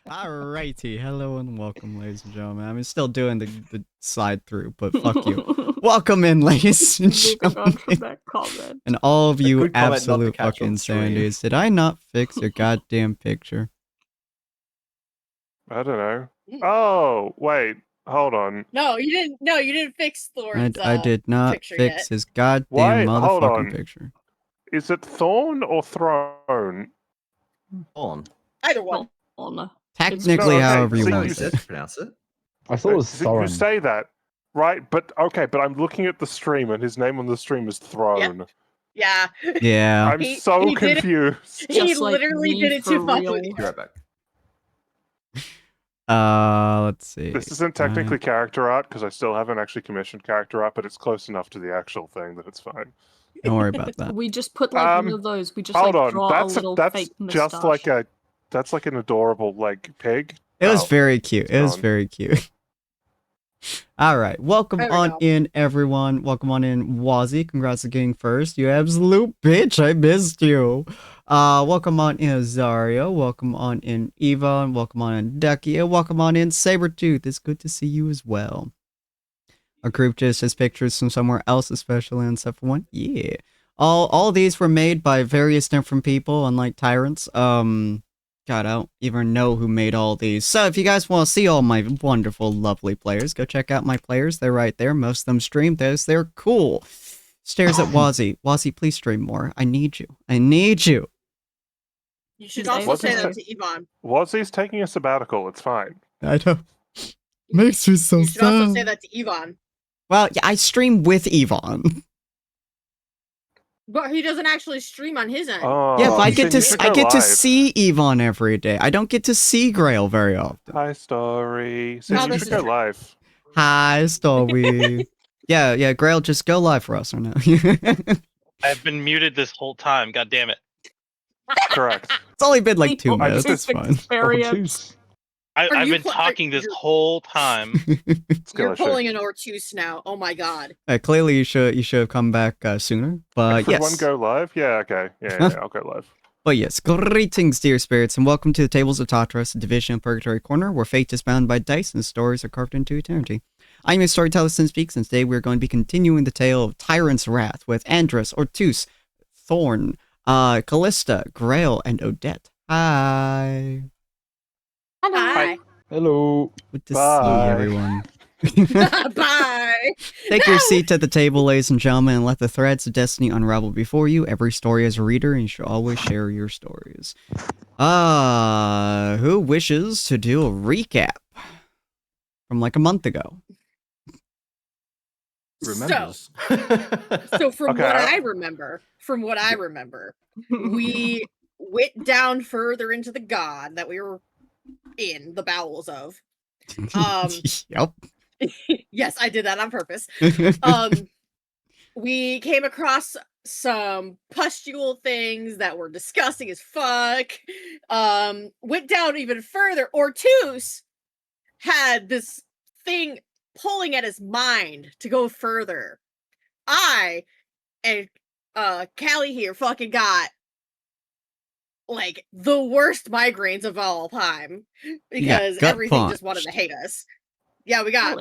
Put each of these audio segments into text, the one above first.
Alrighty, hello and welcome, ladies and gentlemen. I'm still doing the slide through, but fuck you. Welcome in, ladies and gentlemen. And all of you absolute fucking insanities. Did I not fix your goddamn picture? I don't know. Oh, wait. Hold on. No, you didn't. No, you didn't fix Thorn's I did not picture fix yet. his goddamn Wait, hold motherfucking on. picture. Is it Thorn or Throne? On. Either one. Technically, however you so want you to to pronounce it. I thought it was You Thorin. say that, right? But okay, but I'm looking at the stream and his name on the stream is Throne. Yeah. Yeah. I'm so confused. He literally did it to fuck with you. Be right back. Let's see. This isn't technically character art because I still haven't actually commissioned character art, but it's close enough to the actual thing that it's fine. Don't worry about that. We just put like one of those. We just hold like on. draw That's a little fake mustache. just like a. That's like an adorable like pig. It was very cute. It was very cute. All right, welcome on in, everyone. Welcome on in, Wazzy. Congrats on getting first. You absolute bitch. I missed you. Welcome on in, Azario. Welcome on in, Yvonne. Welcome on in, Ducky. And welcome on in, Sabretooth. It's good to see you as well. Our group just has pictures from somewhere else, especially on except for one. Yeah. All these were made by various different people, unlike Tyrants. God, I don't even know who made all these. So if you guys want to see all my wonderful, lovely players, go check out my players. They're right there. Most of them stream those. They're cool. Stares at Wazzy. Wazzy, please stream more. I need you. I need you. You should also say that to Yvonne. Wazzy's taking a sabbatical. It's fine. I know. Makes me so sad. You should also say that to Yvonne. Well, yeah, I stream with Yvonne. But he doesn't actually stream on his end. Oh, yeah, but I get to see Yvonne every day. I don't get to see Grail very often. Hi, Story. So you should go live. Hi, Story. yeah, Grail, just go live for us or no? I've been muted this whole time. God damn it. Correct. It's only been like 2 minutes. It's fine. I've been talking this whole time. You're pulling an Ortus now. Oh my god. Clearly, you should have come back sooner. But yes. One go live? Yeah. Okay. Yeah. I'll go live. But yes, greetings, dear spirits, and welcome to the Tables of Tartarus, a division of Purgatory Corner, where fate is bound by dice and stories are carved into eternity. I'm your storyteller, Sinspeaks, and today we're going to be continuing the tale of Tyrant's Wrath with Andrus, Ortus, Thorn, Callista, Grail, and Odette. Hi. Hi. Hello. Good to see everyone. Bye. Take your seat at the table, ladies and gentlemen, and let the threads of destiny unravel before you. Every story has a reader, and you should always share your stories. Who wishes to do a recap from like a month ago? Remembers. So from what I remember, we went down further into the god that we were in the bowels of. Yep. Yes, I did that on purpose. We came across some pustule things that were disgusting as fuck. Went down even further. Ortus had this thing pulling at his mind to go further. I and Callie here fucking got like the worst migraines of all time because everything just wanted to hate us. Yeah, we got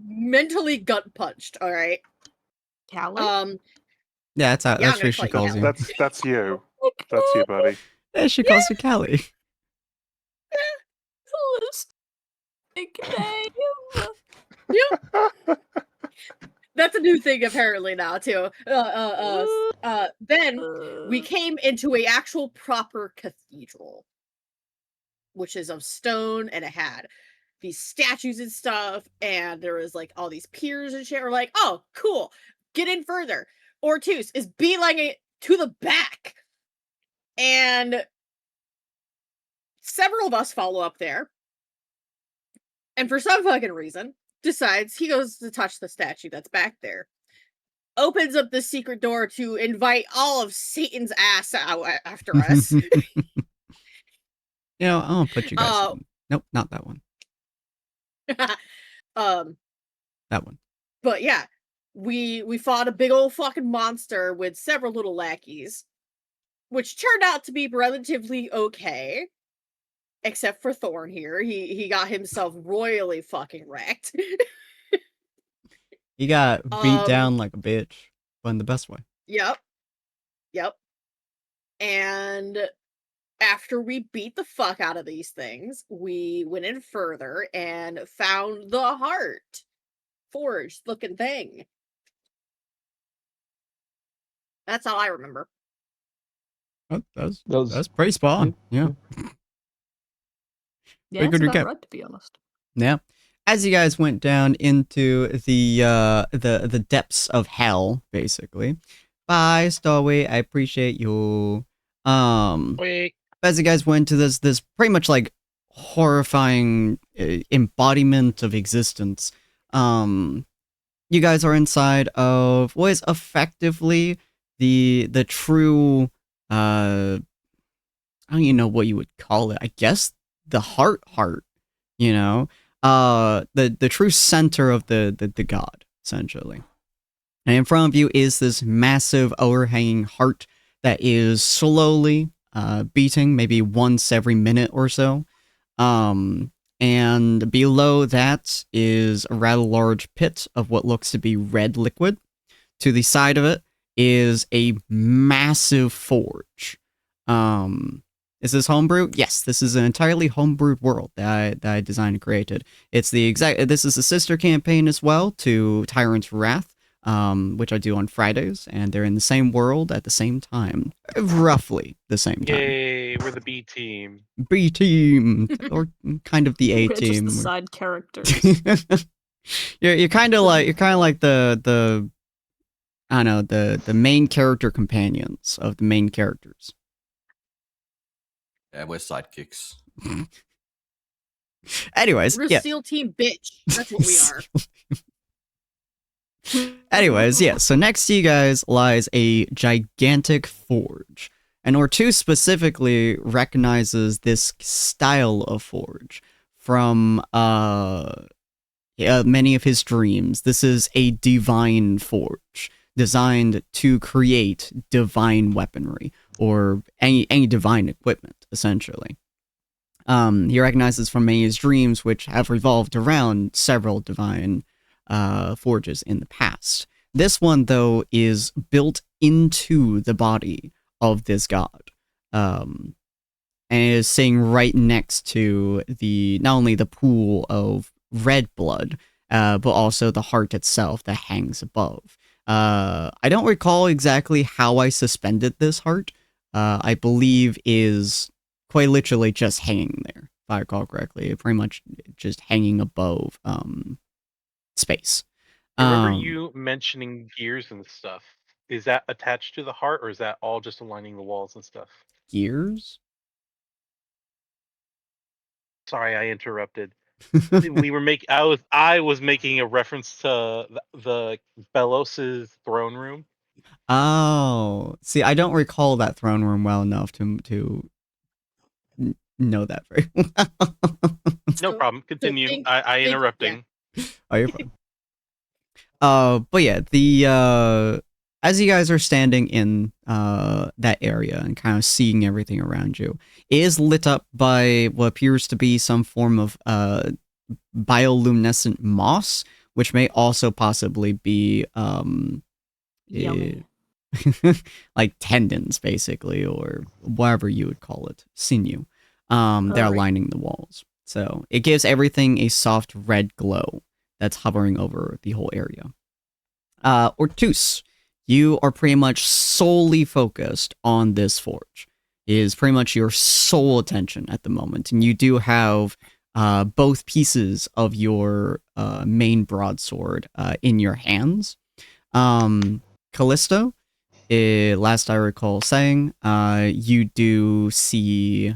mentally gut punched. All right, Callie. Yeah, that's what she calls you. That's you. That's you, buddy. Yeah, she calls you Callie. That's a new thing apparently now too. Then we came into a actual proper cathedral, which is of stone, and it had these statues and stuff, and there was like all these piers and shit. We're like, oh, cool, get in further. Ortus is beelining it to the back, and several of us follow up there, and for some fucking reason decides he goes to touch the statue that's back there, opens up the secret door to invite all of Satan's ass out after us. I'll put you guys in. Nope, not that one. That one. But yeah, we fought a big old fucking monster with several little lackeys, which turned out to be relatively okay. except for Thorn here. He got himself royally fucking wrecked. He got beat down like a bitch, but in the best way. Yep. And after we beat the fuck out of these things, we went in further and found the heart forged looking thing. That's all I remember. That's pretty spot on. Yeah. Yeah, that's about right, to be honest. Yeah. As you guys went down into the depths of hell, basically. Bye, Starway. I appreciate you. Wait. As you guys went to this pretty much like horrifying embodiment of existence, you guys are inside of what is effectively the true I don't even know what you would call it. I guess the heart, you know, the true center of the god, essentially. And in front of you is this massive overhanging heart that is slowly beating, maybe once every minute or so. And below that is a rather large pit of what looks to be red liquid. To the side of it is a massive forge. Is this homebrew? Yes, this is an entirely homebrewed world that I designed and created. It's this is a sister campaign as well to Tyrant's Wrath, which I do on Fridays, and they're in the same world at the same time. Roughly the same time. Yay, we're the B team. B team, or kind of the A We're team. just the side characters. you're kind of like the I don't know, the main character companions of the main characters. Yeah, we're sidekicks. Anyways, we're SEAL Team bitch. That's what we are. Anyways, yeah, so next to you guys lies a gigantic forge. And Ortu specifically recognizes this style of forge from many of his dreams. This is a divine forge, designed to create divine weaponry, or any divine equipment, essentially. He recognizes from many of his dreams, which have revolved around several divine forges in the past. This one, though, is built into the body of this god, and is sitting right next to not only the pool of red blood, but also the heart itself that hangs above. I don't recall exactly how I suspended this heart. I believe is quite literally just hanging there, if I recall correctly. Pretty much just hanging above space. I remember you mentioning gears and stuff. Is that attached to the heart, or is that all just aligning the walls and stuff? Gears? Sorry, I interrupted. We were making. I was making a reference to the Belos's throne room. Oh, see, I don't recall that throne room well enough to know that very well. No problem. Continue. I interrupting. Yeah. Oh, you're fine. But yeah, as you guys are standing in that area and kind of seeing everything around you, it is lit up by what appears to be some form of bioluminescent moss, which may also possibly be like tendons, basically, or whatever you would call it, sinew. They're lining the walls, so it gives everything a soft red glow that's hovering over the whole area. Ortus, you are pretty much solely focused on this forge. It is pretty much your sole attention at the moment, and you do have both pieces of your main broadsword in your hands. Callisto, last I recall saying, you do see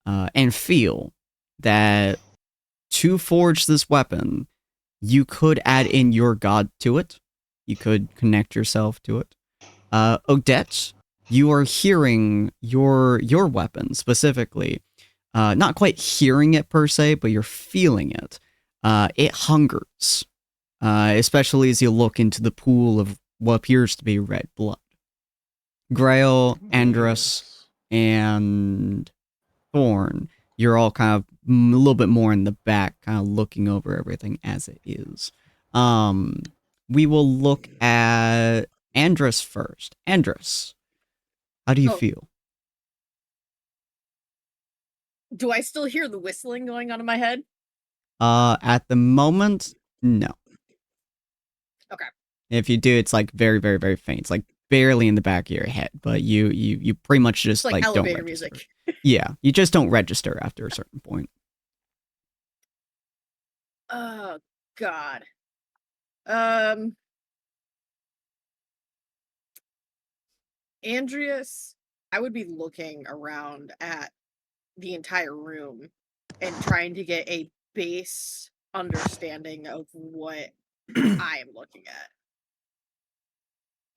and feel that to forge this weapon, you could add in your god to it. You could connect yourself to it. Odette, you are hearing your weapon specifically. Not quite hearing it per se, but you're feeling it. It hungers, especially as you look into the pool of what appears to be red blood. Grail, Andrus, and Thorn, you're all kind of a little bit more in the back, kind of looking over everything as it is. We will look at Andrus first. Andrus, how do you Oh. feel? Do I still hear the whistling going on in my head? At the moment, no. Okay. If you do, it's like very, very, very faint. It's like barely in the back of your head, but you pretty much just It's like don't elevator register. music. Yeah, you just don't register after a certain point. Oh God. Andreas, I would be looking around at the entire room and trying to get a base understanding of what I am looking at.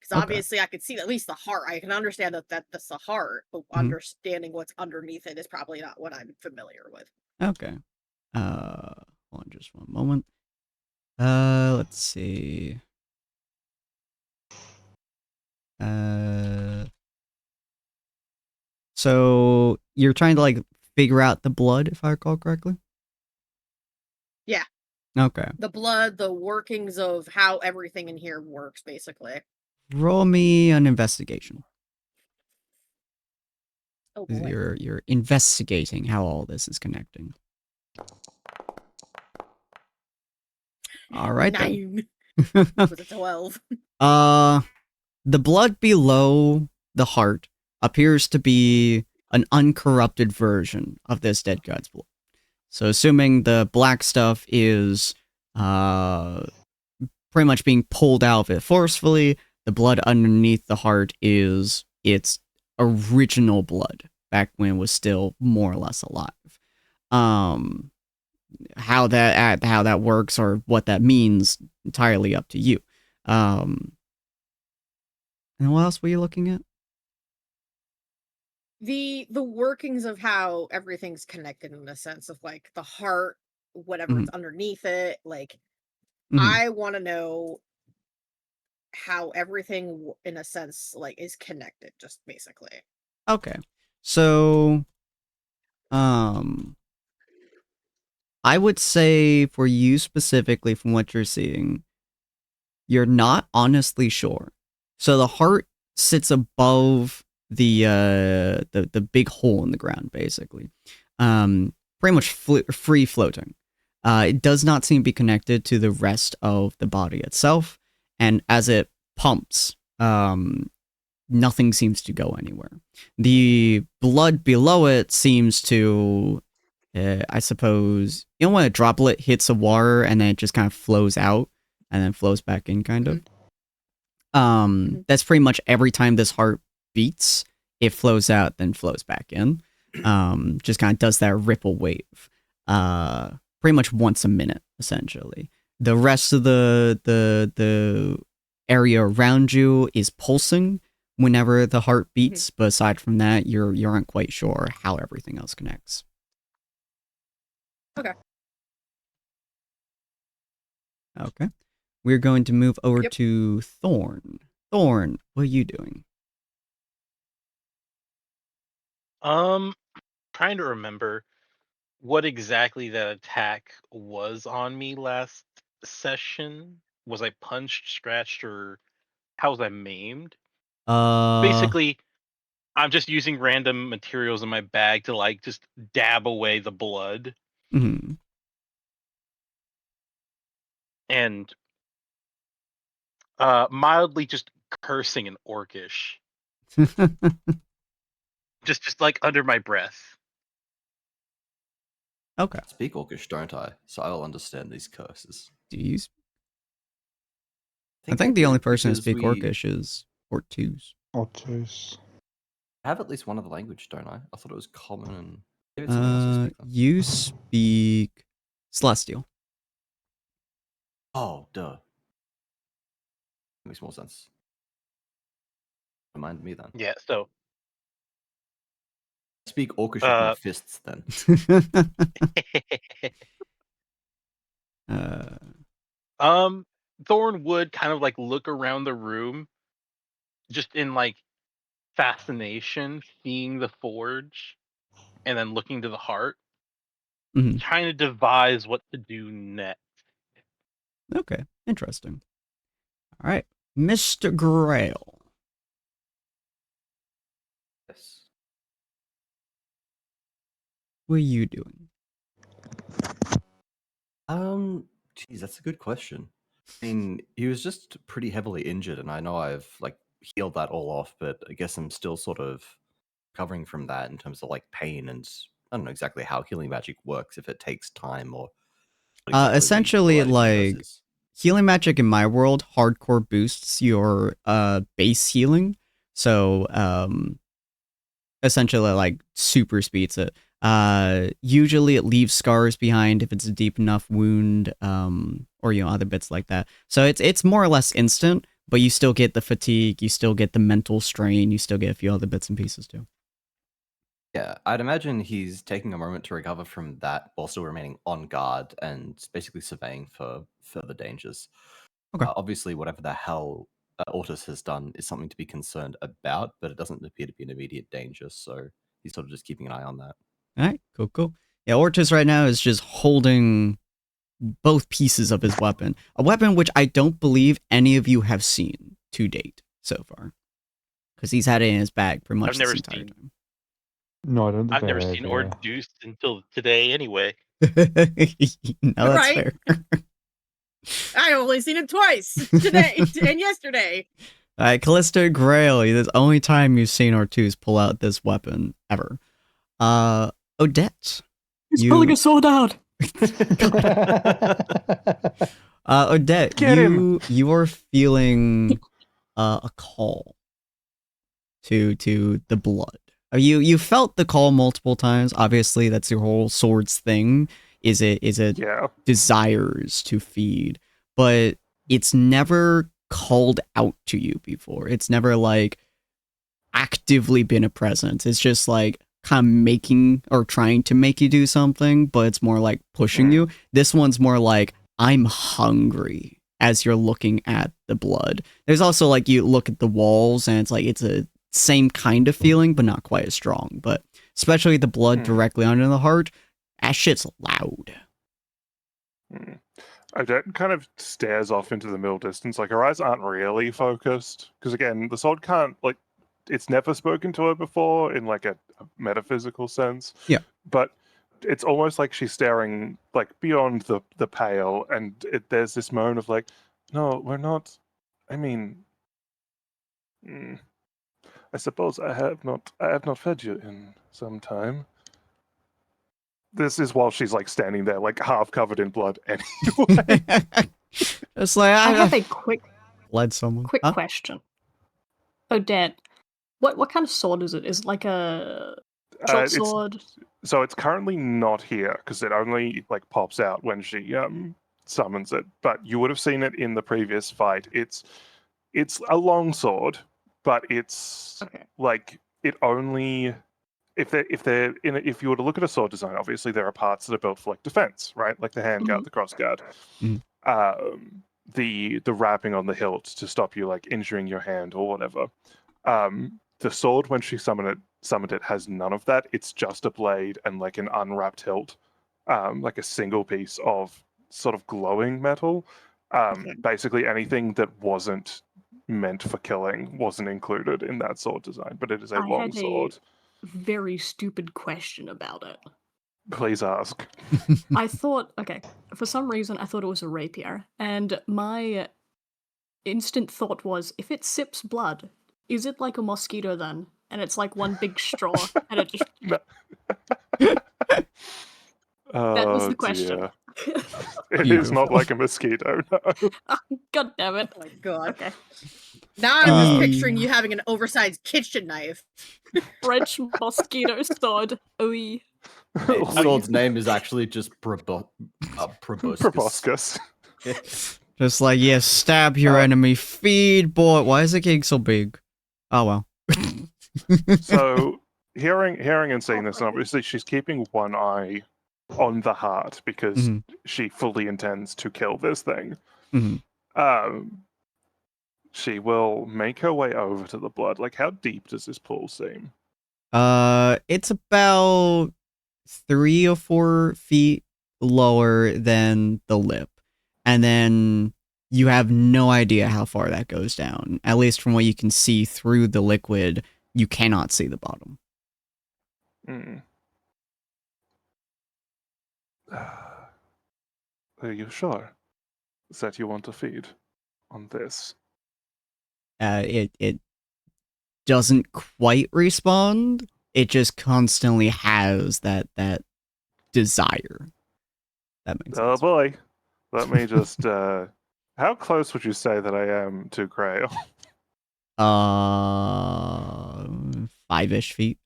Because Okay. obviously I could see at least the heart. I can understand that that's the heart, but understanding what's underneath it is probably not what I'm familiar with. Okay. Hold on just one moment. Let's see. So you're trying to like figure out the blood, if I recall correctly? Yeah. Okay. The blood, the workings of how everything in here works, basically. Roll me an investigation. Oh boy. You're investigating how all this is connecting. All right. 9. Then. Was it 12? The blood below the heart appears to be an uncorrupted version of this dead god's blood. So assuming the black stuff is pretty much being pulled out of it forcefully, the blood underneath the heart is its original blood back when it was still more or less alive. How that works or what that means entirely up to you. And what else were you looking at? The workings of how everything's connected in the sense of like the heart, whatever it's underneath it. Like, I want to know how everything, in a sense, like is connected. Just basically. Okay, so I would say for you specifically, from what you're seeing, you're not honestly sure. So the heart sits above the big hole in the ground, basically, pretty much free floating. It does not seem to be connected to the rest of the body itself, and as it pumps, nothing seems to go anywhere. The blood below it seems to, I suppose, when a droplet hits the water and then it just kind of flows out and then flows back in, kind of. That's pretty much every time this heart beats, it flows out, then flows back in. Just kind of does that ripple wave. Pretty much once a minute, essentially. The rest of the area around you is pulsing whenever the heart beats, but aside from that, you aren't quite sure how everything else connects. Okay. Okay. We're going to move over to Thorn. Thorn, what are you doing? Trying to remember what exactly that attack was on me last session. Was I punched, scratched, or how was I maimed? Basically, I'm just using random materials in my bag to like just dab away the blood. And mildly just cursing in Orcish. just like under my breath. Okay. I speak Orcish, don't I? So I'll understand these curses. Do you? I think the only person who speaks Orcish is Ortus. Ortus. I have at least one other language, don't I? I thought it was common and maybe it's something else I speak. You speak Celestial. Oh, duh. Makes more sense. Remind me then. Yeah, so I speak Orcish with my fists then. Thorn would kind of like look around the room just in like fascination, seeing the forge and then looking to the heart. trying to devise what to do next. Okay, interesting. All right, Mr. Grail. Yes. What are you doing? Geez, that's a good question. I mean, he was just pretty heavily injured, and I know I've like healed that all off, but I guess I'm still sort of recovering from that in terms of like pain, and I don't know exactly how healing magic works, if it takes time or what exactly the Essentially, variety of the like doses. healing magic in my world, hardcore boosts your base healing. So essentially like super speeds it. Usually it leaves scars behind if it's a deep enough wound, or other bits like that. So it's more or less instant, but you still get the fatigue, you still get the mental strain, you still get a few other bits and pieces too. Yeah, I'd imagine he's taking a moment to recover from that while still remaining on guard and basically surveying for further dangers. Okay. Obviously, whatever the hell Ortis has done is something to be concerned about, but it doesn't appear to be an immediate danger, so he's sort of just keeping an eye on that. All right, cool. Yeah, Ortis right now is just holding both pieces of his weapon. A weapon which I don't believe any of you have seen to date so far. Because he's had it in his bag pretty much I've never this entire seen- time. No, I don't think I've never I have, seen Orduce until today, anyway. No, that's Right. fair. I only seen it twice today and yesterday. All right, Callisto Grail, this is the only time you've seen Ortiz pull out this weapon ever. Odette. He's pulling a sword out. Odette, Get him! you are feeling a call to the blood. You felt the call multiple times. Obviously, that's your whole swords thing. Is it Yeah. desires to feed, but it's never called out to you before. It's never like actively been a presence. It's just like kind of making or trying to make you do something, but it's more like pushing you. This one's more like, I'm hungry, as you're looking at the blood. There's also like you look at the walls and it's like it's a same kind of feeling, but not quite as strong. But especially the blood directly under the heart, that shit's loud. Odette kind of stares off into the middle distance. Like, her eyes aren't really focused. Because, again, the sword can't, like, it's never spoken to her before in, like, a metaphysical sense. Yeah. But it's almost like she's staring, like, beyond the pale. And there's this moment of, like, no, we're not. I mean, I suppose I have not fed you in some time. This is while she's like standing there, like half covered in blood. Anyway, It's like I have a quick bled someone. question. Odette, what kind of sword is it? Is it like a short sword? So it's currently not here because it only like pops out when she summons it. But you would have seen it in the previous fight. It's a long sword, but it's like it only. If if you were to look at a sword design, obviously there are parts that are built for like defense, right? Like the handguard, the crossguard, the wrapping on the hilt to stop you like injuring your hand or whatever. The sword, when she summoned it, has none of that. It's just a blade and like an unwrapped hilt, like a single piece of sort of glowing metal. Basically, anything that wasn't meant for killing wasn't included in that sword design, but it is a long sword. Very stupid question about it. Please ask. I thought, for some reason I thought it was a rapier, and my instant thought was, if it sips blood, is it like a mosquito then? And it's like one big straw, and it just... That was the question. It is not like a mosquito, no. God damn it. Oh my god. Okay. Now I'm just picturing you having an oversized kitchen knife. French mosquito sword. Ooey. Hey, the sword's name is actually just Proboscis. Just like, yeah, stab your enemy, feed boy. Why is it getting so big? Oh well. So hearing and seeing this, and obviously she's keeping one eye on the heart because she fully intends to kill this thing. She will make her way over to the blood. Like, how deep does this pool seem? It's about 3 or 4 feet lower than the lip. And then you have no idea how far that goes down. At least from what you can see through the liquid, you cannot see the bottom. Are you sure that you want to feed on this? It doesn't quite respond. It just constantly has that desire. That makes Oh sense. boy. Let me just how close would you say that I am to Grail? 5-ish feet.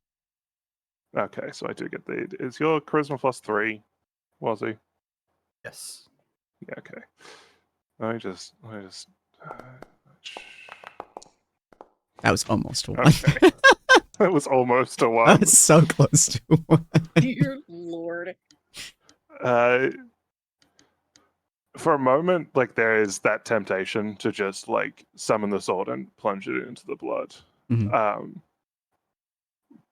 Okay, so I do get the is your charisma +3, was he? Yes. Yeah, okay. Let me just That was almost a 1. Okay. That was almost a 1. I was so close to 1. Dear Lord. For a moment, like there is that temptation to just like summon the sword and plunge it into the blood. Mhm.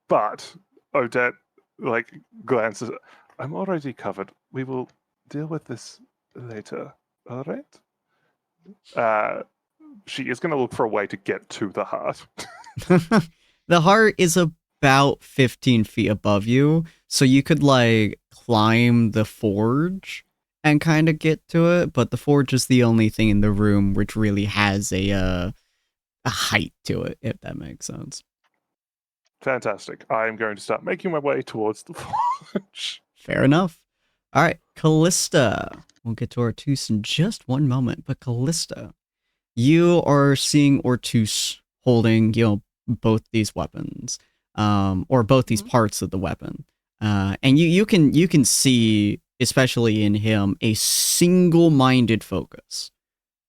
But Odette like glances. I'm already covered. We will deal with this later. All right. She is going to look for a way to get to the heart. The heart is about 15 feet above you, so you could like climb the forge and kind of get to it, but the forge is the only thing in the room which really has a height to it, if that makes sense. Fantastic. I'm going to start making my way towards the forge. Fair enough. All right, Callista. We'll get to Ortus in just one moment, but Callista, you are seeing Ortus holding, both these weapons, or both these parts of the weapon, and you can see, especially in him, a single-minded focus.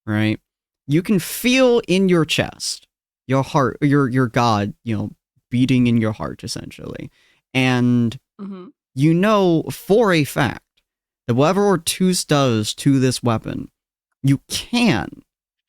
Right? You can feel in your chest, your heart, your god, beating in your heart, essentially, and you know for a fact that whatever Ortus does to this weapon, you can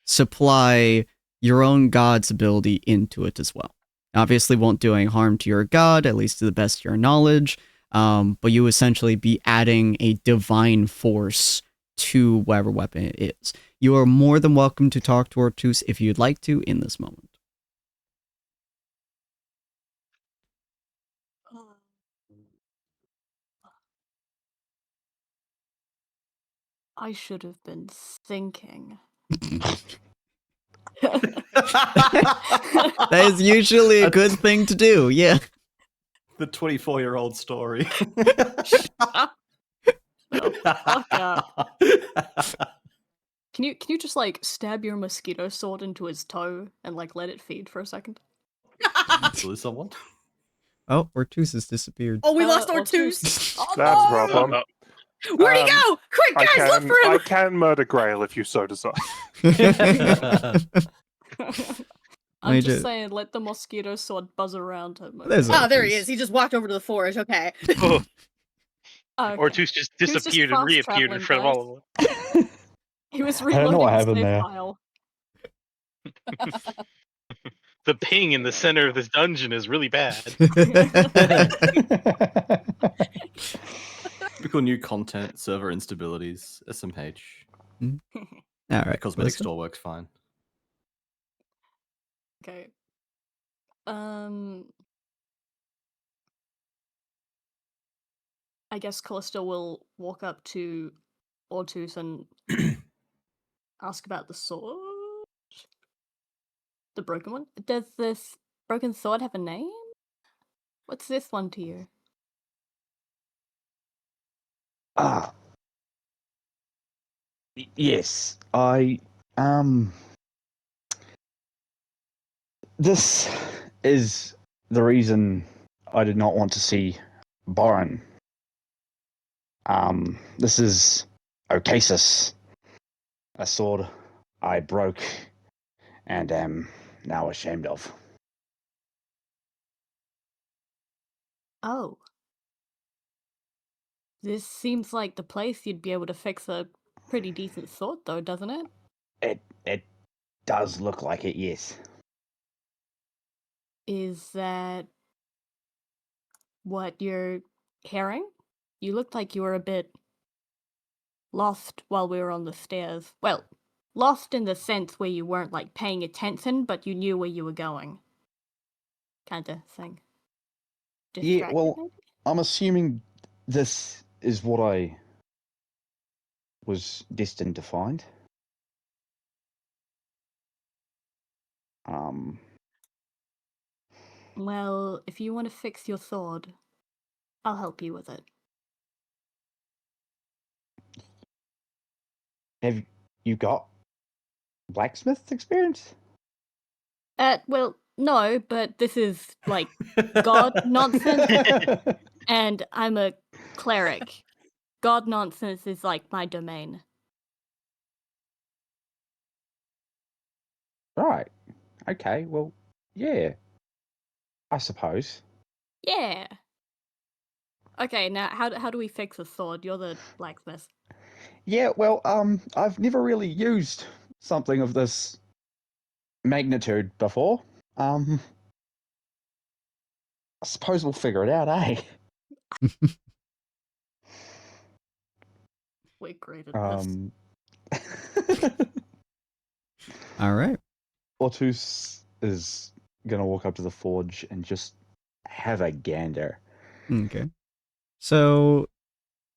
supply your own god's ability into it as well. Obviously won't do any harm to your god, at least to the best of your knowledge, but you essentially be adding a divine force to whatever weapon it is. You are more than welcome to talk to Ortus if you'd like to in this moment. I should have been thinking. That is usually a good thing to do, yeah. The 24-year-old story. Fuck up. Can you just like stab your mosquito sword into his toe and like let it feed for a second? Lose someone? Oh, Ortus has disappeared. Oh, we lost Ortus. That's a problem. Where'd he go? Quick, guys, look for him. I can murder Grail if you so desire. I'm just saying, let the mosquito sword buzz around him. Oh, there he is. He just walked over to the forge. Okay. Oh. Okay. Ortus just disappeared and reappeared in front of all of them. He was I don't know reloading what the happened save there. file. The ping in the center of this dungeon is really bad. Typical new content, server instabilities, SMH. All right. Cosmetic store works fine. Okay. I guess Callista will walk up to Ortus and ask about the sword. The broken one? Does this broken sword have a name? What's this one to you? Yes, this is the reason I did not want to see Borin. This is Ocasis, a sword I broke and am now ashamed of. Oh. This seems like the place you'd be able to fix a pretty decent sword, though, doesn't it? It does look like it, yes. Is that what you're hearing? you looked like you were a bit lost while we were on the stairs. Well, lost in the sense where you weren't, like, paying attention, but you knew where you were going. Kinda thing. Yeah, Distracted, well, maybe? I'm assuming this is what I was destined to find. Well, if you want to fix your sword, I'll help you with it. Have you got blacksmith experience? Well, no, but this is, like, god nonsense, and I'm a cleric. God nonsense is, like, my domain. Right. Okay, well, yeah. I suppose. Yeah. Okay, now how do we fix a sword? You're the blacksmith. Yeah, well, I've never really used something of this magnitude before. I suppose we'll figure it out, eh? We're great at this. All right. Ortus is gonna walk up to the forge and just have a gander. Okay. So,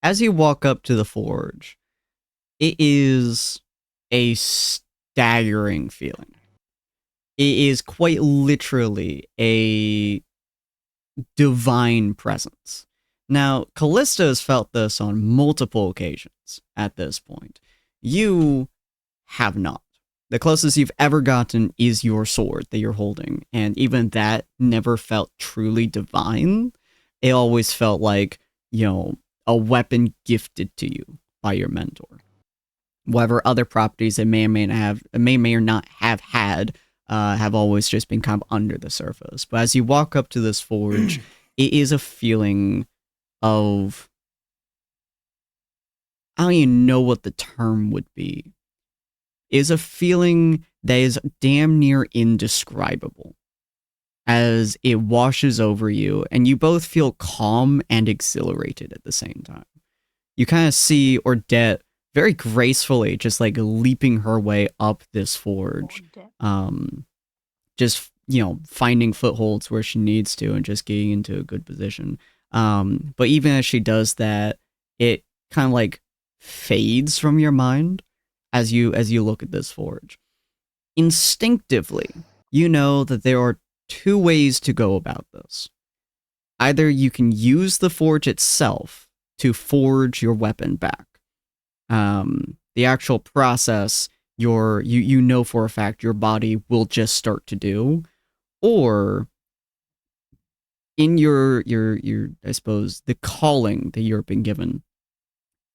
as you walk up to the forge, it is a staggering feeling. It is quite literally a divine presence. Now, Callista has felt this on multiple occasions at this point. You have not. The closest you've ever gotten is your sword that you're holding, and even that never felt truly divine. It always felt like, a weapon gifted to you by your mentor. Whatever other properties it may or not have had, have always just been kind of under the surface. But as you walk up to this forge, it is a feeling of, I don't even know what the term would be. It is a feeling that is damn near indescribable as it washes over you, and you both feel calm and exhilarated at the same time. You kind of see Ordette very gracefully just like leaping her way up this forge, just finding footholds where she needs to and just getting into a good position. But even as she does that, it kind of like fades from your mind as you look at this forge. Instinctively, you know that there are two ways to go about this. Either you can use the forge itself to forge your weapon back. The actual process, you know for a fact your body will just start to do, or in your I suppose the calling that you've been given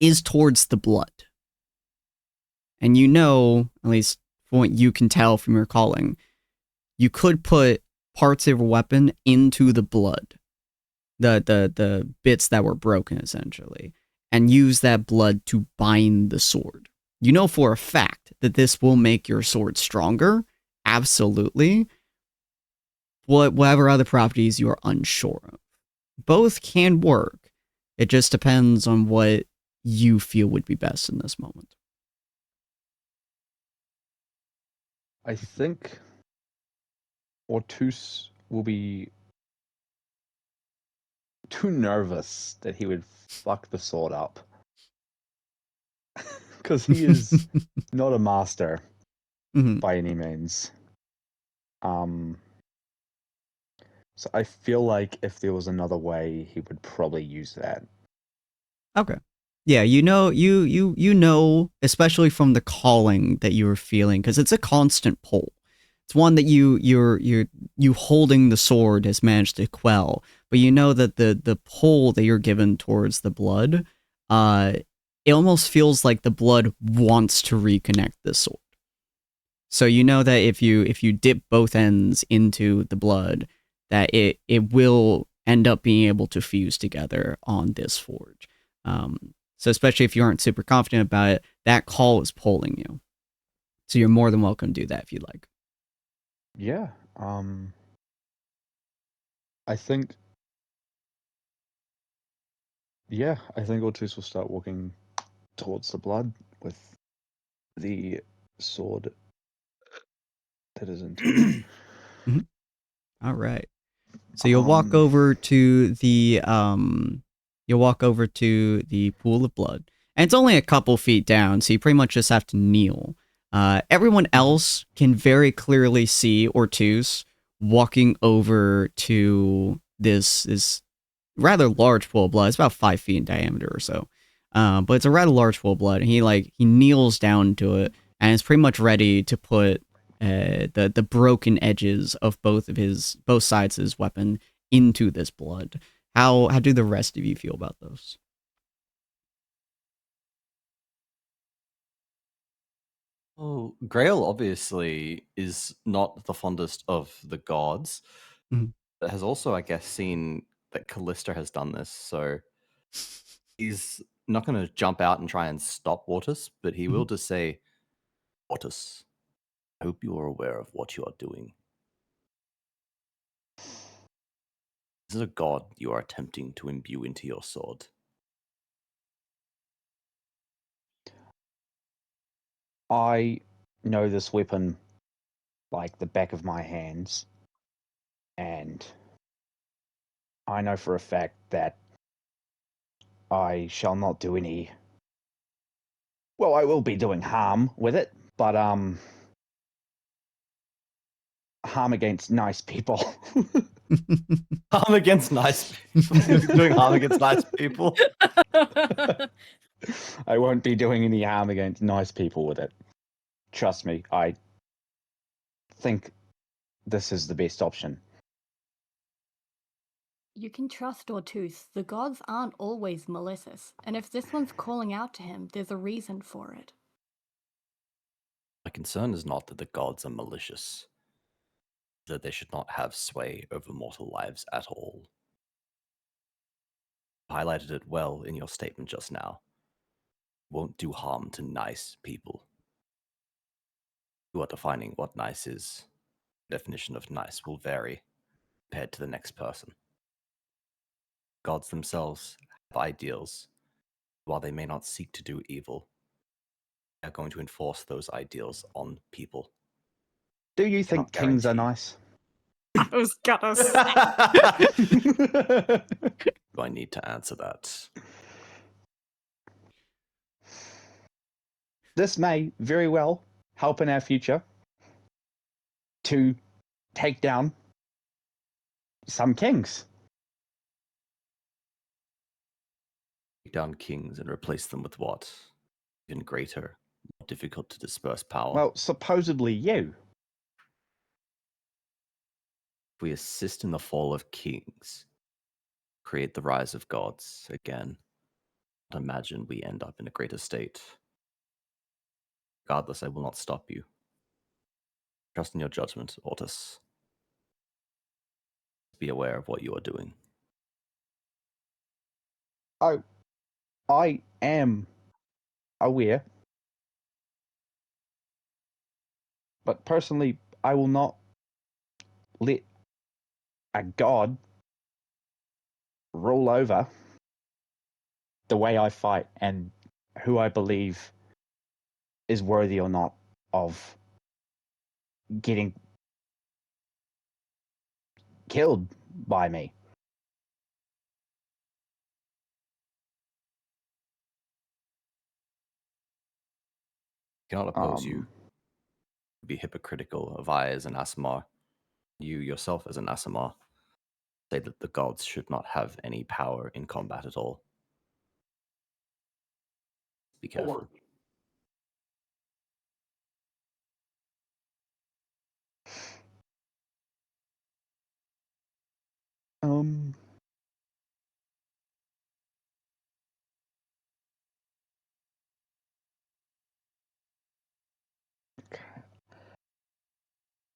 is towards the blood. And at least from what you can tell from your calling, you could put parts of a weapon into the blood, the bits that were broken essentially, and use that blood to bind the sword. You know for a fact that this will make your sword stronger, absolutely. Whatever other properties you are unsure of. Both can work. It just depends on what you feel would be best in this moment. I think Ortus will be too nervous that he would fuck the sword up. Because he is not a master by any means. So I feel like if there was another way, he would probably use that. Okay. Yeah, you know, especially from the calling that you were feeling, because it's a constant pull. It's one that you holding the sword has managed to quell, but you know that the pull that you're given towards the blood, it almost feels like the blood wants to reconnect this sword. So you know that if you dip both ends into the blood, that it will end up being able to fuse together on this forge. So especially if you aren't super confident about it, that call is pulling you. So you're more than welcome to do that if you'd like. Yeah. I think Yeah, I think Ortus will start walking towards the blood with the sword that is in two. All right. So you'll walk over to the pool of blood. And it's only a couple feet down, so you pretty much just have to kneel. Everyone else can very clearly see Ortus walking over to this rather large pool of blood. It's about 5 feet in diameter or so. But it's a rather large pool of blood. And he kneels down to it and is pretty much ready to put the broken edges of both sides of his weapon into this blood. How do the rest of you feel about those? Well, Grail obviously is not the fondest of the gods. Mhm. But has also, I guess, seen that Callista has done this, so he's not going to jump out and try and stop Ortus, but he will just say, Ortus, I hope you are aware of what you are doing. This is a god you are attempting to imbue into your sword. I know this weapon like the back of my hands, and I know for a fact that I shall not do any. Well, I will be doing harm with it, but harm against nice people. Harm against nice people. Doing harm against nice people. I won't be doing any harm against nice people with it. Trust me, I think this is the best option. You can trust Ortus. The gods aren't always malicious, and if this one's calling out to him, there's a reason for it. My concern is not that the gods are malicious, that they should not have sway over mortal lives at all. You highlighted it well in your statement just now. Won't do harm to nice people. You are defining what nice is. The definition of nice will vary compared to the next person. Gods themselves have ideals. While they may not seek to do evil, they are going to enforce those ideals on people. Do you think kings are nice? I was gonna say. Do I need to answer that? This may very well help in our future to take down some kings. Take down kings and replace them with what? Even greater, more difficult to disperse power. Well, supposedly you. If we assist in the fall of kings, create the rise of gods again, imagine we end up in a greater state. Regardless, I will not stop you. Trust in your judgment, Ortus. Be aware of what you are doing. Oh, I am aware. But personally, I will not let a god rule over the way I fight and who I believe is worthy or not of getting killed by me. Cannot oppose you. It would be hypocritical if I, as an Asimar, you yourself as an Asimar, say that the gods should not have any power in combat at all. Be careful.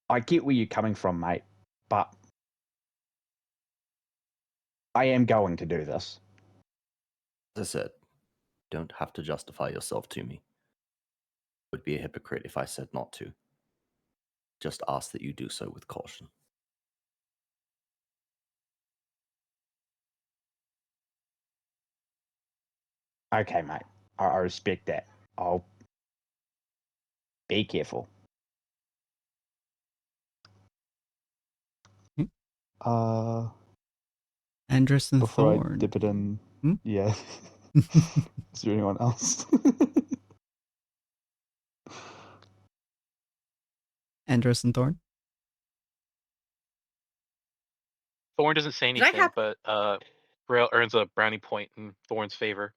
I get where you're coming from, mate, but I am going to do this. As I said, don't have to justify yourself to me. Would be a hypocrite if I said not to. Just ask that you do so with caution. Okay, mate. I respect that. I'll be careful. Andress and before Thorn. I dip it in. Hmm? Yeah. Is there anyone else? Andress and Thorn. Thorn doesn't say anything, but Grail earns a brownie point in Thorn's favor.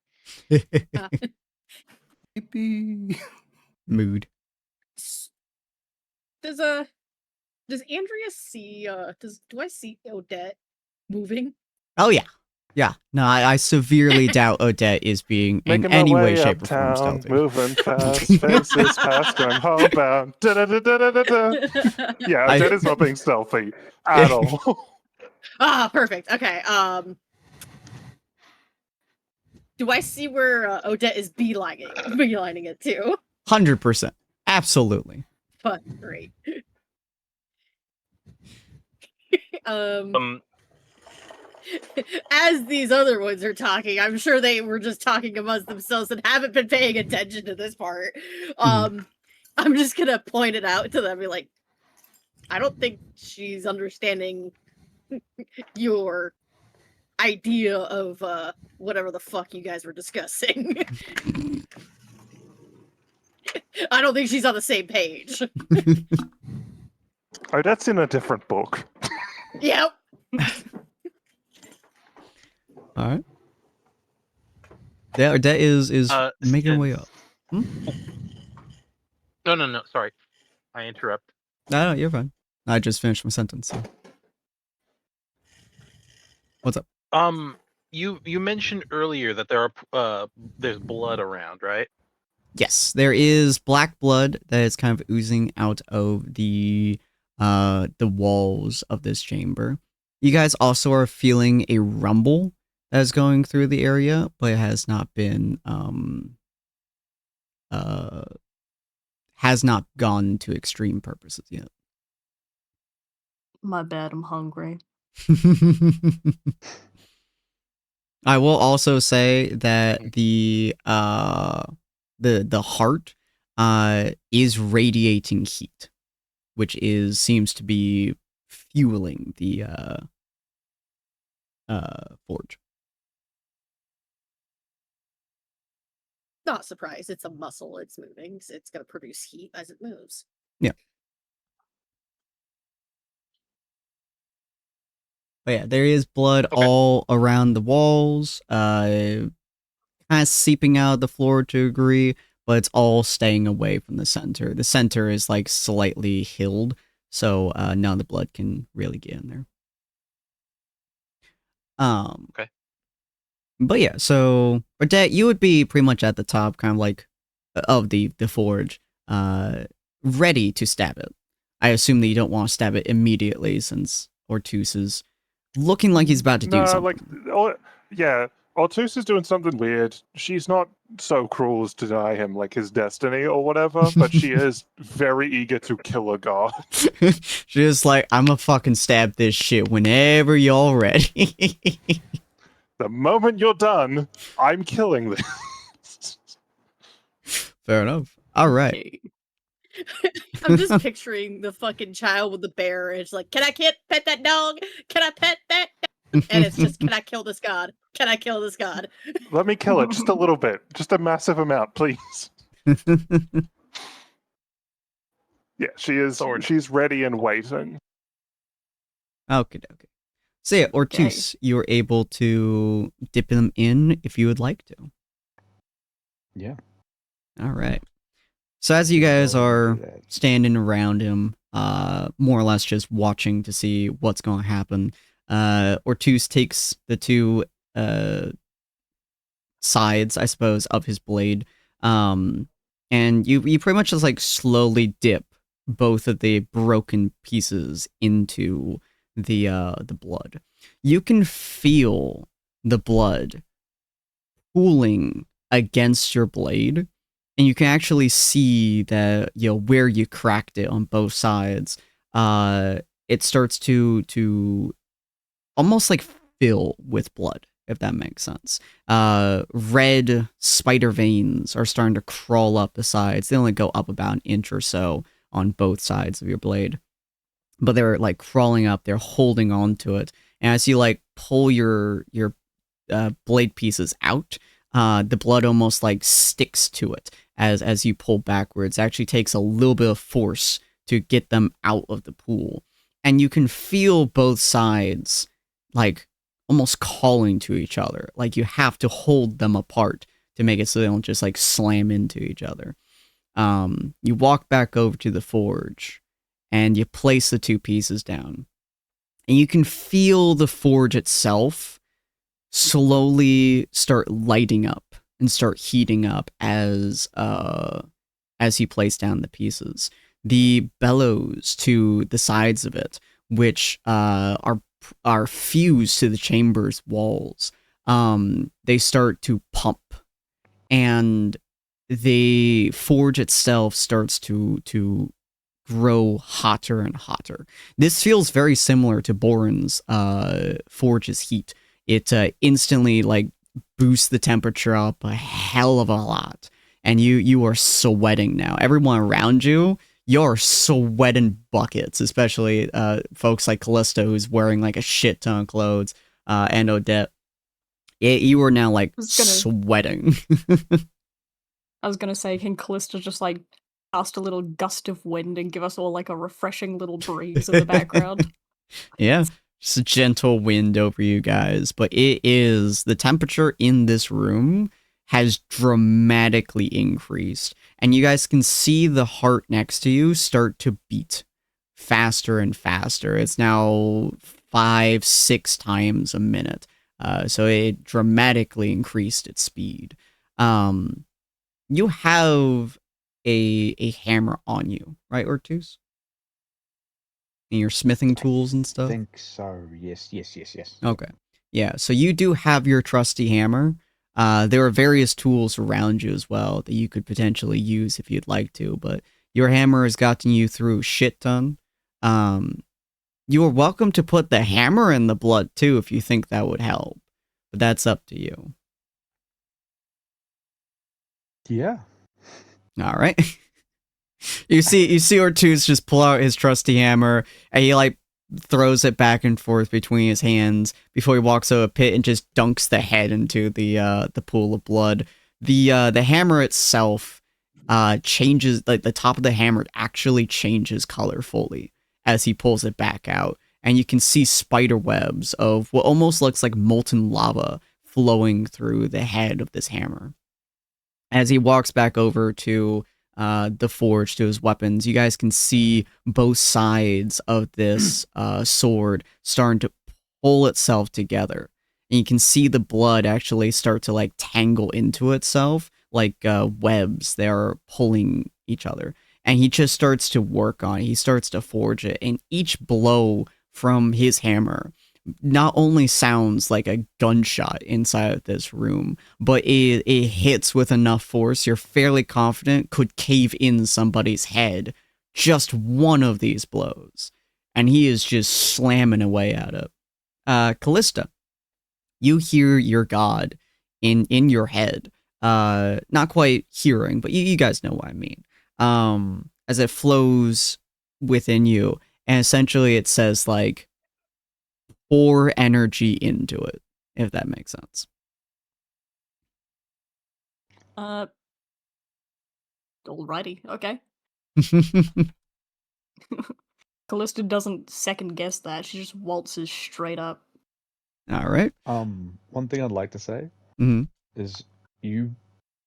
Mood. Does Andrea see do I see Odette moving? Oh yeah. Yeah. No, I severely doubt Odette is being in Making any my way, way shape, or form uptown, stealthy. moving fast, faces past, I'm homebound. Yeah, Odette is not being stealthy at all. Ah, perfect. Okay. Do I see where Odette is beelining it too? 100%. Absolutely. Fun, great. As these other ones are talking, I'm sure they were just talking amongst themselves and haven't been paying attention to this part. I'm just gonna point it out to them, be like, I don't think she's understanding your idea of whatever the fuck you guys were discussing. I don't think she's on the same page. Oh, that's in a different book. Yep. All right. That is making her way up. No. Sorry, I interrupt. No, you're fine. I just finished my sentence. So. What's up? You mentioned earlier that there's blood around, right? Yes, there is black blood that is kind of oozing out of the walls of this chamber. You guys also are feeling a rumble that is going through the area, but it has not been has not gone to extreme purposes yet. My bad, I'm hungry. I will also say that the heart is radiating heat, which seems to be fueling the forge. Not surprised. It's a muscle. It's moving. So it's going to produce heat as it moves. Yeah. But yeah, there is blood all around the walls, kind of seeping out of the floor to a degree, but it's all staying away from the center. The center is like slightly hilled, so none of the blood can really get in there. Okay. But yeah, so Odette, you would be pretty much at the top, kind of like of the forge, ready to stab it. I assume that you don't want to stab it immediately, since Ortus is looking like he's about to do something. Ortus is doing something weird. She's not so cruel as to deny him like his destiny or whatever, but she is very eager to kill a god. She's like, I'm gonna fucking stab this shit whenever y'all ready. The moment you're done, I'm killing this. Fair enough. All right. I'm just picturing the fucking child with the bear. And it's like, can I pet that dog? Can I pet that? And it's just, can I kill this god? Can I kill this god? Let me kill it just a little bit. Just a massive amount, please. Yeah, she is. She's ready and waiting. Okay. So yeah, Ortus, you're able to dip them in if you would like to. Yeah. All right. So as you guys are standing around him, more or less just watching to see what's going to happen, Ortus takes the two sides, I suppose, of his blade, and you pretty much just like slowly dip both of the broken pieces into the blood. You can feel the blood pooling against your blade, and you can actually see that, where you cracked it on both sides, it starts to almost like fill with blood if that makes sense. Red spider veins are starting to crawl up the sides. They only go up about an inch or so on both sides of your blade, but they're like crawling up. They're holding on to it, and as you like pull your blade pieces out, the blood almost like sticks to it as you pull backwards. It actually takes a little bit of force to get them out of the pool, and you can feel both sides like almost calling to each other. Like you have to hold them apart to make it so they don't just like slam into each other. You walk back over to the forge and you place the two pieces down, and you can feel the forge itself slowly start lighting up and start heating up as you place down the pieces. The bellows to the sides of it, which are fused to the chamber's walls, they start to pump, and the forge itself starts to grow hotter and hotter. This feels very similar to Boren's forge's heat. It instantly like boosts the temperature up a hell of a lot, and you are sweating now. Everyone around you, you're sweating buckets, especially folks like Callista, who's wearing like a shit ton of clothes, and Odette. You are now like sweating. I was gonna say, can Callista just like cast a little gust of wind and give us all like a refreshing little breeze in the background? Yeah, just a gentle wind over you guys. But the temperature in this room has dramatically increased, and you guys can see the heart next to you start to beat faster and faster. It's now 5-6 times a minute. So it dramatically increased its speed. You have a hammer on you, right, Ortuz? And your smithing tools and stuff? I think so. Yes. Okay. Yeah, so you do have your trusty hammer. There are various tools around you as well that you could potentially use if you'd like to, but your hammer has gotten you through shit ton. You are welcome to put the hammer in the blood too if you think that would help, but that's up to you. Yeah. All right. You see Ortuz just pull out his trusty hammer, and he like throws it back and forth between his hands before he walks out of a pit and just dunks the head into the pool of blood. The hammer itself changes, like the top of the hammer actually changes color fully as he pulls it back out, and you can see spider webs of what almost looks like molten lava flowing through the head of this hammer. As he walks back over to the forge, to his weapons, you guys can see both sides of this sword starting to pull itself together. And you can see the blood actually start to like tangle into itself like webs. They're pulling each other. And he just starts to work on it. He starts to forge it. And each blow from his hammer not only sounds like a gunshot inside of this room, but it hits with enough force you're fairly confident could cave in somebody's head. Just one of these blows. And he is just slamming away at it. Callista, you hear your god in your head. Not quite hearing, but you guys know what I mean. As it flows within you, and essentially it says like, pour energy into it, if that makes sense. Alrighty, okay. Callista doesn't second guess that. She just waltzes straight up. All right. One thing I'd like to say is you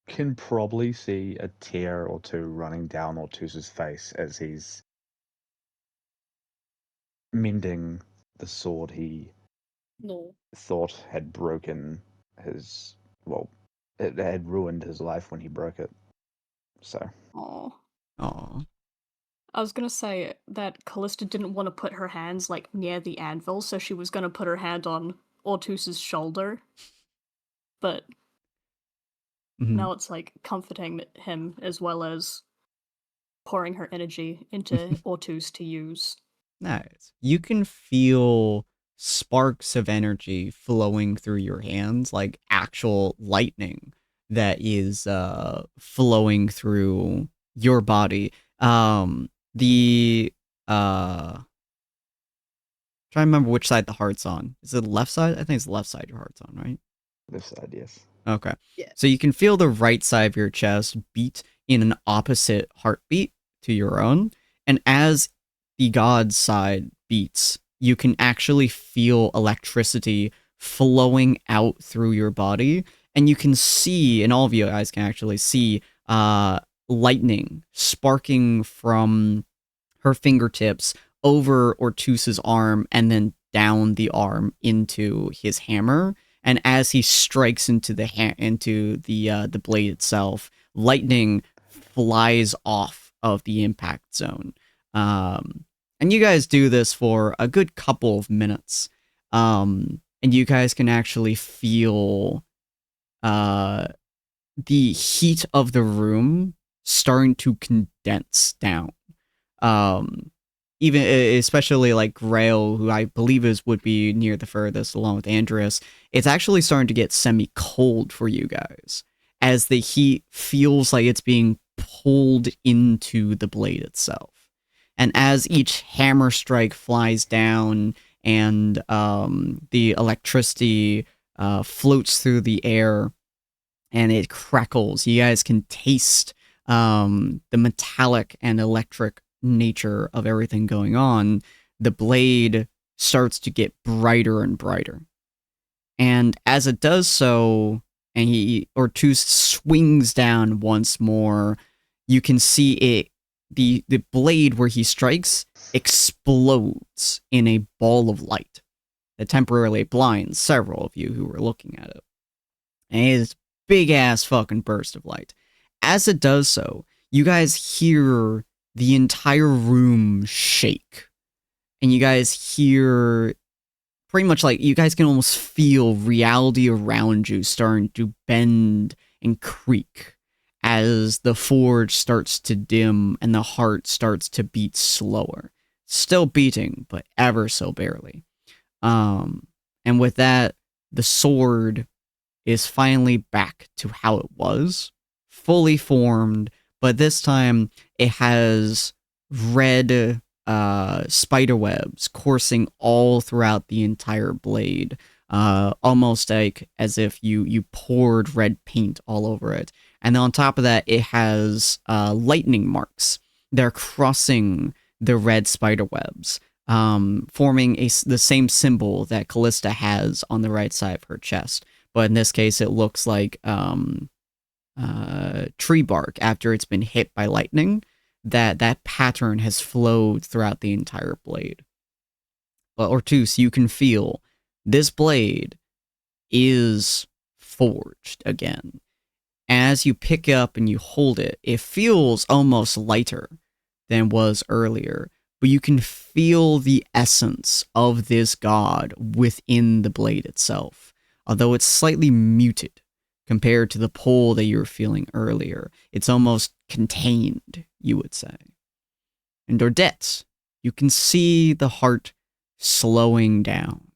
can probably see a tear or two running down Ortuz's face as he's mending the sword he thought had broken his, well, it had ruined his life when he broke it. So. Aww. I was gonna say that Callista didn't want to put her hands like near the anvil, so she was gonna put her hand on Ortuz's shoulder. But now it's like comforting him as well as pouring her energy into Ortuz to use. Nice. You can feel sparks of energy flowing through your hands, like actual lightning that is flowing through your body. The trying to remember which side the heart's on. Is it the left side? I think it's the left side your heart's on, right? Left side, yes. Okay. Yeah. So you can feel the right side of your chest beat in an opposite heartbeat to your own. And as the god's side beats, you can actually feel electricity flowing out through your body. And you can see, and all of you guys can actually see, lightning sparking from her fingertips over Ortus's arm and then down the arm into his hammer. And as he strikes into the blade itself, lightning flies off of the impact zone. And you guys do this for a good couple of minutes. And you guys can actually feel the heat of the room starting to condense down. Even especially like Grail, who I believe would be near the furthest, along with Andreas, it's actually starting to get semi-cold for you guys, as the heat feels like it's being pulled into the blade itself. And as each hammer strike flies down and the electricity floats through the air and it crackles, you guys can taste the metallic and electric nature of everything going on. The blade starts to get brighter and brighter. And as it does so, and Ortus swings down once more, you can see it, the blade where he strikes explodes in a ball of light that temporarily blinds several of you who were looking at it. And it is a big ass fucking burst of light. As it does so, you guys hear the entire room shake. And you guys hear pretty much like, you guys can almost feel reality around you starting to bend and creak as the forge starts to dim and the heart starts to beat slower. Still beating, but ever so barely. And with that, the sword is finally back to how it was, fully formed, but this time it has red spider webs coursing all throughout the entire blade, almost like as if you poured red paint all over it. And then on top of that, it has lightning marks. They're crossing the red spider webs, forming the same symbol that Callista has on the right side of her chest. But in this case, it looks like tree bark after it's been hit by lightning. That pattern has flowed throughout the entire blade. But Ortus, you can feel this blade is forged again. As you pick up and you hold it, it feels almost lighter than was earlier, but you can feel the essence of this god within the blade itself, although it's slightly muted compared to the pull that you were feeling earlier. It's almost contained, you would say. And Dordet, you can see the heart slowing down.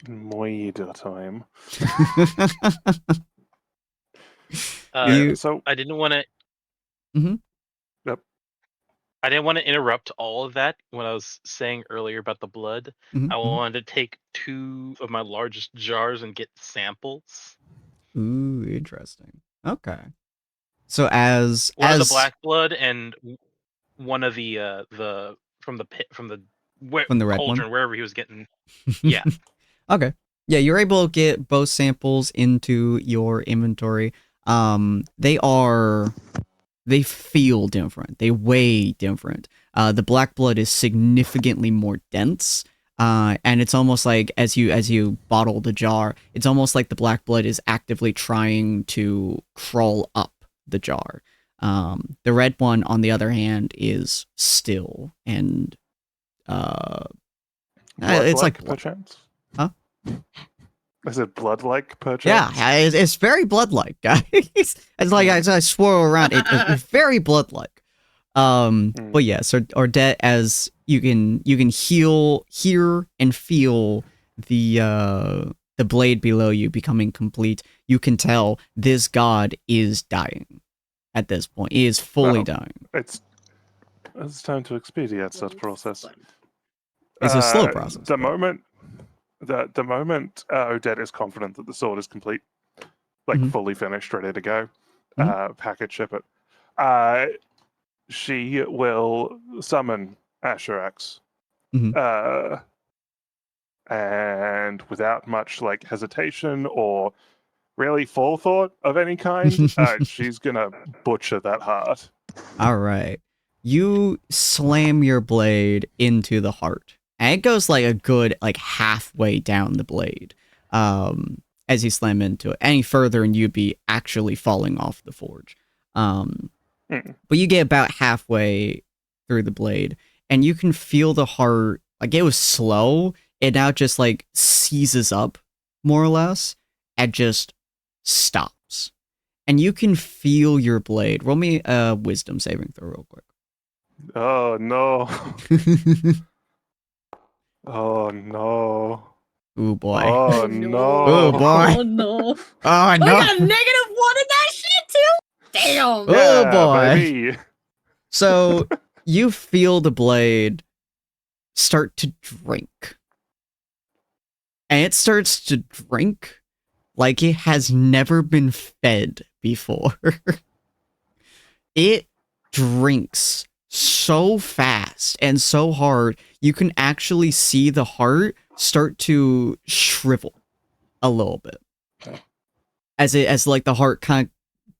Muy de time. So I didn't want to. Mm-hmm. Yep. I didn't want to interrupt all of that when I was saying earlier about the blood. Mm-hmm. I wanted to take 2 of my largest jars and get samples. Ooh, interesting. Okay. So one of the black blood and one of the from the pit from the red cauldron, one? wherever he was getting. Yeah. Okay. Yeah, you're able to get both samples into your inventory. They feel different. They weigh different. The black blood is significantly more dense. And it's almost like as you bottle the jar, it's almost like the black blood is actively trying to crawl up the jar. The red one, on the other hand, is still and it's like blood. Perchance? Huh? Is it blood-like perchance? Yeah, it's very blood-like, guys. It's like I swirl around. It's very blood-like. But yes, Ordette, as you can hear and feel the blade below you becoming complete. You can tell this god is dying at this point. He is fully dying. It's time to expedite such process. It's a slow process. The moment Odette is confident that the sword is complete, like fully finished, ready to go, package ship it. She will summon Asherax. And without much like hesitation or really forethought of any kind, she's gonna butcher that heart. All right. You slam your blade into the heart. And it goes like a good like halfway down the blade. As you slam into it. Any further and you'd be actually falling off the forge. But you get about halfway through the blade and you can feel the heart, like it was slow, it now just like seizes up more or less and just stops. And you can feel your blade. Roll me a wisdom saving throw real quick. Oh no. Oh no. Ooh boy. Oh no. Oh boy. Oh no. Oh no. I got a -1 in that shit too. Damn. Oh boy. Baby. So you feel the blade start to drink. And it starts to drink like it has never been fed before. It drinks so fast and so hard, you can actually see the heart start to shrivel a little bit. As like the heart kind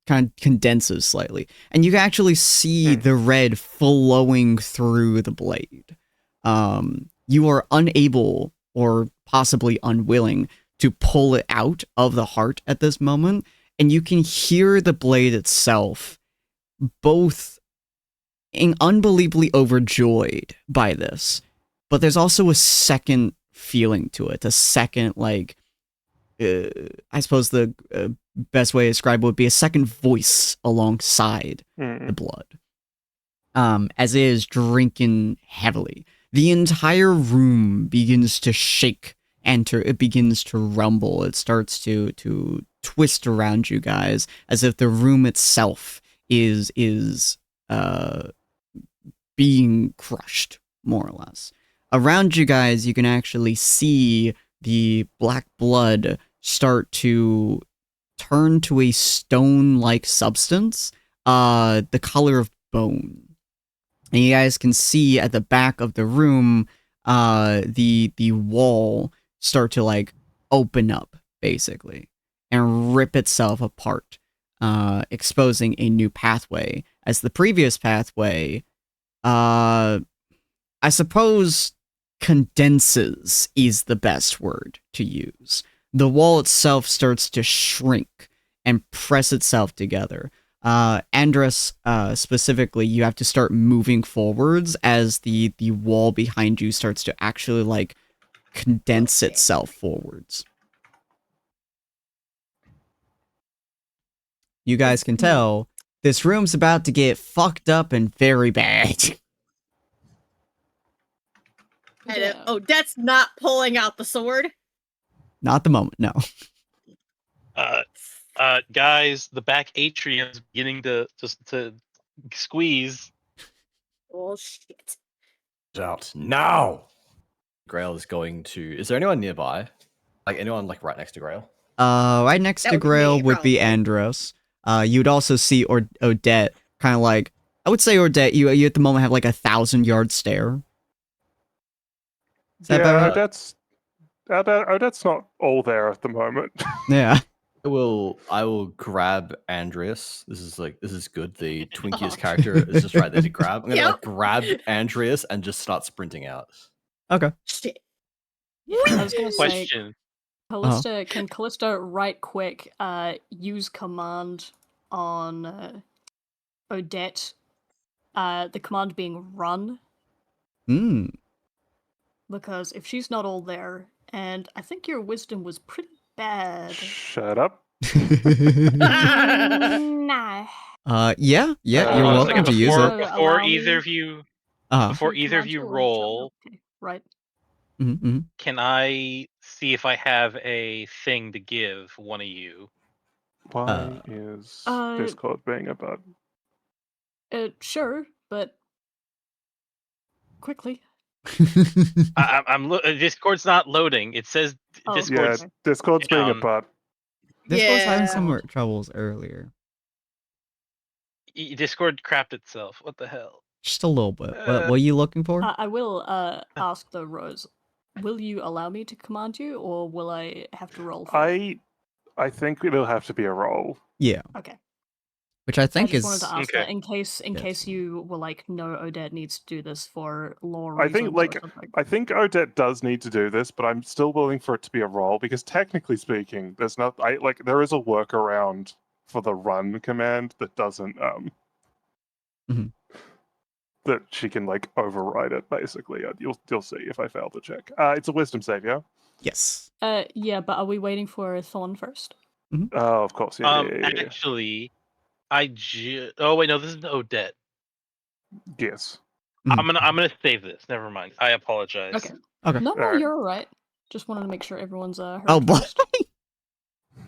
of condenses slightly. And you can actually see the red flowing through the blade. You are unable or possibly unwilling to pull it out of the heart at this moment, and you can hear the blade itself both unbelievably overjoyed by this, but there's also a second feeling to it, a second, like, I suppose the best way to describe it would be a second voice alongside the blood, as it is drinking heavily. The entire room begins to shake and it begins to rumble. It starts to twist around you guys as if the room itself is being crushed, more or less. Around you guys, you can actually see the black blood start to turn to a stone-like substance, the color of bone. And you guys can see at the back of the room, the wall start to like open up, basically, and rip itself apart, exposing a new pathway. As the previous pathway, I suppose condenses is the best word to use. The wall itself starts to shrink and press itself together. Andrus, specifically, you have to start moving forwards as the wall behind you starts to actually, like, condense itself forwards. You guys can tell this room's about to get fucked up and very bad. And Odette's not pulling out the sword. Not at the moment, no. Guys, the back atrium is beginning to squeeze. Oh shit! Out now. Grail is going to. Is there anyone nearby? Like anyone like right next to Grail? Right next to Grail would be Andros. You'd also see Odette, kind of like, I would say Odette, you at the moment have like 1,000-yard stare. Is that about right? Odette's not all there at the moment. Yeah. I will grab Andreas. This is good. The Twinkiest character is just right there to grab. I'm gonna like grab Andreas and just start sprinting out. Okay. Shit. I was gonna say, Question. Callista, can Callista right quick use command on Odette? The command being run. Because if she's not all there, and I think your wisdom was pretty bad. Shut up. Nah. Yeah, you're Hold on a welcome second, to use it. Before either of you, Uh-huh. before To either of command you or roll, okay, right. Mm-hmm. can I see if I have a thing to give one of you? Why is Discord being a bug? Sure, but quickly. Discord's not loading. It says Oh, Discord's Yeah, Discord's being a down. butt. Discord's having Yeah. some troubles earlier. Discord crapped itself. What the hell? Just a little bit. What are you looking for? I will ask the Rose. Will you allow me to command you, or will I have to roll for it? I think it'll have to be a roll. Yeah. Okay. Which I think I just is wanted to ask okay. that in case Yes. you were like, no, Odette needs to do this for lore I reasons. think like or something. I think Odette does need to do this, but I'm still willing for it to be a roll because technically speaking, there's not there is a workaround for the run command that doesn't Mhm. that she can like override it basically. You'll see if I fail to check. It's a wisdom save, yeah? Yes. Yeah, but are we waiting for Thorn first? Oh, of course. Yeah. Actually, oh wait, no, this is Odette. Yes. I'm gonna save this. Never mind. I apologize. Okay. Okay. No, Alright. you're all right. Just wanted to make sure everyone's heard Oh, first.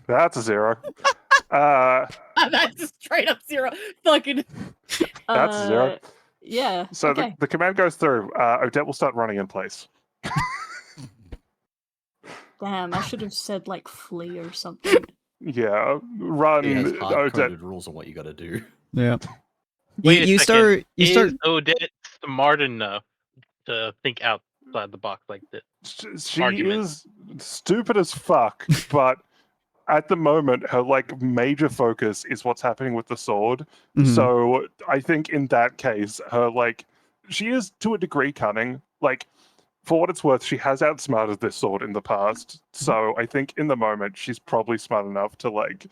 That's a 0. That's a straight up 0. Fucking. That's a 0. Yeah. So okay. the command goes through. Odette will start running in place. Damn, I should have said like flee or something. Yeah, run. He has Odette. hard-coded rules on what you got to do. Yeah. Wait a you second. start Is Odette smart enough to think outside the box like this? She Argument. is stupid as fuck, but at the moment, her like major focus is what's happening with the sword. Mhm. So I think in that case, her like she is to a degree cunning. Like for what it's worth, she has outsmarted this sword in the past. So I think in the moment, she's probably smart enough to like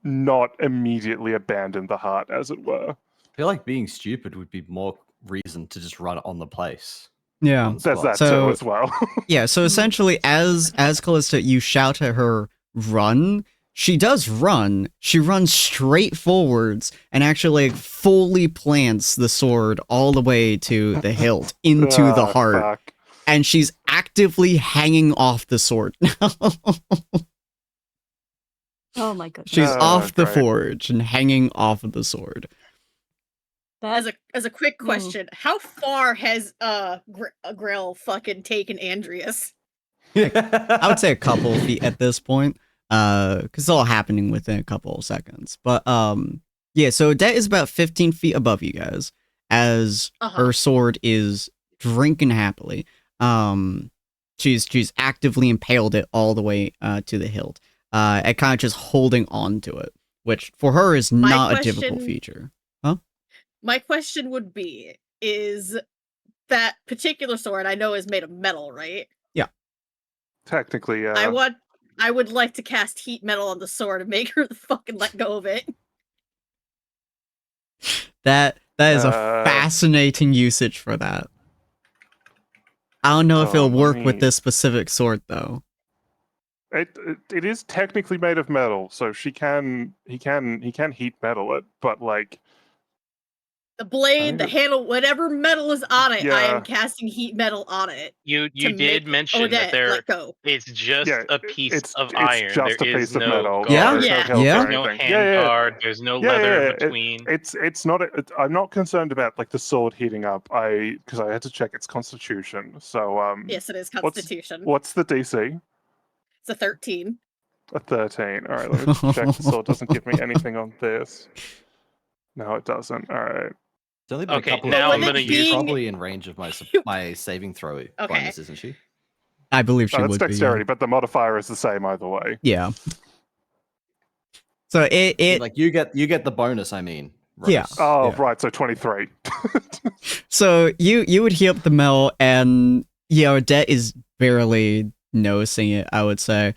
not immediately abandon the heart, as it were. I feel like being stupid would be more reason to just run on the place. Yeah. On There's spot. that So- too as well. Yeah, so essentially as Callista, you shout at her run. She does run. She runs straight forwards and actually fully plants the sword all the way to the hilt into the heart. Fuck. And she's actively hanging off the sword now. Oh my goodness. She's off the great. forge and hanging off of the sword. That As a quick question, how far has Grill fucking taken Andreas? I would say a couple feet at this point, because it's all happening within a couple of seconds. But yeah. So Odette is about 15 feet above you guys, as her sword is drinking happily. She's actively impaled it all the way to the hilt, and kind of just holding on to it, which for her is not a difficult feature. My question would be: is that particular sword I know is made of metal, right? Technically, yeah. I would like to cast heat metal on the sword and make her fucking let go of it. That is a fascinating usage for that. I don't know if it'll work with this specific sword though. It is technically made of metal, so he can heat metal it, but like The blade, the handle, whatever metal is on it, I am casting heat metal on it. You did mention that it's just a piece of iron. Just there a piece is of no metal. guard. Yeah. There's no handguard. There's no leather in between. It's not. I'm not concerned about like the sword heating up. Because I had to check its constitution. So yes, it is constitution. What's the DC? It's a 13. A 13. All right, let me just check. The sword doesn't give me anything on this. No, it doesn't. All right. It's only been a couple now of I'm gonna She's use probably in range of my saving throw bonus, isn't she? I believe she That's would dexterity, be. but the modifier is the same either way. Yeah. So it like you get the bonus. I mean, Rose. Yeah. Oh, right. So 23. So you would heat up the metal, and Odette is barely noticing it, I would say.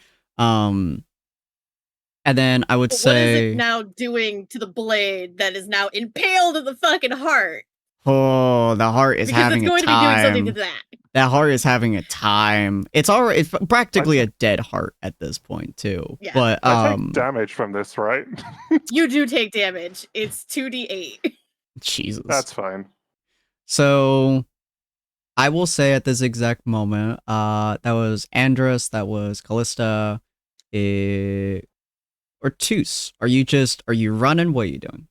And then I would say, what is it now doing to the blade that is now impaled in the fucking heart? Oh, the heart is because having it's going a to be doing something to time. that. That heart is having a time. It's already it's practically a dead heart at this point too. Yeah. But I take damage from this, right? You do take damage. It's 2d8. Jesus. That's fine. So I will say at this exact moment, that was Andrus, that was Callista, or Toos. Are you running? What are you doing?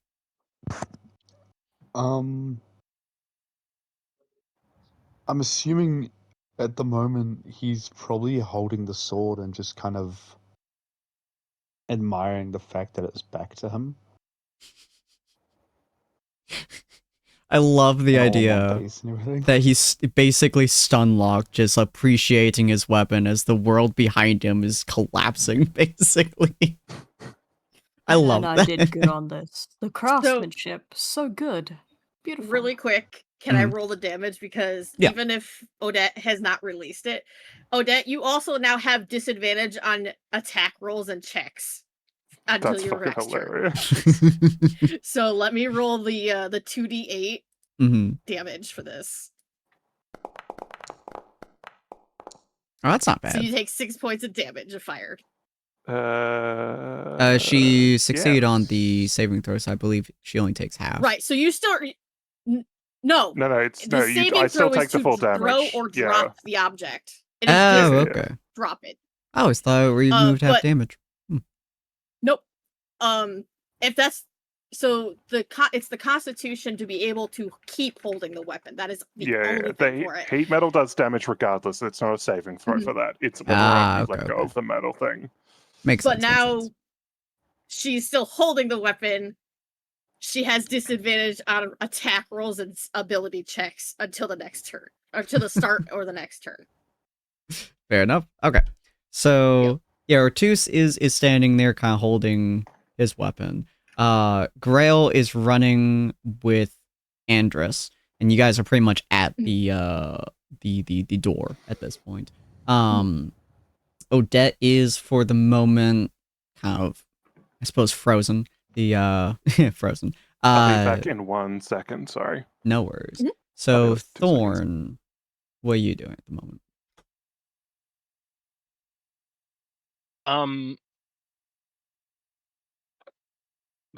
I'm assuming at the moment he's probably holding the sword and just kind of admiring the fact that it's back to him. I love the idea and that he's basically stun-locked, just appreciating his weapon as the world behind him is collapsing, basically. I love that. I did good on this. The craftsmanship, so good. Beautiful. Really quick, can I roll the damage? Because even if Odette has not released it, Odette, you also now have disadvantage on attack rolls and checks until That's your fucking next turn. hilarious. So let me roll the 2d8 damage for this. Oh, that's not bad. So you take 6 points of damage if fired. She succeeded on the saving throw, so I believe she only takes half. Right. So you start. No. It's the saving I still throw take is the full to throw damage. or drop the object. It is okay. Drop it. I always thought we moved half damage. Nope. If that's so, it's the Constitution to be able to keep holding the weapon. That is the only thing for it. Heat metal does damage regardless. It's not a saving throw for that. It's whether or not you let go of the metal thing. Makes sense. But now she's still holding the weapon. She has disadvantage on attack rolls and ability checks until the next turn, or to the start or the next turn. Fair enough. Okay. So Ortus is standing there, kind of holding his weapon. Grail is running with Andrus, and you guys are pretty much at the door at this point. Odette is for the moment kind of, I suppose, frozen. Frozen. I'll be back in 1 second, sorry. No worries. So Thorn, what are you doing at the moment?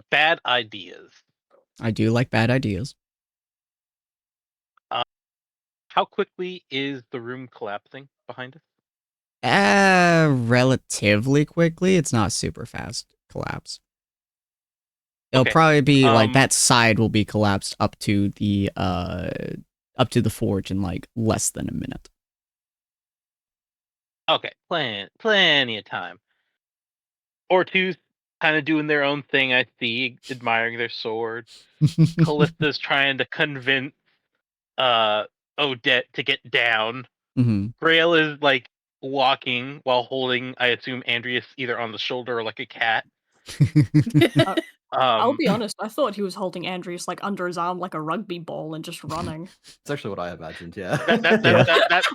Bad ideas. I do like bad ideas. How quickly is the room collapsing behind us? Relatively quickly. It's not super fast collapse. It'll probably be like that side will be collapsed up to the forge in like less than a minute. Okay, plenty of time. Ortus kind of doing their own thing, I see, admiring their sword. Callista's trying to convince Odette to get down. Grail is like walking while holding, I assume, Andreas either on the shoulder or like a cat. I'll be honest, I thought he was holding Andreas like under his arm like a rugby ball and just running. That's actually what I imagined, yeah. That's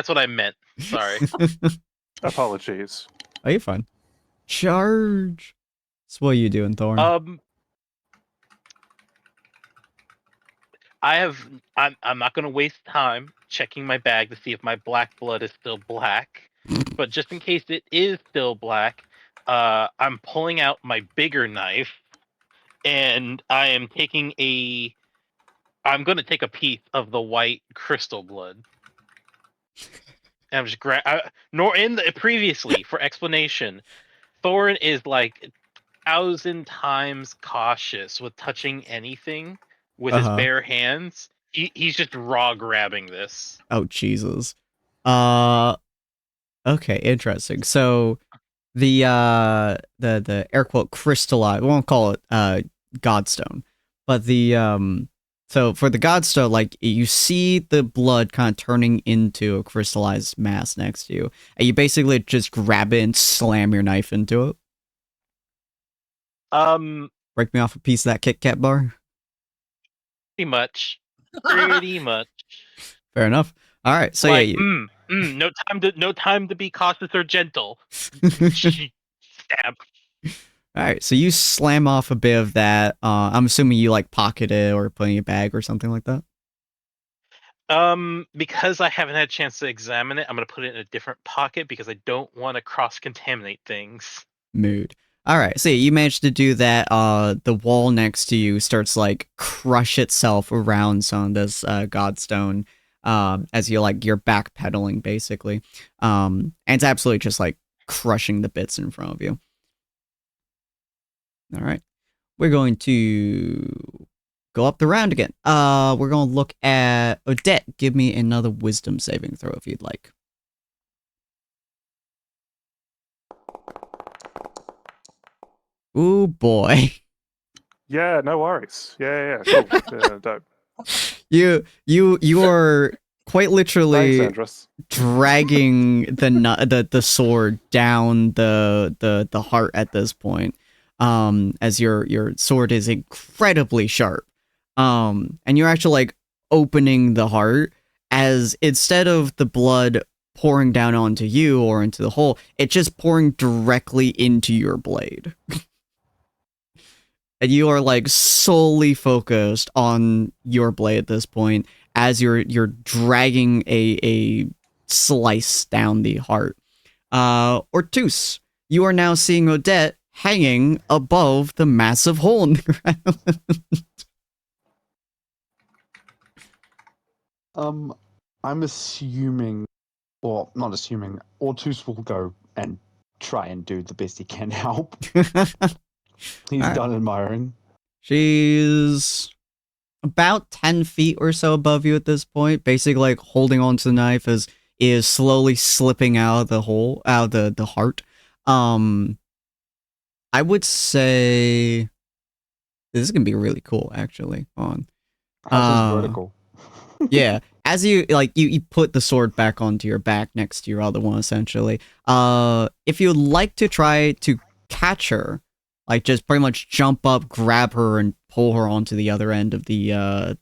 what I meant. Sorry. Apologies. Are you fine? Charge. So what are you doing, Thorn? I'm not gonna waste time checking my bag to see if my black blood is still black. But just in case it is still black, I'm pulling out my bigger knife, and I'm gonna take a piece of the white crystal blood. And I'm just previously, for explanation, Thorin is like 1,000 times cautious with touching anything with his bare hands. He's just raw grabbing this. Oh Jesus. Okay, interesting. So the air quote crystallized, we won't call it Godstone, but so for the Godstone, like you see the blood kind of turning into a crystallized mass next to you, and you basically just grab it and slam your knife into it. Break me off a piece of that Kit Kat bar. Pretty much. Pretty much. Fair enough. All right, so like, yeah, no time to be cautious or gentle. Stab. All right, so you slam off a bit of that. I'm assuming you like pocket it or put it in a bag or something like that. Because I haven't had a chance to examine it, I'm gonna put it in a different pocket because I don't want to cross-contaminate things. Mood. All right, so you managed to do that. The wall next to you starts like crush itself around some of this godstone. As you're backpedaling basically. And it's absolutely just like crushing the bits in front of you. All right. We're going to go up the round again. We're going to look at Odette. Give me another wisdom saving throw if you'd like. Ooh, boy. Yeah, no worries. Yeah, cool. Dope. You are quite literally Thanks, dragging the sword down the heart at this point. As your sword is incredibly sharp. And you're actually like opening the heart, as instead of the blood pouring down onto you or into the hole, it's just pouring directly into your blade. And you are like solely focused on your blade at this point, as you're dragging a slice down the heart. Ortus, you are now seeing Odette hanging above the massive hole in the ground. I'm assuming, or not assuming, Ortus will go and try and do the best he can to help. He's done admiring. She's about 10 feet or so above you at this point, basically like holding on to the knife is slowly slipping out of the hole, out of the heart. I would say this is gonna be really cool, actually. How's his vertical? Yeah, as you put the sword back onto your back next to your other one, essentially. If you'd like to try to catch her, like just pretty much jump up, grab her, and pull her onto the other end of the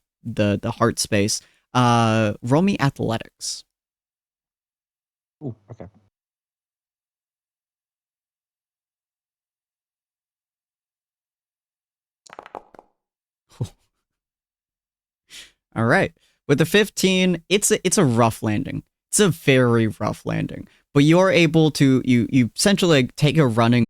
heart space. Roll me athletics. Ooh, okay. All right. With the 15, it's a rough landing. It's a very rough landing. But you're able to you essentially like take a running.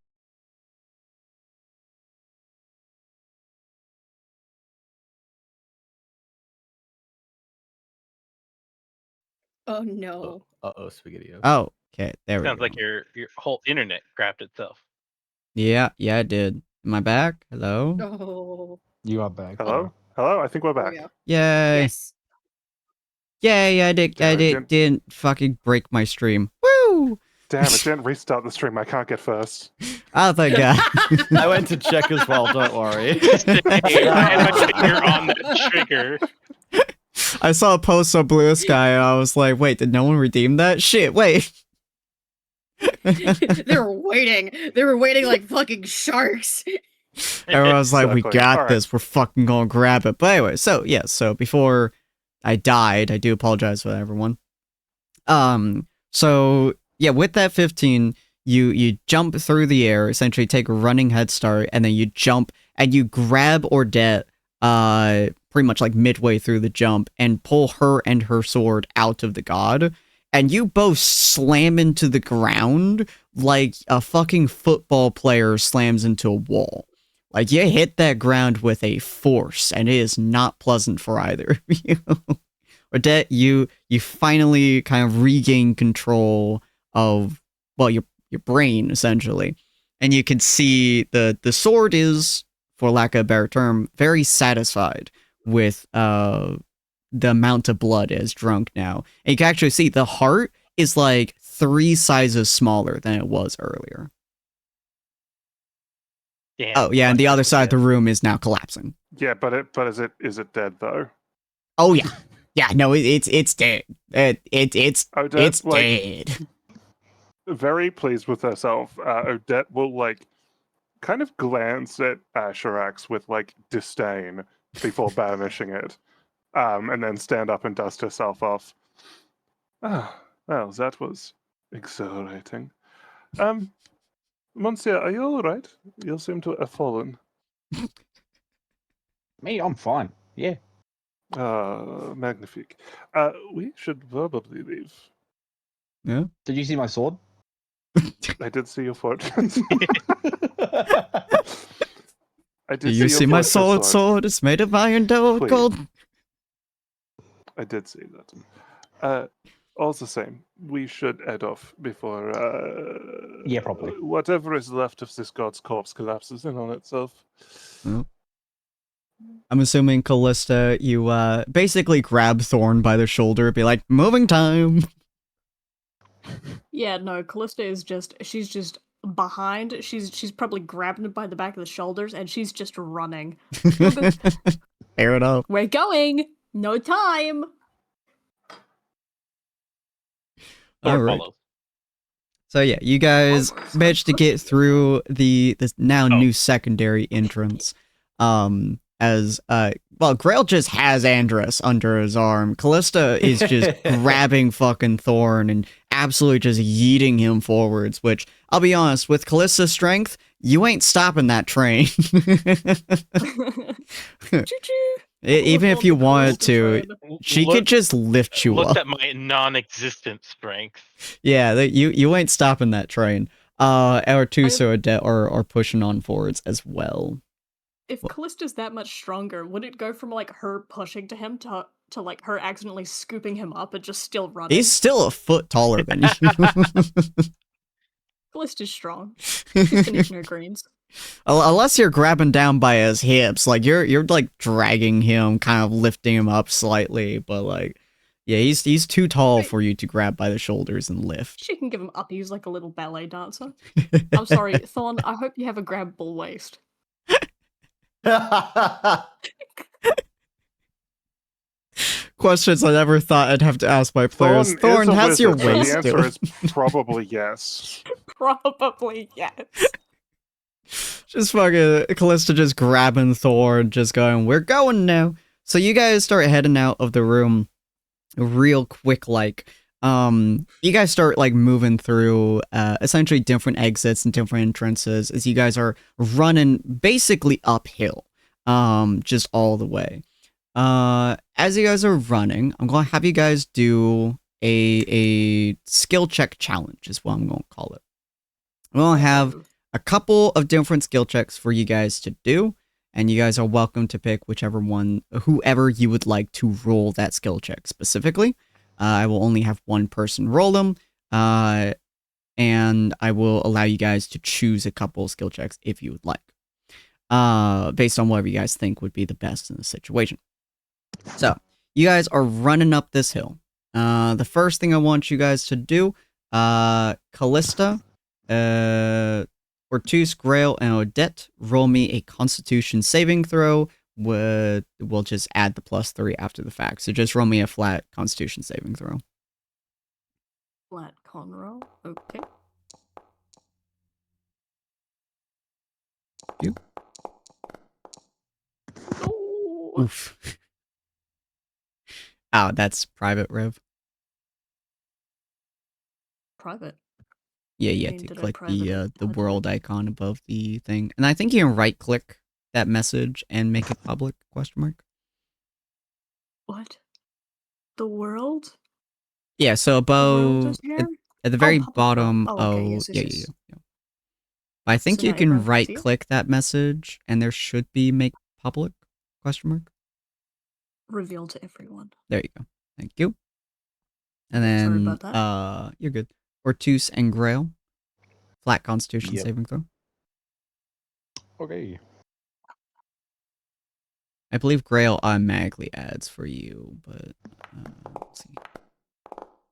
Oh no. Spaghetti-O. Oh, okay. There we go. Sounds like your whole internet crapped itself. Yeah, it did. Am I back? Hello? Oh. You are back. Hello? Hello? I think we're back. Yeah. Yay. Yes. Yay, I didn't fucking break my stream. Woo! Damn, it didn't restart the stream. I can't get first. Oh, thank God. I went to check as well, don't worry. I had my finger on the trigger. I saw a post on Bluesky and I was like, wait, did no one redeem that? Shit, wait. They were waiting. They were waiting like fucking sharks. Everyone's like, we Exactly. got All right. this. We're fucking gonna grab it. But anyway, so before I died, I do apologize for everyone. So yeah, with that 15, you jump through the air, essentially take a running head start, and then you jump and you grab Ordette, pretty much like midway through the jump, and pull her and her sword out of the god. And you both slam into the ground like a fucking football player slams into a wall. Like, you hit that ground with a force, and it is not pleasant for either of you. Odette, you finally kind of regain control of, well, your brain, essentially. And you can see the sword is, for lack of a better term, very satisfied with the amount of blood it has drunk now. And you can actually see the heart is like 3 sizes smaller than it was earlier. Damn, Oh yeah, and the other side of the room is now collapsing. Yeah, but is it dead though? Oh yeah, yeah. No, it's dead. It's Odette, dead. Very pleased with herself. Odette will like kind of glance at Shirax with like disdain before banishing it, and then stand up and dust herself off. Ah, well, that was exhilarating. Monsieur, are you all right? You seem to have fallen. Me, I'm fine. Yeah. Magnifique. We should probably leave. Yeah. Did you see my sword? I did see your fortress. I Do you see my sword? It's made of iron, Please. gold. I did see that. All the same, we should head off before Yeah, probably. whatever is left of this god's corpse collapses in on itself. Well, I'm assuming, Callista, you basically grab Thorn by the shoulder and be like, moving time! Yeah, no, Callista is she's just behind. She's probably grabbing him by the back of the shoulders and she's just running. Fair enough. We're going! No time! All right. So yeah, you guys managed to get through this now new secondary entrance. Grail just has Andrus under his arm. Callista is just grabbing fucking Thorn and absolutely just yeeting him forwards, which, I'll be honest, with Callista's strength, you ain't stopping that train. Choo-choo! Even if you wanted to, she could just lift you up. Looked at my non-existent strength. Yeah, you ain't stopping that train. Our two are pushing on forwards as well. If Callista's that much stronger, would it go from like her pushing to him to like her accidentally scooping him up and just still running? He's still a foot taller than you. Callista's strong. She's finishing her greens. Unless you're grabbing down by his hips, like you're like dragging him, kind of lifting him up slightly, but like, yeah, he's too tall for you to grab by the shoulders and lift. She can give him up. He's like a little ballet dancer. I'm sorry, Thorn. I hope you have a grabbable waist. Questions I never thought I'd have to ask my players. Thorn, how's your waist? So the answer is probably yes. Probably yes. Just fucking Callista just grabbing Thorn, just going, we're going now. So you guys start heading out of the room real quick, like, you guys start like moving through essentially different exits and different entrances as you guys are running basically uphill, just all the way. As you guys are running, I'm gonna have you guys do a skill check challenge is what I'm gonna call it. We'll have a couple of different skill checks for you guys to do, and you guys are welcome to pick whoever you would like to roll that skill check specifically. I will only have one person roll them, and I will allow you guys to choose a couple skill checks if you would like, based on whatever you guys think would be the best in the situation. So, you guys are running up this hill. The first thing I want you guys to do, Callista, Ortuz, Grail, and Odette, roll me a Constitution saving throw. We'll just add the +3 after the fact. So just roll me a flat Constitution saving throw. Flat con roll. Okay. You. Oh. Oof. Oh, that's private, Rev. Private. Yeah, you have to click the world icon above the thing. And I think you can right-click that message and make it public, question mark. What? The world? Yeah, so above, at the very bottom, okay, yes, yeah. I think you can right-click that message, and there should be make public, question mark. Reveal to everyone. There you go. Thank you. And then, sorry about that. You're good. Ortuz and Grail. Flat Constitution saving throw. Okay. I believe Grail automatically adds for you, but let's see.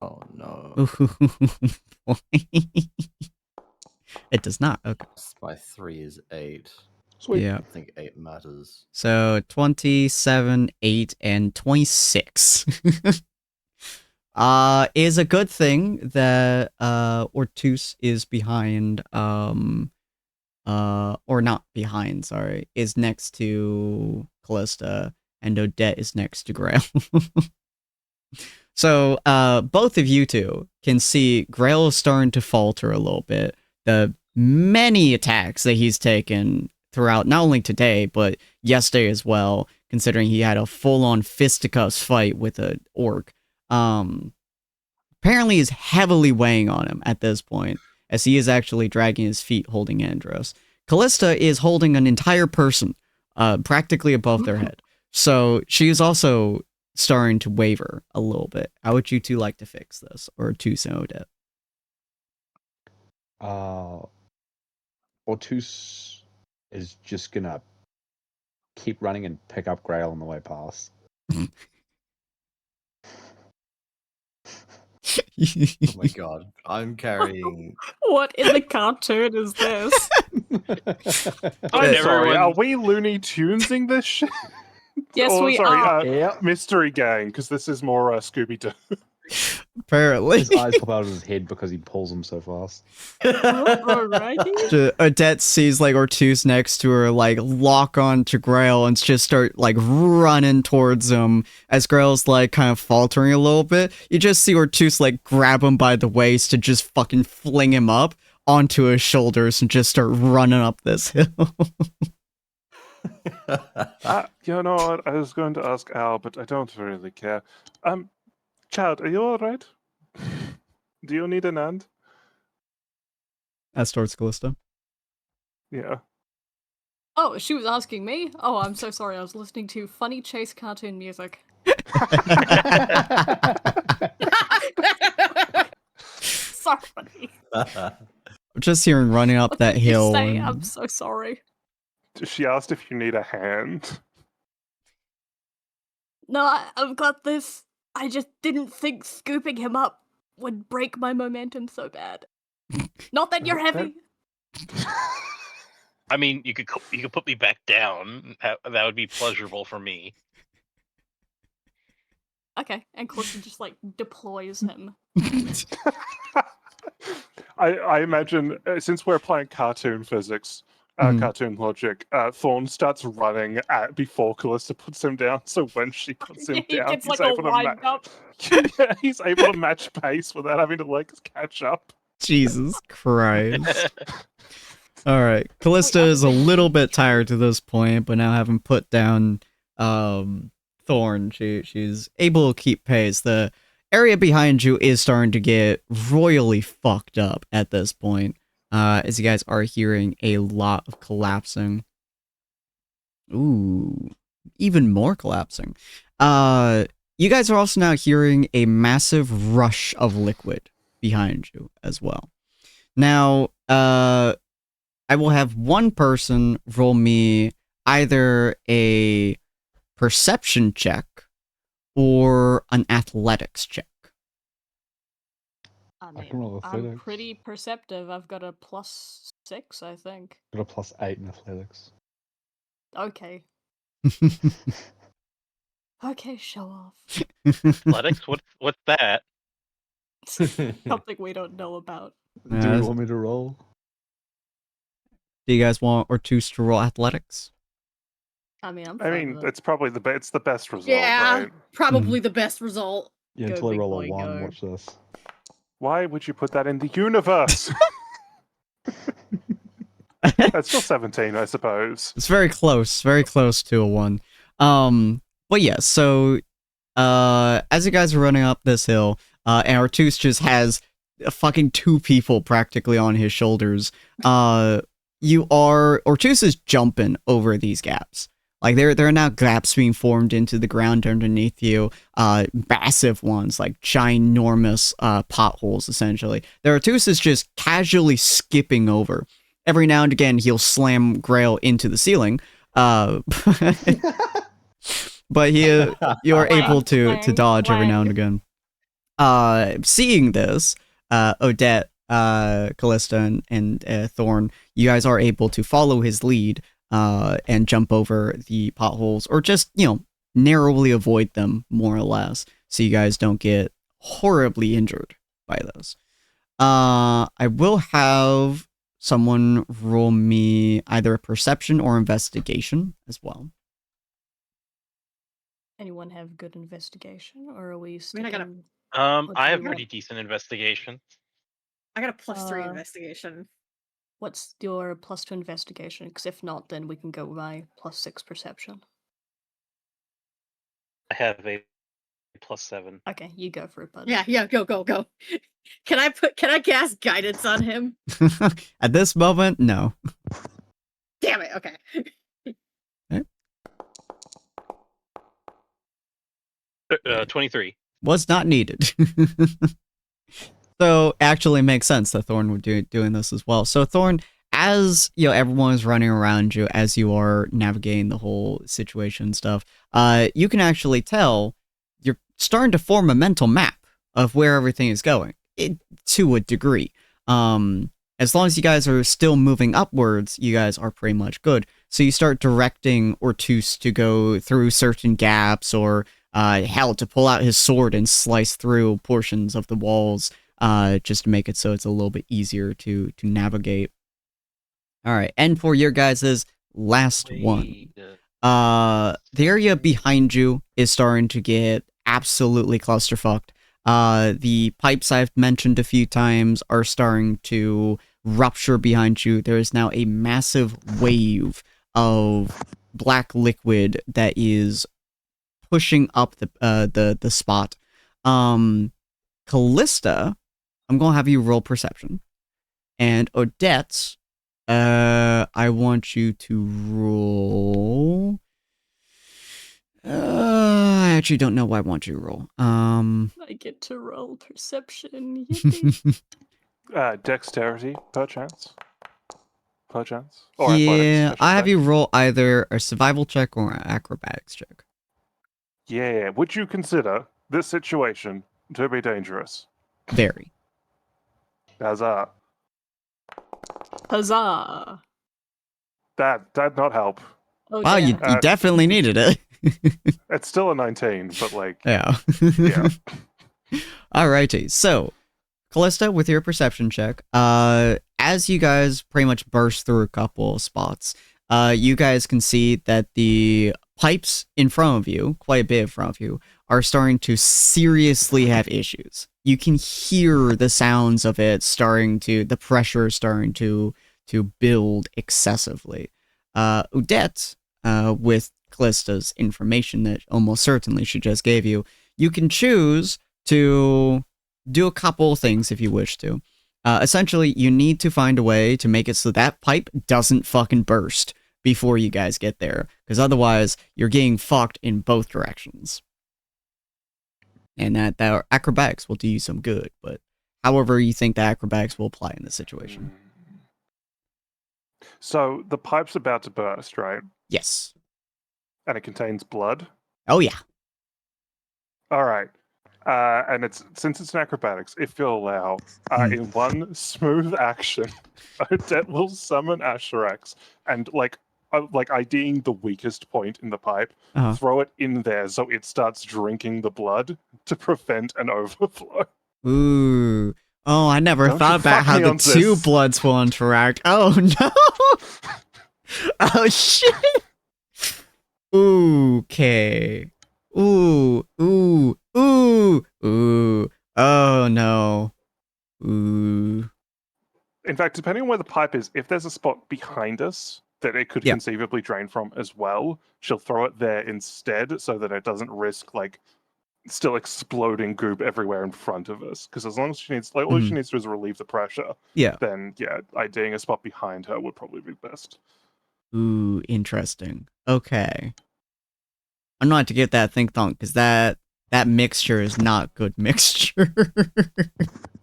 Oh no. It does not. Okay. My 3 is 8. Sweet. Yeah. I think 8 matters. So 27, 8, and 26. Is a good thing that Ortuz is behind, or not behind, sorry, is next to Callista, and Odette is next to Grail. So both of you two can see Grail is starting to falter a little bit. The many attacks that he's taken throughout not only today, but yesterday as well, considering he had a full-on fisticuffs fight with an orc. Apparently is heavily weighing on him at this point, as he is actually dragging his feet holding Andros. Callista is holding an entire person, practically above their head. So she is also starting to waver a little bit. How would you two like to fix this? Or Ortus and Odette? Ortus is just gonna keep running and pick up Grail on the way past. Oh my god, I'm carrying. What in the cartoon is this? I'm sorry, everyone- are we Looney Tunesing this shit? Yes, we are. Yep. Mystery Gang, because this is more Scooby-Doo. Apparently. His eyes pop out of his head because he pulls them so fast. Alrighty. Odette sees like Ortus next to her, like lock on to Grail and just start like running towards him. As Grail's like kind of faltering a little bit, you just see Ortus like grab him by the waist to just fucking fling him up onto his shoulders and just start running up this hill. You know what? I was going to ask Al, but I don't really care. Chad, are you alright? Do you need an hand? As towards Callista. Yeah. Oh, she was asking me? Oh, I'm so sorry. I was listening to funny chase cartoon music. Sorry. Just hearing running up What that did you hill. say? and- I'm so sorry. She asked if you need a hand. No, I've got this. I just didn't think scooping him up would break my momentum so bad. Not that you're That- heavy. I mean, you could put me back down. That would be pleasurable for me. Okay, and Clifton just like deploys him. I imagine, since we're playing cartoon physics, cartoon logic, Thorn starts running before Callista puts him down, so when she puts him He down, gets he's like able all to wind up. yeah, he's able to match pace without having to like catch up. Jesus Christ. Alright, Callista is a little bit tired to this point, but now having put down Thorn, she's able to keep pace. The area behind you is starting to get royally fucked up at this point, as you guys are hearing a lot of collapsing. Ooh, even more collapsing. You guys are also now hearing a massive rush of liquid behind you as well. Now, I will have one person roll me either a perception check or an athletics check. I I can roll mean, I'm athletics. pretty perceptive. I've got a +6, I think. Got a +8 in athletics. Okay. Okay, show off. Athletics? What's that? Something we don't know about. Do Yeah, you want me to roll? Do you guys want Ortus to roll athletics? I mean, I'm I fine mean, with it. it's probably it's the best result, Yeah, right? probably the best result. Yeah, Go, until I big roll boy, a 1. go. Watch this. Why would you put that in the universe? That's still 17, I suppose. It's very close to a 1. But yeah, so as you guys are running up this hill, and Ortus just has fucking 2 people practically on his shoulders, Ortus is jumping over these gaps. Like there are now gaps being formed into the ground underneath you, massive ones, like ginormous potholes essentially. Ortus is just casually skipping over. Every now and again he'll slam Grail into the ceiling, but you're able to dodge every now and again. Seeing this, Odette, Callista, and Thorn, you guys are able to follow his lead and jump over the potholes, or just, narrowly avoid them, more or less, so you guys don't get horribly injured by those. I will have someone roll me either a perception or investigation as well. Anyone have good investigation, or are we I got a- sticking... I have do you pretty decent investigation. I got a +3 Uh, investigation. What's your +2 investigation? Because if not, then we can go by +6 perception. I have a +7. Okay, you go for it, bud. Yeah, go. Can I cast guidance on him? At this moment, no. Damn it, okay. 23. Was not needed. So actually makes sense that Thorn would be doing this as well. So Thorn, as you know, everyone is running around you as you are navigating the whole situation and stuff, you can actually tell you're starting to form a mental map of where everything is going, to a degree. As long as you guys are still moving upwards, you guys are pretty much good. So you start directing Ortus to go through certain gaps, or hell, to pull out his sword and slice through portions of the walls, just to make it so it's a little bit easier to navigate. All right, and for your guys' last one, the area behind you is starting to get absolutely clusterfucked. The pipes I've mentioned a few times are starting to rupture behind you. There is now a massive wave of black liquid that is pushing up the spot. Callista, I'm gonna have you roll perception, and Odette, I want you to roll. I actually don't know what I want you to roll. I get to roll perception. Yippee. Dexterity, perchance. Or athletics, Yeah, I have say. you roll either a survival check or an acrobatics check. Yeah, would you consider this situation to be dangerous? Very. Huzzah. Huzzah! That'd not help. Oh, Wow, you damn. definitely needed it. It's still a 19, but like, Yeah. yeah. Alrighty, so Callista, with your perception check, as you guys pretty much burst through a couple of spots, you guys can see that the pipes in front of you, quite a bit in front of you, are starting to seriously have issues. You can hear the sounds of it the pressure starting to build excessively. Odette, with Callista's information that almost certainly she just gave you, you can choose to do a couple things if you wish to. Essentially, you need to find a way to make it so that pipe doesn't fucking burst before you guys get there, because otherwise you're getting fucked in both directions. And that acrobatics will do you some good, but however you think the acrobatics will apply in this situation. So the pipe's about to burst, right? Yes. And it contains blood. Oh yeah. All right. And since it's an acrobatics, if you'll allow, in one smooth action, Odette will summon Asherax and like IDing the weakest point in the pipe, throw it in there so it starts drinking the blood to prevent an overflow. Ooh. Oh, I never Don't thought you about fuck how me the on two this. bloods will interact. Oh no! Oh shit! Okay. Ooh. Oh no. Ooh. In fact, depending on where the pipe is, if there's a spot behind us that it could conceivably drain from as well, she'll throw it there instead so that it doesn't risk like still exploding goop everywhere in front of us. Because as long as she needs, all she needs to do is relieve the pressure. Yeah. Then IDing a spot behind her would probably be best. Ooh, interesting. Okay. I'm not to get that think thunk, because that mixture is not good mixture.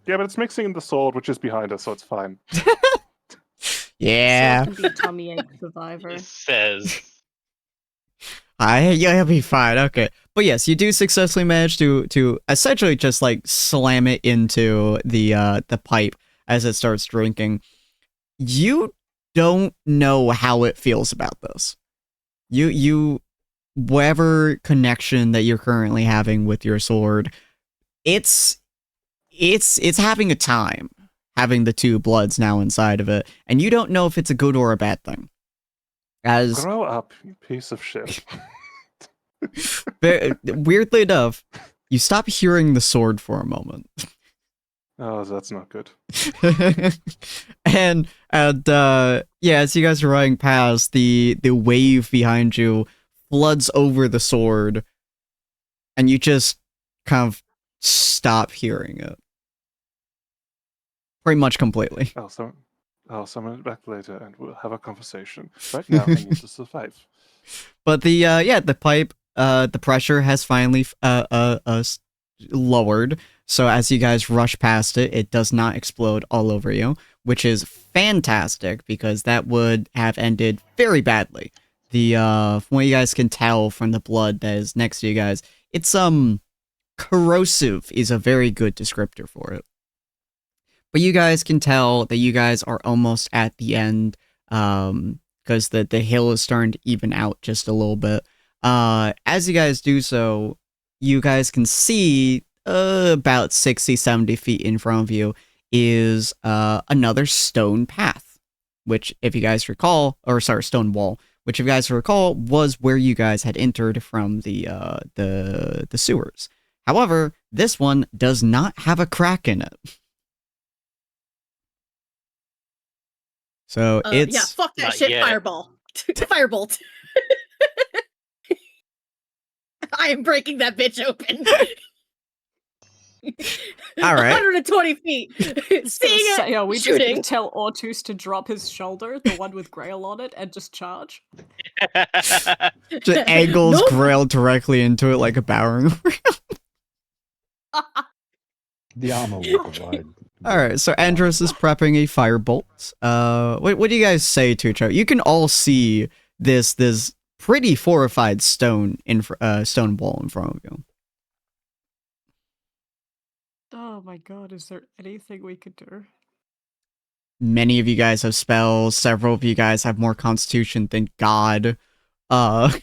Yeah, but it's mixing in the sword, which is behind us, so it's fine. Yeah. Sword can be a tummy ache survivor. It says. You'll be fine. Okay. But yes, you do successfully manage to essentially just like slam it into the pipe as it starts drinking. You don't know how it feels about this. You whatever connection that you're currently having with your sword, it's having a time having the two bloods now inside of it, and you don't know if it's a good or a bad thing. As grow up, you piece of shit. weirdly enough, you stop hearing the sword for a moment. Oh, that's not good. and yeah, as you guys are running past, the wave behind you floods over the sword, and you just kind of stop hearing it. Pretty much completely. I'll summon it back later, and we'll have a conversation. Right now, I need to survive. But the pipe, the pressure has finally lowered. So as you guys rush past it, it does not explode all over you, which is fantastic because that would have ended very badly. The from what you guys can tell from the blood that is next to you guys, it's corrosive is a very good descriptor for it. But you guys can tell that you guys are almost at the end, because the hill is starting to even out just a little bit. As you guys do so, you guys can see about 60, 70 feet in front of you is another stone path, which if you guys recall, or sorry, stone wall, which if you guys recall was where you guys had entered from the sewers. However, this one does not have a crack in it. So it's... Yeah, fuck that Not shit, yet. fireball. Firebolt. I am breaking that bitch open. All right. 120 feet. Seeing it, Are we just shooting. gonna tell Ortus to drop his shoulder, the one with Grail on it, and just charge? Just angles Nope. Grail directly into it like a battering ram. The armor will provide. Alright, so Andros is prepping a firebolt. What do you guys say to each other? You can all see this pretty fortified stone stone wall in front of you. Oh my god, is there anything we could do? Many of you guys have spells, several of you guys have more constitution than God. There's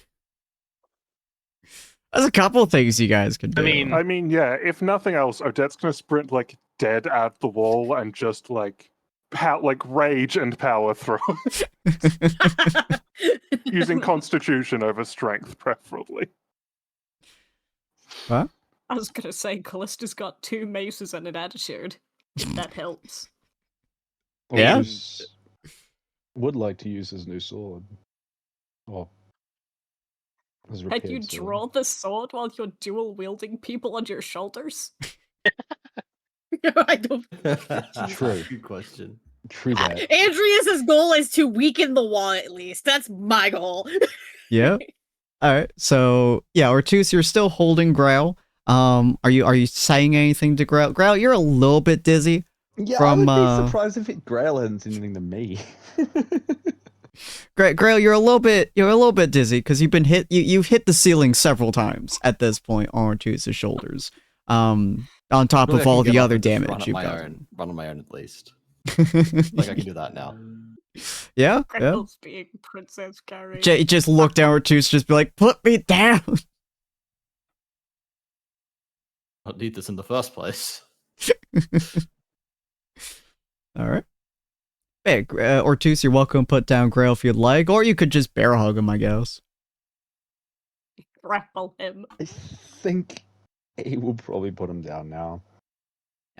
a couple of things you guys could do. I mean, yeah, if nothing else, Odette's gonna sprint like dead at the wall and just like rage and power through. Using constitution over strength, preferably. What? I was gonna say, Callista's got 2 maces and an attitude. If that helps. Yeah. Ortus would like to use his new sword. Or his Can repaired you sword. draw the sword while you're dual wielding people on your shoulders? I don't. True. Good question. True that. Andreas's goal is to weaken the wall at least. That's my goal. Yeah. Alright, so yeah, Ortus, you're still holding Grail. Are you saying anything to Grail? Grail, you're a little bit dizzy. Yeah, From, I would be surprised if Grail hadn't said anything to me. Grail, you're a little bit dizzy because you've been you've hit the ceiling several times at this point on Ortus's shoulders. On top of all the other damage you've gotten. Run on my own at least. Like I can do that now. Yeah, yeah. Grail's being Princess Carrie. Just look down Ortus, just be like, put me down. I don't need this in the first place. Alright. Hey, Ortus, you're welcome to put down Grail if you'd like, or you could just bear hug him, I guess. Grapple him. I think he will probably put him down now.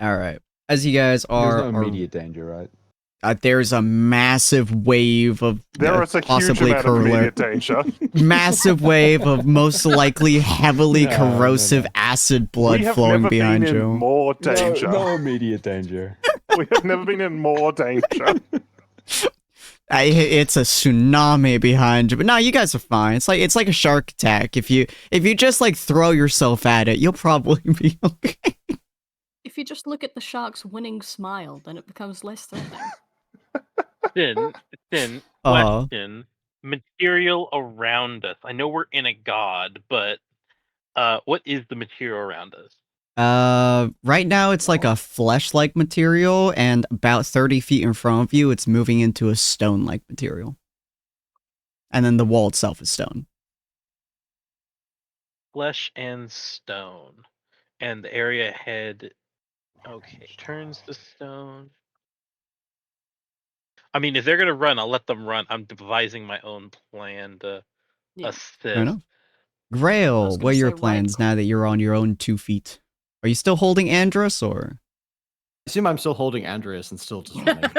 Alright. As you guys are... There's no immediate danger, right? There's a massive wave of There is a huge possibly amount of immediate danger. massive wave of most likely heavily corrosive acid blood We have flowing never behind been in you. more danger. No immediate danger. We have never been in more danger. It's a tsunami behind you, but no, you guys are fine. It's like a shark attack. If you just like throw yourself at it, you'll probably be okay. If you just look at the shark's winning smile, then it becomes less threatening. Question. Material around us. I know we're in a god, but what is the material around us? Right now it's like a flesh-like material, and about 30 feet in front of you, it's moving into a stone-like material. And then the wall itself is stone. Flesh and stone. And the area ahead, okay, turns to stone. I mean, if they're gonna run, I'll let them run. I'm devising my own plan to assist. Fair enough. Grail, what are your plans now that you're on your own 2 feet? Are you still holding Andros, or? assume I'm still holding Andreas and still just running.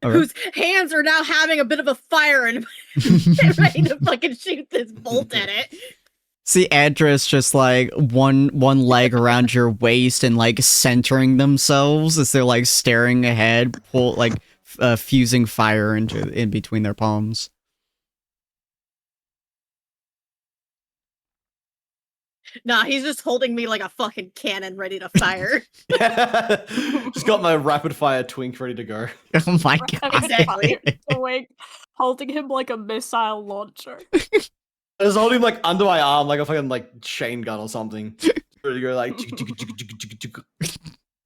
Whose hands are now having a bit of a fire and get ready to fucking shoot this bolt at it. See Andres just like one leg around your waist and like centering themselves as they're like staring ahead, fusing fire in between their palms. Nah, he's just holding me like a fucking cannon ready to fire. Just got my rapid fire twink ready to go. Oh my god. Exactly. Awake, holding him like a missile launcher. I was holding him like under my arm like a fucking like chain gun or something. Ready to go like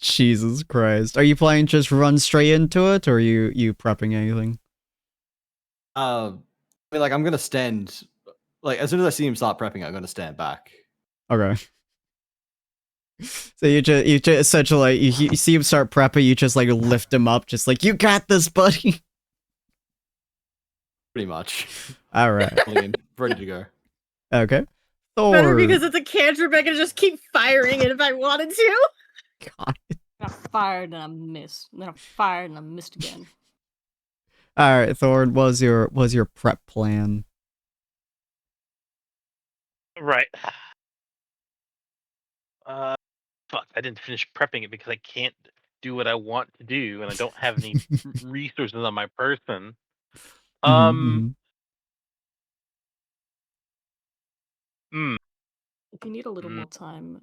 Jesus Christ. Are you planning to just run straight into it, or are you prepping anything? I mean, like I'm gonna stand. Like as soon as I see him start prepping, I'm gonna stand back. Okay. So you just essentially like, you see him start prepping, you just like lift him up, just like, you got this, buddy. Pretty much. All right. Ready to go. Okay. Better because it's a cantrip, I can just keep firing it if I wanted to. God. I fired and I missed. And then I fired and I missed again. All right, Thorn, what was your prep plan? Right. Fuck, I didn't finish prepping it because I can't do what I want to do and I don't have any resources on my person. If you need a little more time,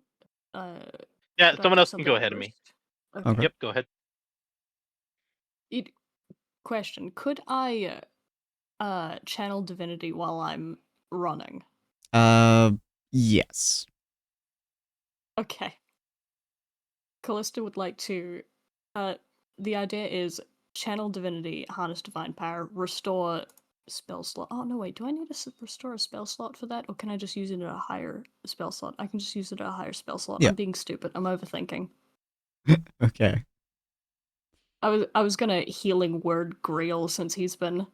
yeah, someone else can go ahead of me. Okay. Yep, go ahead. Question: could I channel divinity while I'm running? Yes. Okay. Callista would like to. The idea is channel divinity, harness divine power, restore spell slot. Oh no, wait. Do I need to restore a spell slot for that, or can I just use it at a higher spell slot? I can just use it at a higher spell slot. Yeah. I'm being stupid. I'm overthinking. Okay. I was gonna healing word Greel since he's been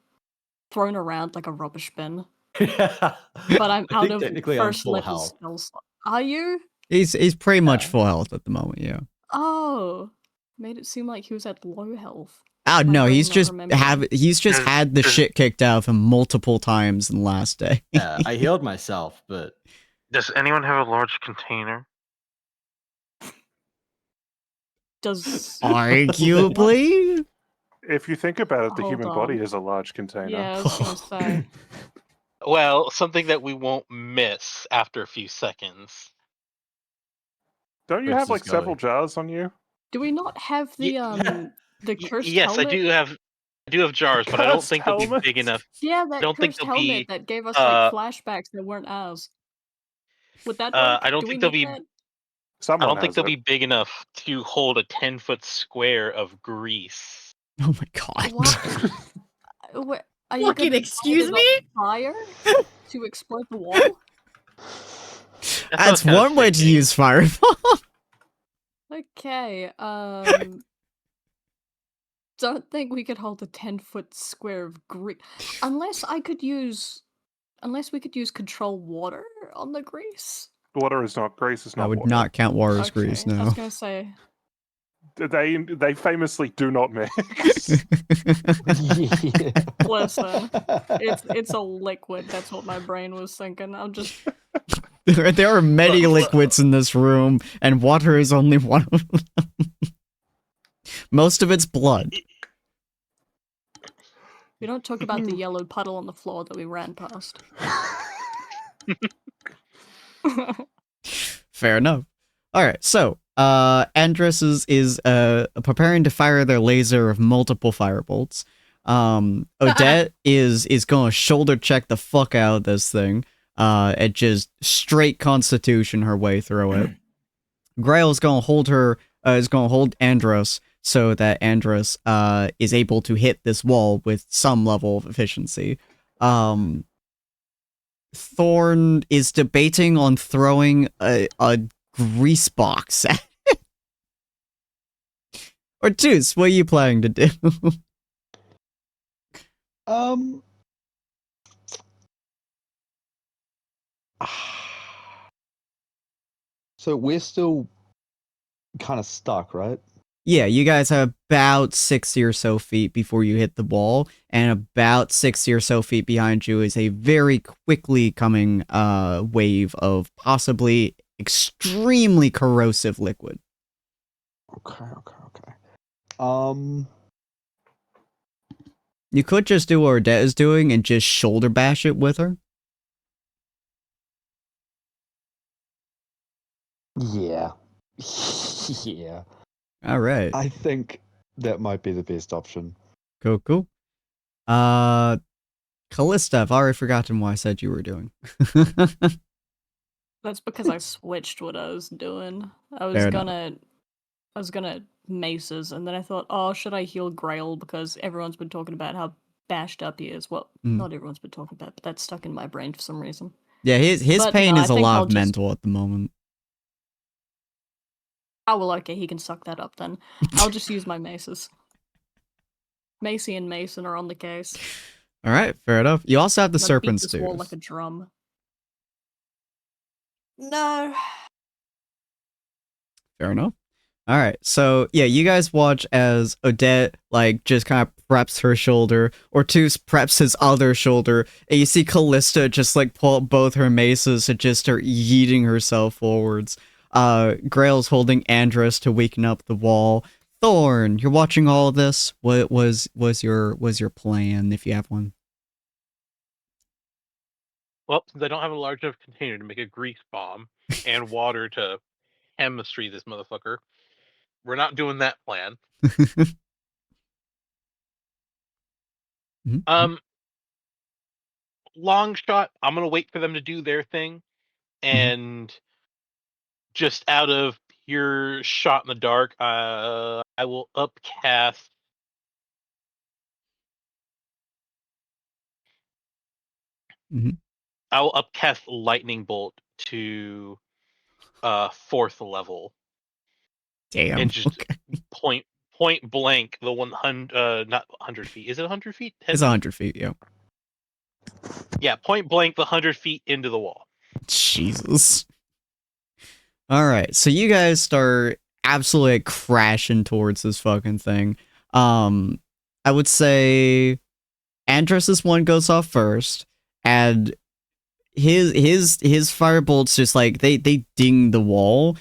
thrown around like a rubbish bin. But I'm out of first level spell slot. Are you? He's pretty much full health at the moment, yeah. Oh, made it seem like he was at low health. Oh no, he's just had the shit kicked out of him multiple times in the last day. Yeah, I healed myself, but does anyone have a large container? Does arguably? If you think about it, the Hold human on. body is a large container. Yeah, I was gonna say. Well, something that we won't miss after a few seconds. Don't you have like several jars on you? Do we not have the cursed yes, helmet? I do have jars, but I don't think they'll be big enough. Yeah, that cursed helmet that gave us like flashbacks that weren't ours. Would that work? I don't think they'll be. That? I don't think they'll be big enough to hold a 10-foot square of grease. Oh my god! What? Are you fucking excuse me? Fire to explode the wall? That's one way to use fireball. Okay. Don't think we could hold a 10-foot square of grease unless we could use control water on the grease. Water is not grease. Is not. I would water. not count water as grease. No. I was gonna say. They famously do not mix. Listen, it's a liquid. That's what my brain was thinking. I'm just. There are many liquids in this room, and water is only one of them. Most of it's blood. We don't talk about the yellow puddle on the floor that we ran past. Fair enough. Alright, so, Andres is preparing to fire their laser of multiple firebolts. Odette is gonna shoulder check the fuck out of this thing, and just straight constitution her way through it. Grail is gonna hold Andros so that Andros, is able to hit this wall with some level of efficiency. Thorn is debating on throwing a grease box at it. Or Juice, what are you planning to do? So we're still kind of stuck, right? Yeah, you guys have about 60 or so feet before you hit the wall, and about 60 or so feet behind you is a very quickly coming wave of possibly extremely corrosive liquid. Okay. You could just do what Odette is doing and just shoulder bash it with her. Yeah. Yeah. All right. I think that might be the best option. Cool. Callista, I've already forgotten what I said you were doing. That's because I switched what I was doing. I Fair was gonna maces, and then I thought, oh, should I heal Grail, because everyone's been talking about how bashed up he is. Well, not everyone's been talking about it, but that's stuck in my brain for some reason. Yeah, his But pain no, is I a think lot I'll of just- mental at the moment. Oh, well, okay, he can suck that up then. I'll just use my maces. Macy and Mason are on the case. All right, fair enough. You also have the I'm gonna beat serpent's this wall tooth. like a drum. No. Fair enough. All right, so yeah, you guys watch as Odette like just kind of preps her shoulder, Ortus preps his other shoulder, and you see Callista just like pull up both her maces and just start yeeting herself forwards. Grail's holding Andrus to weaken up the wall. Thorn, you're watching all of this. What was your plan, if you have one? Well, since I don't have a large enough container to make a grease bomb and water to chemistry this motherfucker, we're not doing that plan. Long shot, I'm gonna wait for them to do their thing, and just out of pure shot in the dark, I will upcast. I will upcast lightning bolt to 4th level. Damn. And just okay. point blank the 100 not 100 feet. Is it 100 feet? 10 it's 100 feet, yeah. Yeah, point blank the 100 feet into the wall. Jesus. All right, so you guys start absolutely like, crashing towards this fucking thing. I would say Andrus's one goes off first, and his firebolts just like they ding the wall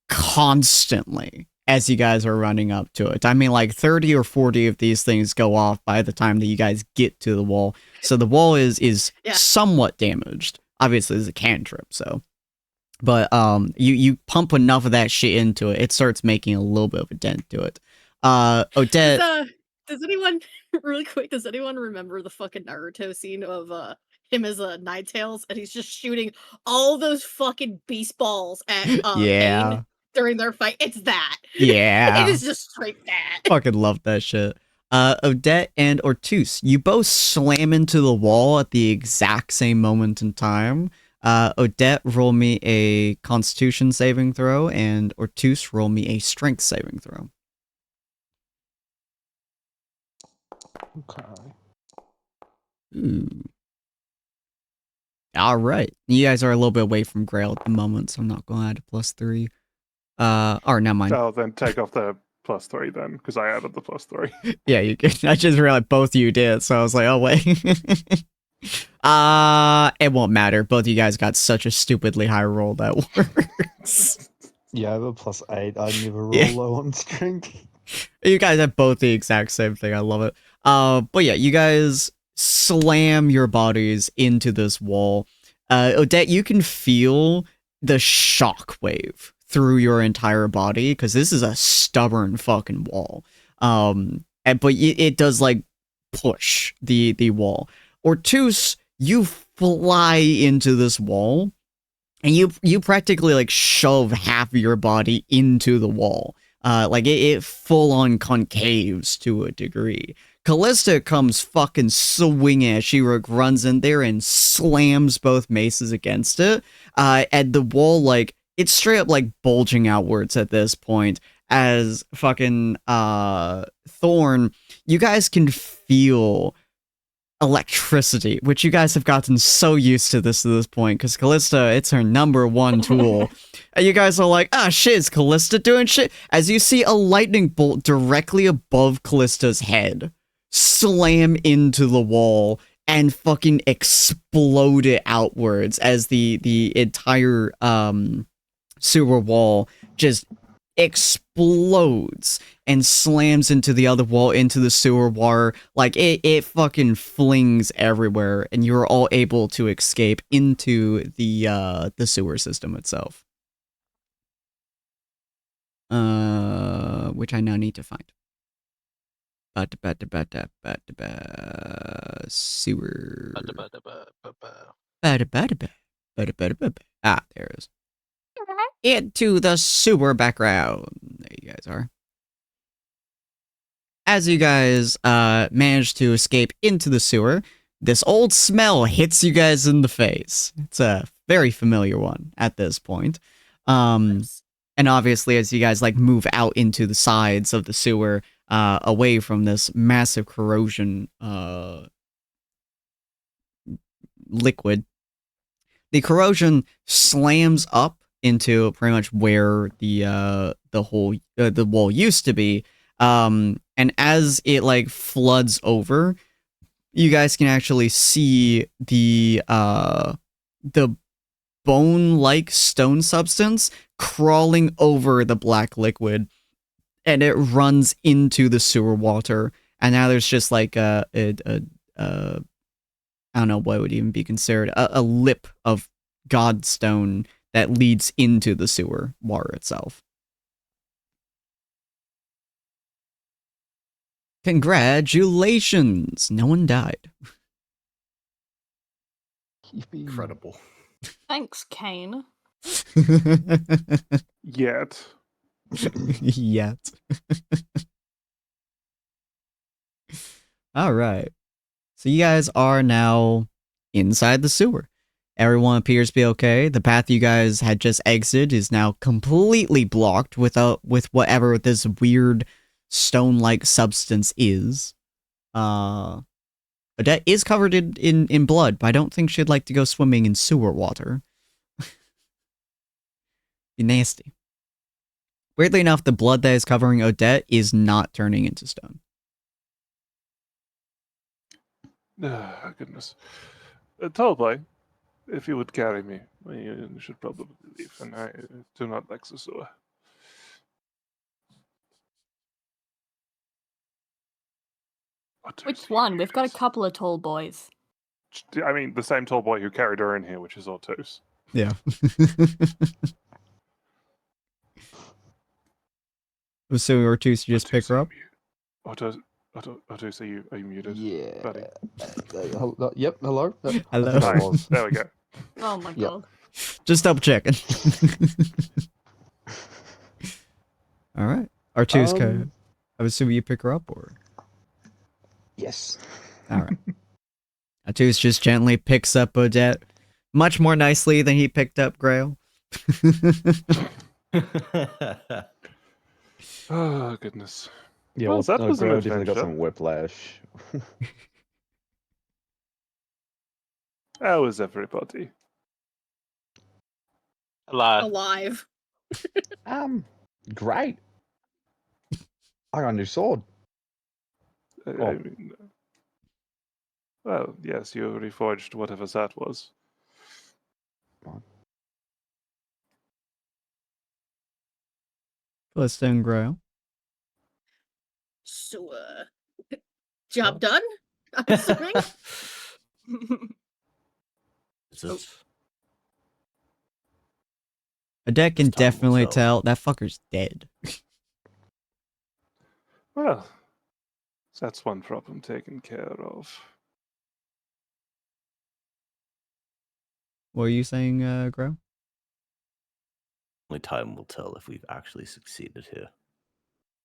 constantly as you guys are running up to it. I mean, like 30 or 40 of these things go off by the time that you guys get to the wall. So the wall is somewhat damaged. Obviously, it's a cantrip, so. But you pump enough of that shit into it, it starts making a little bit of a dent to it. Odette. Does anyone really quick? Does anyone remember the fucking Naruto scene of him as Ninetales, and he's just shooting all those fucking beast balls at Pain during their fight? It's that. Yeah. It is just straight that. Fucking love that shit. Odette and Ortus, you both slam into the wall at the exact same moment in time. Odette, roll me a Constitution saving throw, and Ortus, roll me a Strength saving throw. Okay. Ooh. All right. You guys are a little bit away from Grail at the moment, so I'm not going to add a +3. Or never mind. Oh, then take off the +3 then, because I added the +3. Yeah, you can. I just realized both of you did, so I was like, oh wait. It won't matter. Both of you guys got such a stupidly high roll that works. Yeah, I have a +8. I never roll low on strength. You guys have both the exact same thing. I love it. But yeah, you guys slam your bodies into this wall. Odette, you can feel the shockwave through your entire body because this is a stubborn fucking wall. But it does like push the wall. Ortus, you fly into this wall, and you practically like shove half of your body into the wall. Like it full on concaves to a degree. Callista comes fucking swinging as she runs in there and slams both maces against it. And the wall, like, it's straight up like bulging outwards at this point as fucking Thorn, you guys can feel electricity, which you guys have gotten so used to this at this point, because Callista, it's her #1 tool. And you guys are like, ah, shit, is Callista doing shit? As you see a lightning bolt directly above Callista's head slam into the wall and fucking explode it outwards as the entire sewer wall just explodes and slams into the other wall, into the sewer water. Like, it fucking flings everywhere, and you're all able to escape into the sewer system itself. Which I now need to find. Sewer. Ah, there it is. Into the sewer background. There you guys are. As you guys manage to escape into the sewer, this old smell hits you guys in the face. It's a very familiar one at this point. And obviously, as you guys like move out into the sides of the sewer, away from this massive corrosion liquid, the corrosion slams up into pretty much where the wall used to be, and as it like floods over, you guys can actually see the bone-like stone substance crawling over the black liquid, and it runs into the sewer water. And now there's just like I don't know what would even be considered a lip of godstone that leads into the sewer water itself. Congratulations! No one died. Incredible. Thanks, Kane. Yet. Yet. All right. So you guys are now inside the sewer. Everyone appears to be okay. The path you guys had just exited is now completely blocked with whatever this weird stone-like substance is. Odette is covered in blood, but I don't think she'd like to go swimming in sewer water. Be nasty. Weirdly enough, the blood that is covering Odette is not turning into stone. Oh, goodness. Tallboy, if you would carry me, you should probably leave, and I do not like the sewer. Which one? We've got a couple of tall boys. I mean, the same tall boy who carried her in here, which is Ortus. Yeah. So Ortus, you just pick her up? Ortus, are you muted? Yeah. Buddy? Yep, hello? Hello. Nice. There we go. Oh my Yep. god. Just double checking. All right. Artus, I assume you pick her up, or? Yes. All right. Artus just gently picks up Odette, much more nicely than he picked up Grail. Oh, goodness. Yeah, Well, that was an Grail definitely got adventure. some whiplash. How is everybody? Alive. Great. I got a new sword. I Oh. mean, well, yes, you reforged whatever that was. Callista and Grail. So, job done? I'm assuming. Is it? Odette can Time will definitely tell. tell that fucker's dead. Well, that's one problem taken care of. What are you saying, Grail? Only time will tell if we've actually succeeded here.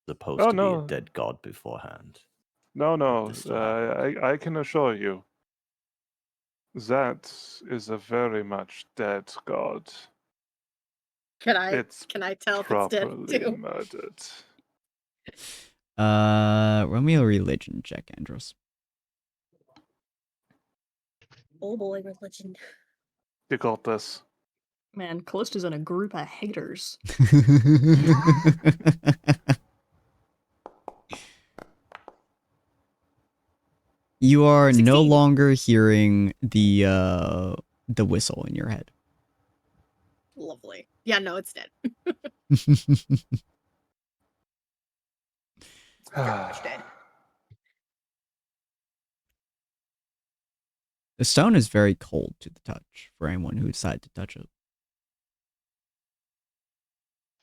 Supposed Oh, to no. be a dead god beforehand. No, This still happens. I can assure you, that is a very much dead god. Can I It's tell if it's dead properly too? murdered. Roll me a religion check, Andros. Oh boy, religion. You got this. Man, Callista's in a group of haters. You are no 16. longer hearing the whistle in your head. Lovely. Yeah, no, it's dead. Pretty much dead. The stone is very cold to the touch for anyone who decided to touch it.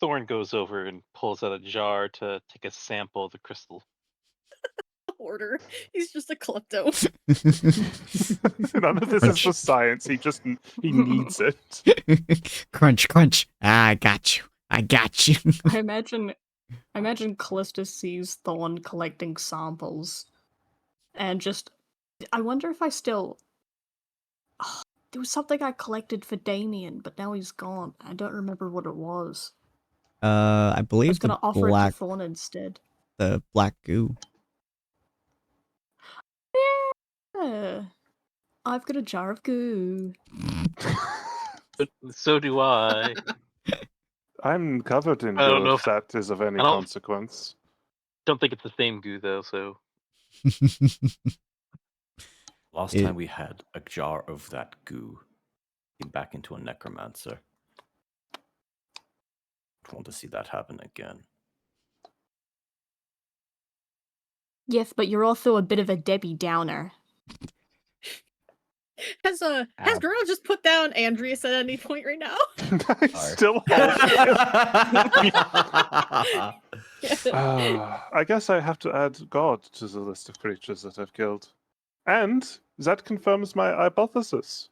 Thorn goes over and pulls out a jar to take a sample of the crystal. Order. He's just a klepto. None of this is for science. He needs it. Crunch, crunch. I got you. I got you. I imagine Callista sees Thorn collecting samples, and just, I wonder if I still. Oh, there was something I collected for Damien, but now he's gone. I don't remember what it was. I I believe was gonna offer it to Thorn instead. The black goo. Yeah, I've got a jar of goo. So do I. I'm covered in I don't goo know if that is of any I don't- consequence. Don't think it's the same goo though. So Last time we had a jar of that goo came back into a necromancer. I want to see that happen again. Yes, but you're also a bit of a Debbie Downer. Has Gorilla just put down Andreas at any point right now? I still have it. I guess I have to add God to the list of creatures that I've killed. And that confirms my hypothesis.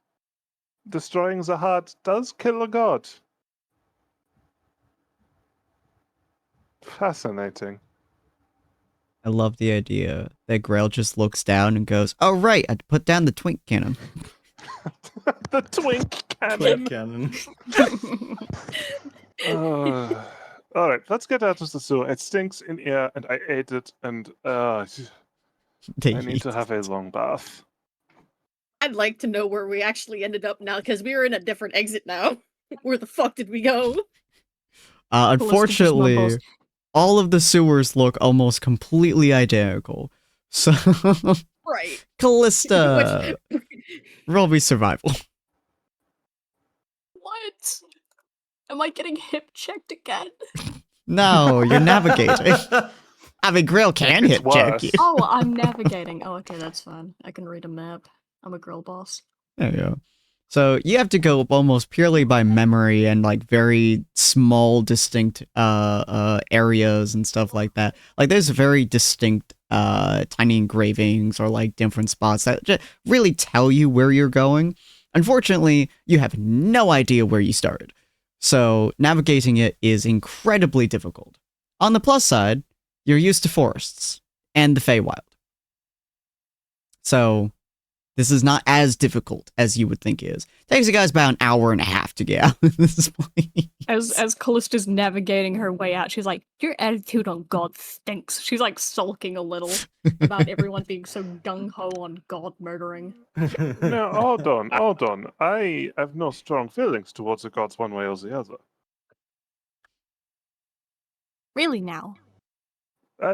Destroying the heart does kill a god. Fascinating. I love the idea that Grail just looks down and goes, "Oh right, I put down the twink cannon." The twink cannon. Alright, let's get out of the sewer. It stinks in here, and I ate it, and I need to have a long bath. I'd like to know where we actually ended up now, because we are in a different exit now. Where the fuck did we go? Unfortunately, all of the sewers look almost completely identical. So, Right. Callista, roll me survival. What? Am I getting hip checked again? No, you're navigating. I mean, Grail can hip check you. Oh, I'm navigating. Oh, okay, that's fine. I can read a map. I'm a girl boss. There you go. So you have to go almost purely by memory and like very small, distinct areas and stuff like that. Like there's very distinct tiny engravings or like different spots that just really tell you where you're going. Unfortunately, you have no idea where you started. So navigating it is incredibly difficult. On the plus side, you're used to forests and the Feywild. So this is not as difficult as you would think it is. It takes you guys about an hour and a half to get out at this point. As Callista's navigating her way out, she's like, "Your attitude on God stinks." She's like sulking a little about everyone being so gung-ho on God murdering. No, hold on. I have no strong feelings towards the gods one way or the other. Really now? I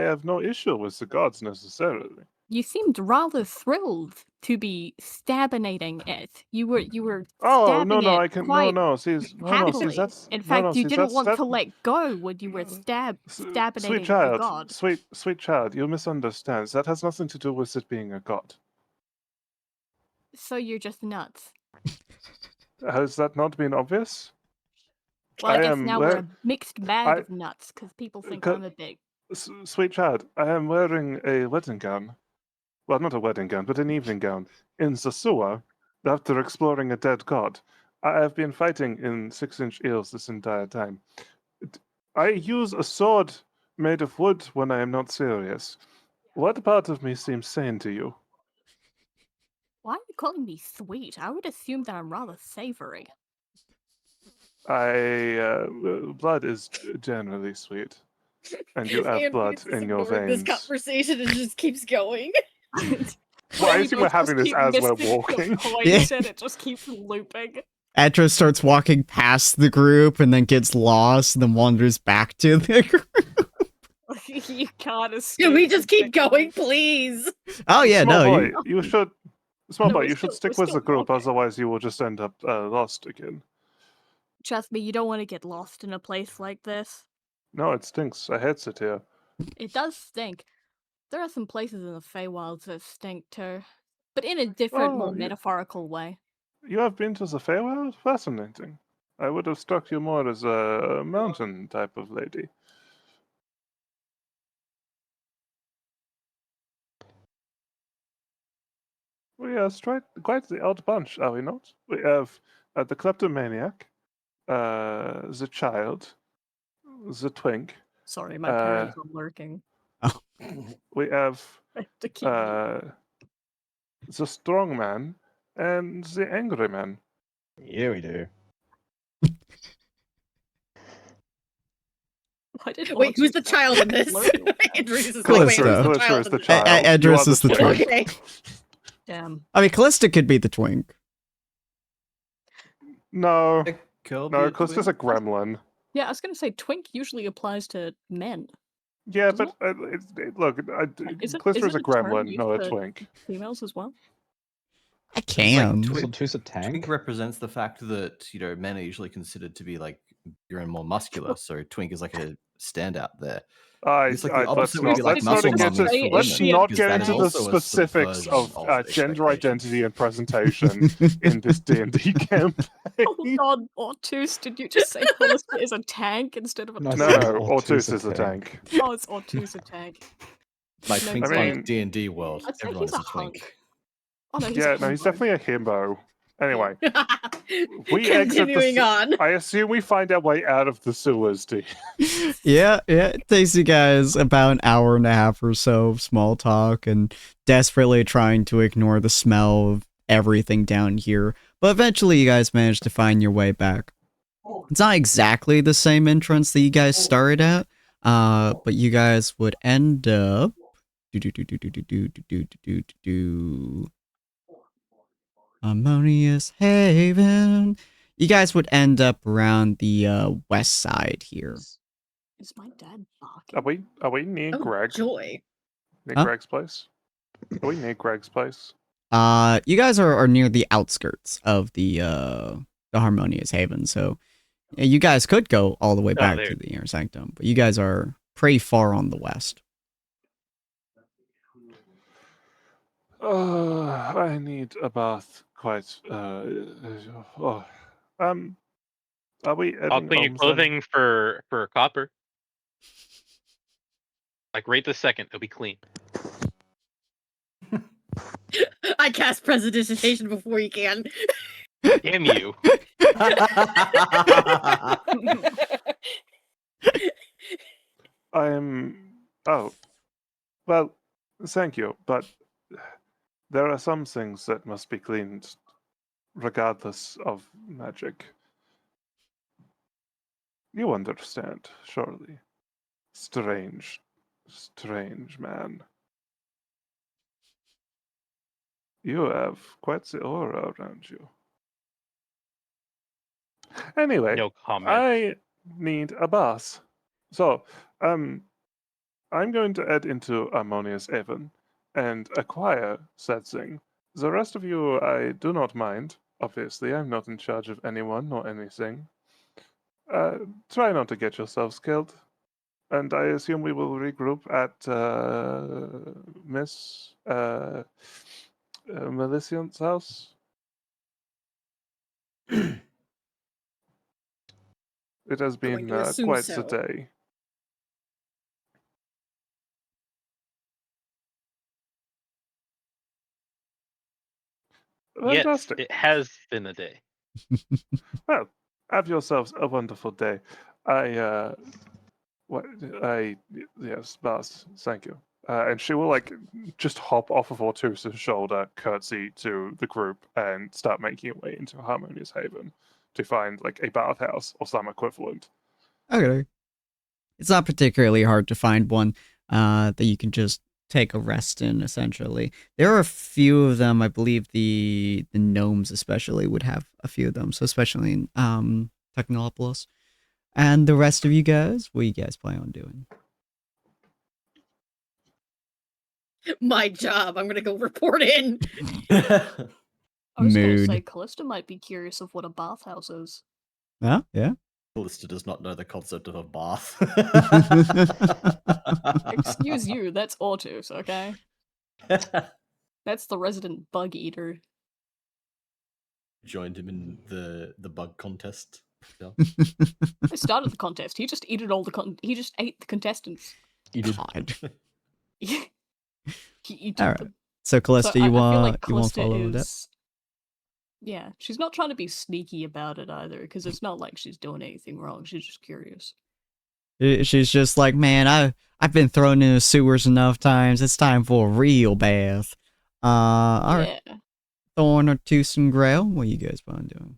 have no issue with the gods necessarily. You seemed rather thrilled to be stabinating it. You were Oh stabbing no, it I can quite happily. that's In fact, you didn't want to let go when you were Sweet stabinating the child, god. sweet child, you misunderstand. That has nothing to do with it being a god. So you're just nuts. Has that not been obvious? Well, I guess am now we're a mixed bag of nuts because people think I'm a big. Sweet child, I am wearing a wedding gown. Well, not a wedding gown, but an evening gown. In the sewer, after exploring a dead god. I have been fighting in 6-inch eels this entire time. I use a sword made of wood when I am not serious. What part of me seems sane to you? Why are you calling me sweet? I would assume that I'm rather savory. Blood is generally sweet. And you have blood in your veins. This conversation, it just keeps going. Well, I assume we're having this as we're walking. You said it just keeps looping. Edra starts walking past the group and then gets lost and then wanders back to the group. You can't escape. Can we just keep going, please? Oh yeah, Small no. boy, you should. Small No, boy, we're you should still- stick we're with the still group, walking. otherwise you will just end up lost again. Trust me, you don't want to get lost in a place like this. No, it stinks. I hate it here. It does stink. There are some places in the Feywilds that stink too, but in a different, more Oh, yeah. metaphorical way. You have been to the Feywild? Fascinating. I would have struck you more as a mountain type of lady. We are quite the odd bunch, are we not? We have the kleptomaniac, the child, the twink. Sorry, my parents are lurking. We have I have to keep the strong man and the angry man. Yeah, we do. Wait, who's the child in this? Idris is like, wait, who's Callisto. the Callisto child is in the this? child. Edris You are is the twink. twink. Okay. Damn. I mean, Callista could be the twink. No, Curl no, beard Callista's a twink? gremlin. Yeah, I was gonna say twink usually applies to men. Yeah, Doesn't but look, Callista is a it term gremlin, used not a for twink. Females as well. I can. Twink- So two's a Twink tank. represents the fact that men are usually considered to be like bigger and more muscular, so twink is like a standout there. It's like the Let's opposite would be not, like let's not muscle get mum to, is for let's women, not because get that is into the also a specifics subversion of gender expectations. identity and presentation in this D&D campaign. Oh god, Ortus, did you just say Callista is a tank instead of a No, I No, said twink? no, Ortus Ortus is a tank. Oh, it's Ortus a tank. My No, twink I mean- punk D&D world. I'd say Everyone he's is a a twink. hunk. Oh no, he's Yeah, a no, he's himbo. definitely a himbo. Anyway, we exit the Continuing on. I assume we find our way out of the sewers, do you? Yeah, it takes you guys about an hour and a half or so of small talk and desperately trying to ignore the smell of everything down here. But eventually you guys manage to find your way back. It's not exactly the same entrance that you guys started at, but you guys would end up Harmonious Haven. You guys would end up around the west side here. Is my dad barking? Are we near Oh, Greg? joy. Near Huh? Greg's place? Are we near Greg's place? You guys are near the outskirts of the Harmonious Haven, so yeah, you guys could go all the way back there. to the Inner Sanctum, but you guys are pretty far on the west. I need a bath quite. Are we? I'll clean your clothing for a copper. Like right this second, it'll be clean. I cast prestidigitation before you can. Damn you! Oh, well, thank you, but there are some things that must be cleaned, regardless of magic. You understand, surely. Strange man. You have quite the aura around you. Anyway, No comment. I need a bath. So, I'm going to head into Harmonious Haven and acquire said thing. The rest of you, I do not mind. Obviously, I'm not in charge of anyone or anything. Try not to get yourselves killed. And I assume we will regroup at Miss Melicient's house. It has Going been to assume quite so. the day. Yes, Fantastic. it has been a day. Well, have yourselves a wonderful day. Yes, boss, thank you. And she will just hop off of Ortus's shoulder, curtsy to the group, and start making her way into Harmonious Haven to find a bathhouse or some equivalent. Okay. It's not particularly hard to find one that you can just take a rest in, essentially. There are a few of them. I believe the gnomes especially would have a few of them, so especially in Technopolis. And the rest of you guys, what you guys plan on doing? My job. I'm gonna go report in. I was gonna Mood. say Callista might be curious of what a bathhouse is. Yeah, yeah. Callista does not know the concept of a bath. Excuse you, that's Ortus, okay? That's the resident bug eater. Joined him in the bug contest. Yeah. I started the contest. He just ate he just ate the contestants. God. he took All right. them. So Callista, I you feel want like you want Callista follow that? is. Yeah, she's not trying to be sneaky about it either, because it's not like she's doing anything wrong. She's just curious. She's just like, man, I've been thrown into sewers enough times. It's time for a real bath. All right. Yeah. Thorn or Tooth and Grail, what you guys plan on doing?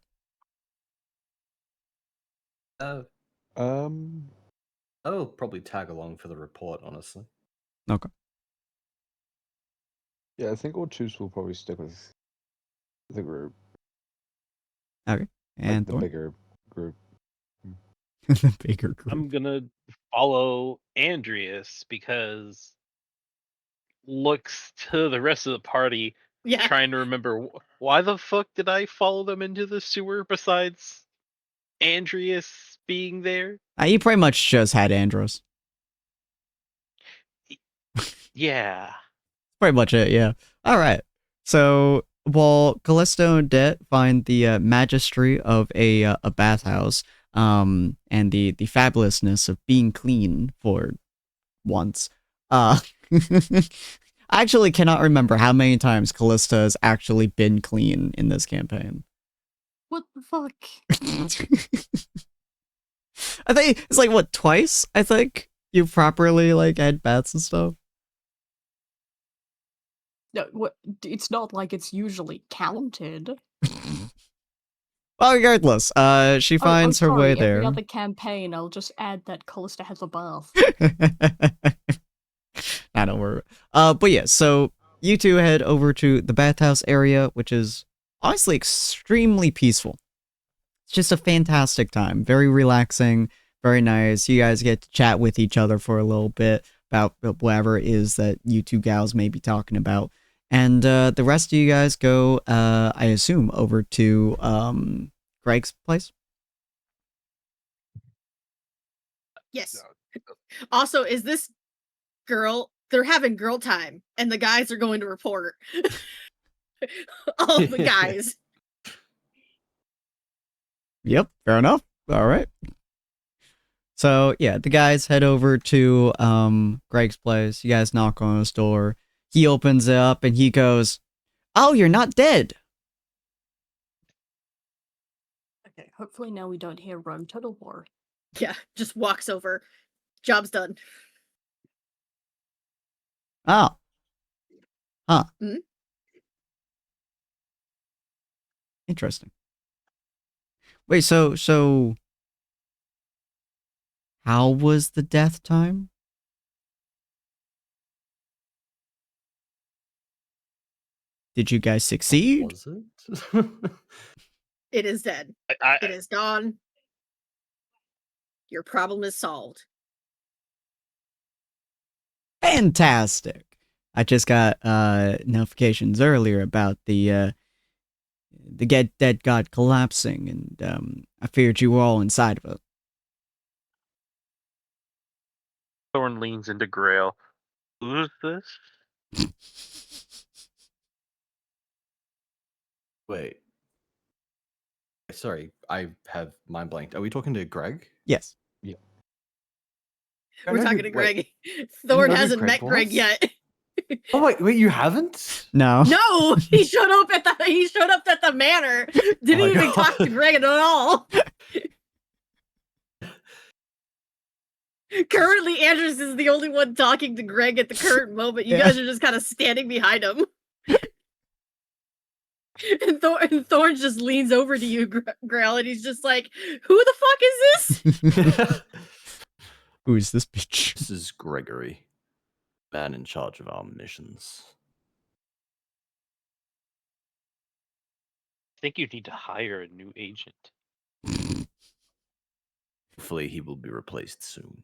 I'll probably tag along for the report, honestly. Okay. Yeah, I think Ortus will probably stick with the group. Okay. And Like the Thorn? bigger group. The bigger group. I'm gonna follow Andreas because looks to the rest of the party Yeah. trying to remember why the fuck did I follow them into the sewer besides Andreas being there? You pretty much just had Andros. Yeah. Pretty much it, yeah. All right. So while Callisto and Det find the magistry of a bathhouse, and the fabulousness of being clean for once, I actually cannot remember how many times Callista has actually been clean in this campaign. What the fuck? I think it's like, what, twice? I think you properly like had baths and stuff. No, what? It's not like it's usually counted. Well, regardless, she finds her way there. Every other campaign, I'll just add that Callista has a bath. I don't worry. But yeah, so you two head over to the bathhouse area, which is honestly extremely peaceful. It's just a fantastic time. Very relaxing, very nice. You guys get to chat with each other for a little bit about whatever it is that you two gals may be talking about. And the rest of you guys go, I assume, over to Greg's place. Yes. Also, is this girl? They're having girl time, and the guys are going to report. All of the guys. Yep, fair enough. All right. So yeah, the guys head over to Greg's place. You guys knock on his door. He opens it up and he goes, "Oh, you're not dead." Okay, hopefully now we don't hear Rome Total War. Yeah, just walks over. Job's done. Oh. Huh. Hmm? Interesting. Wait, so how was the death time? Did you guys succeed? Was it? It is dead. It is gone. Your problem is solved. Fantastic. I just got notifications earlier about the dead god collapsing, and I feared you were all inside of it. Thorn leans into Grail. Who's this? Wait. Sorry, I have mind blanked. Are we talking to Greg? Yes. Yeah. We're talking to Greg. Wait, Thorn know who hasn't Greg met Greg was? yet. Oh wait, you haven't? No. No, he showed up at the manor. Didn't my even talk to God. Greg at all. Currently, Andrews is the only one talking to Greg at the current moment. You guys are just kind of standing behind him. And Thorn just leans over to you, Grail, and he's just like, "Who the fuck is this?" Who is this bitch? This is Gregory. man in charge of our missions. I think you need to hire a new agent. Hopefully he will be replaced soon.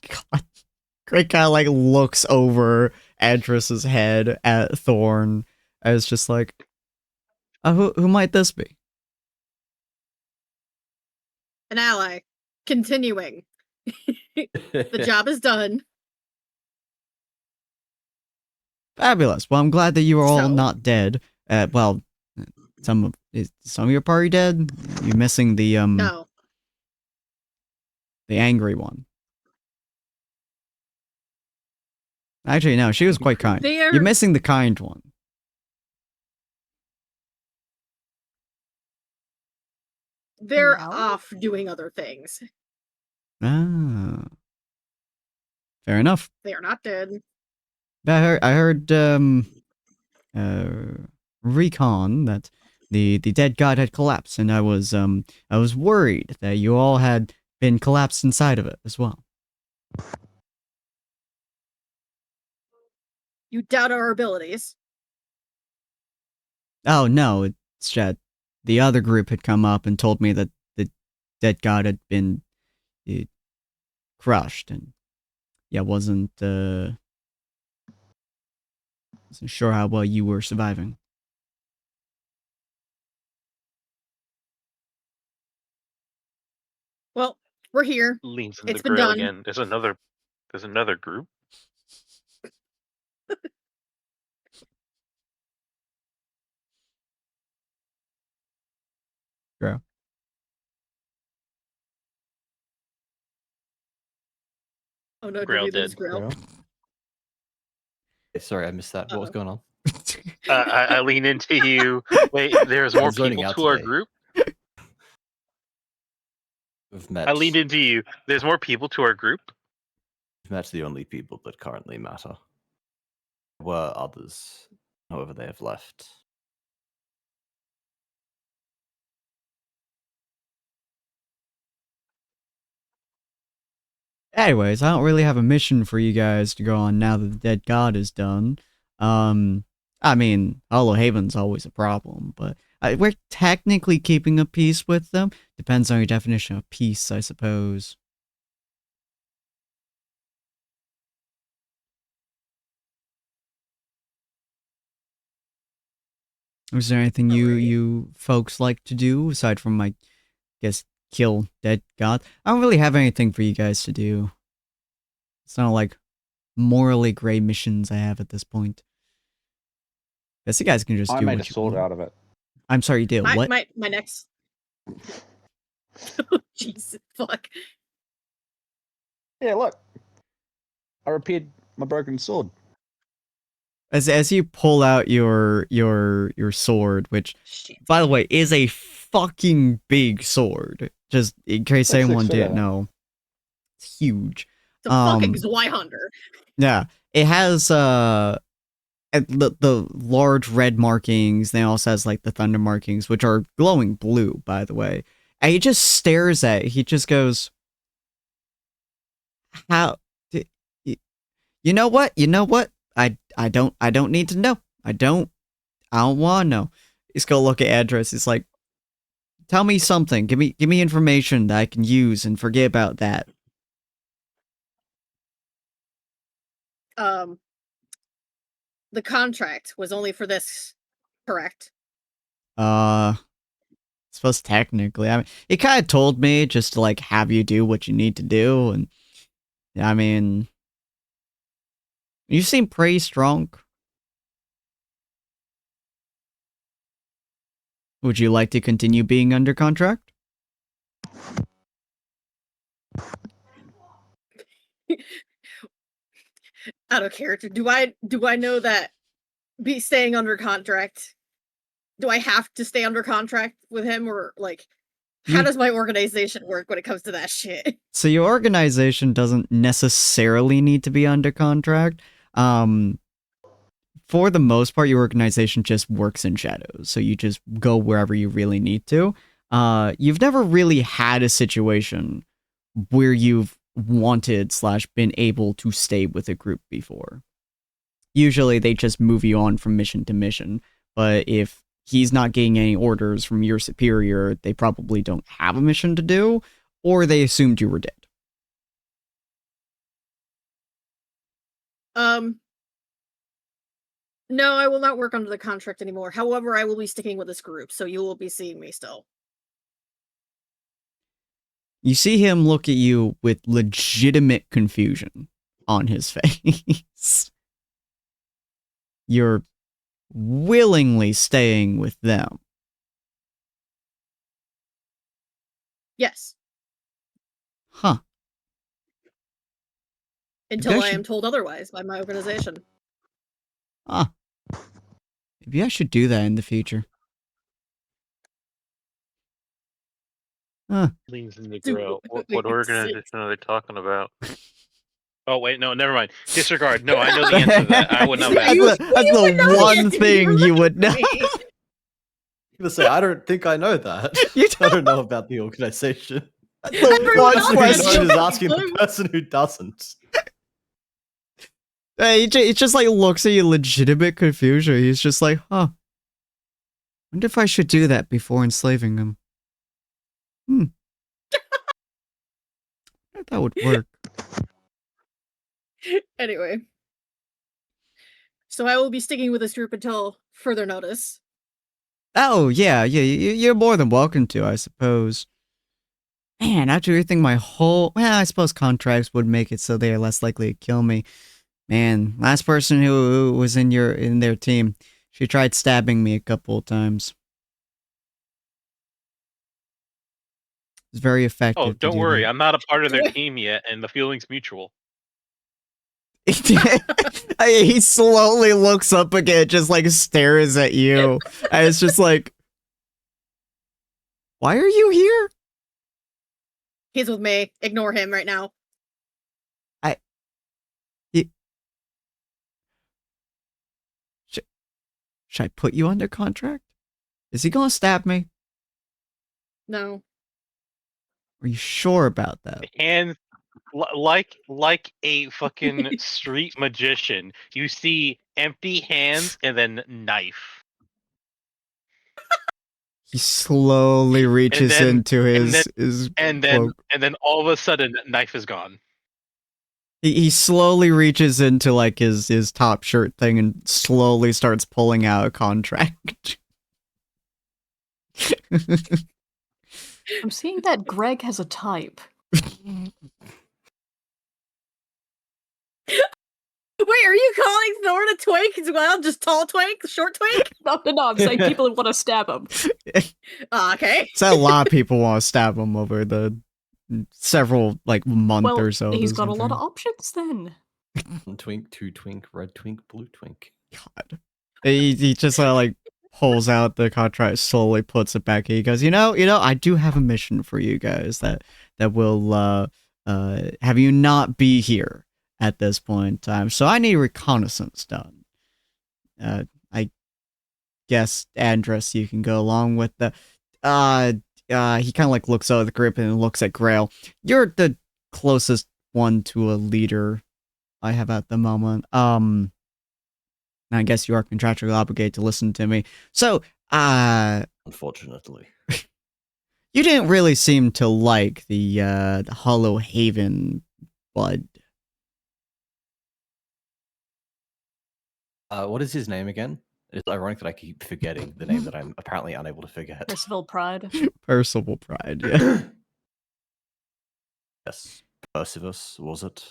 God. Great guy like looks over Adris's head at Thorn as just like, who might this be? An ally. Continuing. The job is done. Fabulous. Well, I'm glad that you are all So? not dead. Well, some of your party dead? You missing the No. the angry one? Actually, no. She was quite kind. You're missing the kind one. They're No? off doing other things. Ah, fair enough. They are not dead. I heard recon that the dead god had collapsed, and I was worried that you all had been collapsed inside of it as well. You doubt our abilities. Oh no, it's that the other group had come up and told me that the dead god had been crushed, and yeah, wasn't sure how well you were surviving. Well, we're here. Leans in It's the been grill done. again. There's another group. Girl. Oh no, Grail did we lose dead. Grail? Sorry, I missed that. What was going on? I lean into you. Wait, there's more zoning people out to our today. group. We've met. I leaned into you. There's more people to our group. We've met the only people that currently matter. There were others, however, they have left. Anyways, I don't really have a mission for you guys to go on now that the dead god is done. I mean, Hollow Haven's always a problem, but we're technically keeping a peace with them. Depends on your definition of peace, I suppose. Is there anything you folks like to do aside from, I guess, kill dead god? I don't really have anything for you guys to do. It's not like morally gray missions I have at this point. Guess you guys can just I do made a what you sword want. out of it. I'm sorry, you did what? My next. Jesus fuck. Yeah, look. I repaired my broken sword. As you pull out your sword, which, Shit. by the way, is a fucking big sword. Just in case Like anyone 6 foot, didn't know, it's huge. It's a fucking Zweihander. Yeah, it has the large red markings. Then it also has like the thunder markings, which are glowing blue, by the way. And he just stares at it. He just goes, "How? You know what? You know what? I don't need to know. I don't want to know." He's gonna look at address. He's like, "Tell me something. Give me information that I can use and forget about that." The contract was only for this, correct? Suppose technically, I mean, he kind of told me just to like have you do what you need to do, and I mean, you seem pretty strong. Would you like to continue being under contract? Out of character. Do I know that be staying under contract? Do I have to stay under contract with him, or like how does my organization work when it comes to that shit? So your organization doesn't necessarily need to be under contract. For the most part, your organization just works in shadows. So you just go wherever you really need to. You've never really had a situation where you've wanted / been able to stay with a group before. Usually they just move you on from mission to mission, but if he's not getting any orders from your superior, they probably don't have a mission to do, or they assumed you were dead. No, I will not work under the contract anymore. However, I will be sticking with this group, so you will be seeing me still. You see him look at you with legitimate confusion on his face. You're willingly staying with them. Yes. Huh. Until I am told otherwise by my organization. Ah. Maybe I should do that in the future. Huh. Leans in the grill. What organization are they talking about? Oh wait, no, never mind. Disregard. No, I know the answer to that. I would not. That's the one thing you would know. I'm gonna say, I don't think I know that. I don't know about the organization. The one question is asking the person who doesn't. He just like looks at you legitimate confusion. He's just like, huh. Wonder if I should do that before enslaving him. That would work. Anyway. So I will be sticking with this group until further notice. Oh, yeah, you're more than welcome to, I suppose. Man, after everything well, I suppose contracts would make it so they are less likely to kill me. Man, last person who was in their team, she tried stabbing me a couple of times. It's very effective. Oh, don't worry, I'm not a part of their team yet, and the feeling's mutual. He slowly looks up again, just like stares at you, and it's just like, why are you here? He's with me. Ignore him right now. Should I put you under contract? Is he gonna stab me? No. Are you sure about that? And like a fucking street magician, you see empty hands and then knife. He slowly reaches into his and cloak. then all of a sudden, knife is gone. He slowly reaches into like his top shirt thing and slowly starts pulling out a contract. I'm seeing that Greg has a type. Wait, are you calling Thorn a twink as well? Just tall twink? Short twink? No, I'm saying people want to stab him. Okay. So a lot of people want to stab him over the several, like, month or so. He's got a lot of options then. Twink, two twink, red twink, blue twink. God. He just like pulls out the contract, slowly puts it back. He goes, you know, I do have a mission for you guys that will have you not be here at this point in time. So I need reconnaissance done. I guess, Andress, you can go along with the he kind of like looks out of the group and looks at Grail. You're the closest one to a leader I have at the moment. I guess you are contractually obligated to listen to me. So, unfortunately, you didn't really seem to like the Hollow Haven bud. What is his name again? It's ironic that I keep forgetting the name that I'm apparently unable to forget. Percival Pride. Percival Pride, yeah. Yes, Percivus, was it?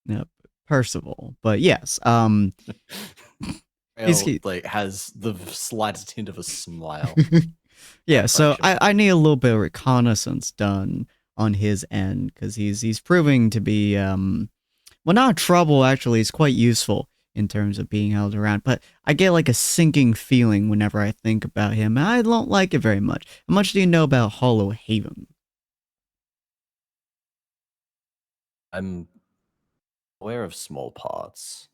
Yep, Percival. But yes, he like has the slightest hint of a smile. Yeah, so I need a little bit of reconnaissance done on his end because he's proving to be well, not trouble actually. He's quite useful in terms of being held around, but I get like a sinking feeling whenever I think about him, and I don't like it very much. How much do you know about Hollow Haven? I'm aware of small parts.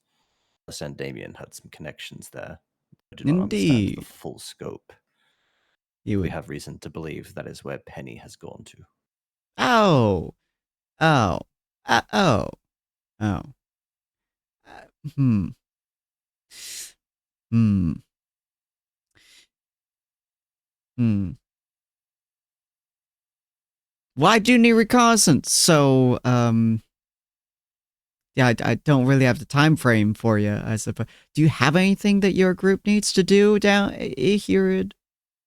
And Damien had some connections there. I do not understand the full scope. We have reason to believe that is where Penny has gone to. Oh, Oh. Oh. Oh. Hmm. Hmm. Hmm. Well, I do need reconnaissance, so, yeah, I don't really have the time frame for you, I suppose. Do you have anything that your group needs to do down here at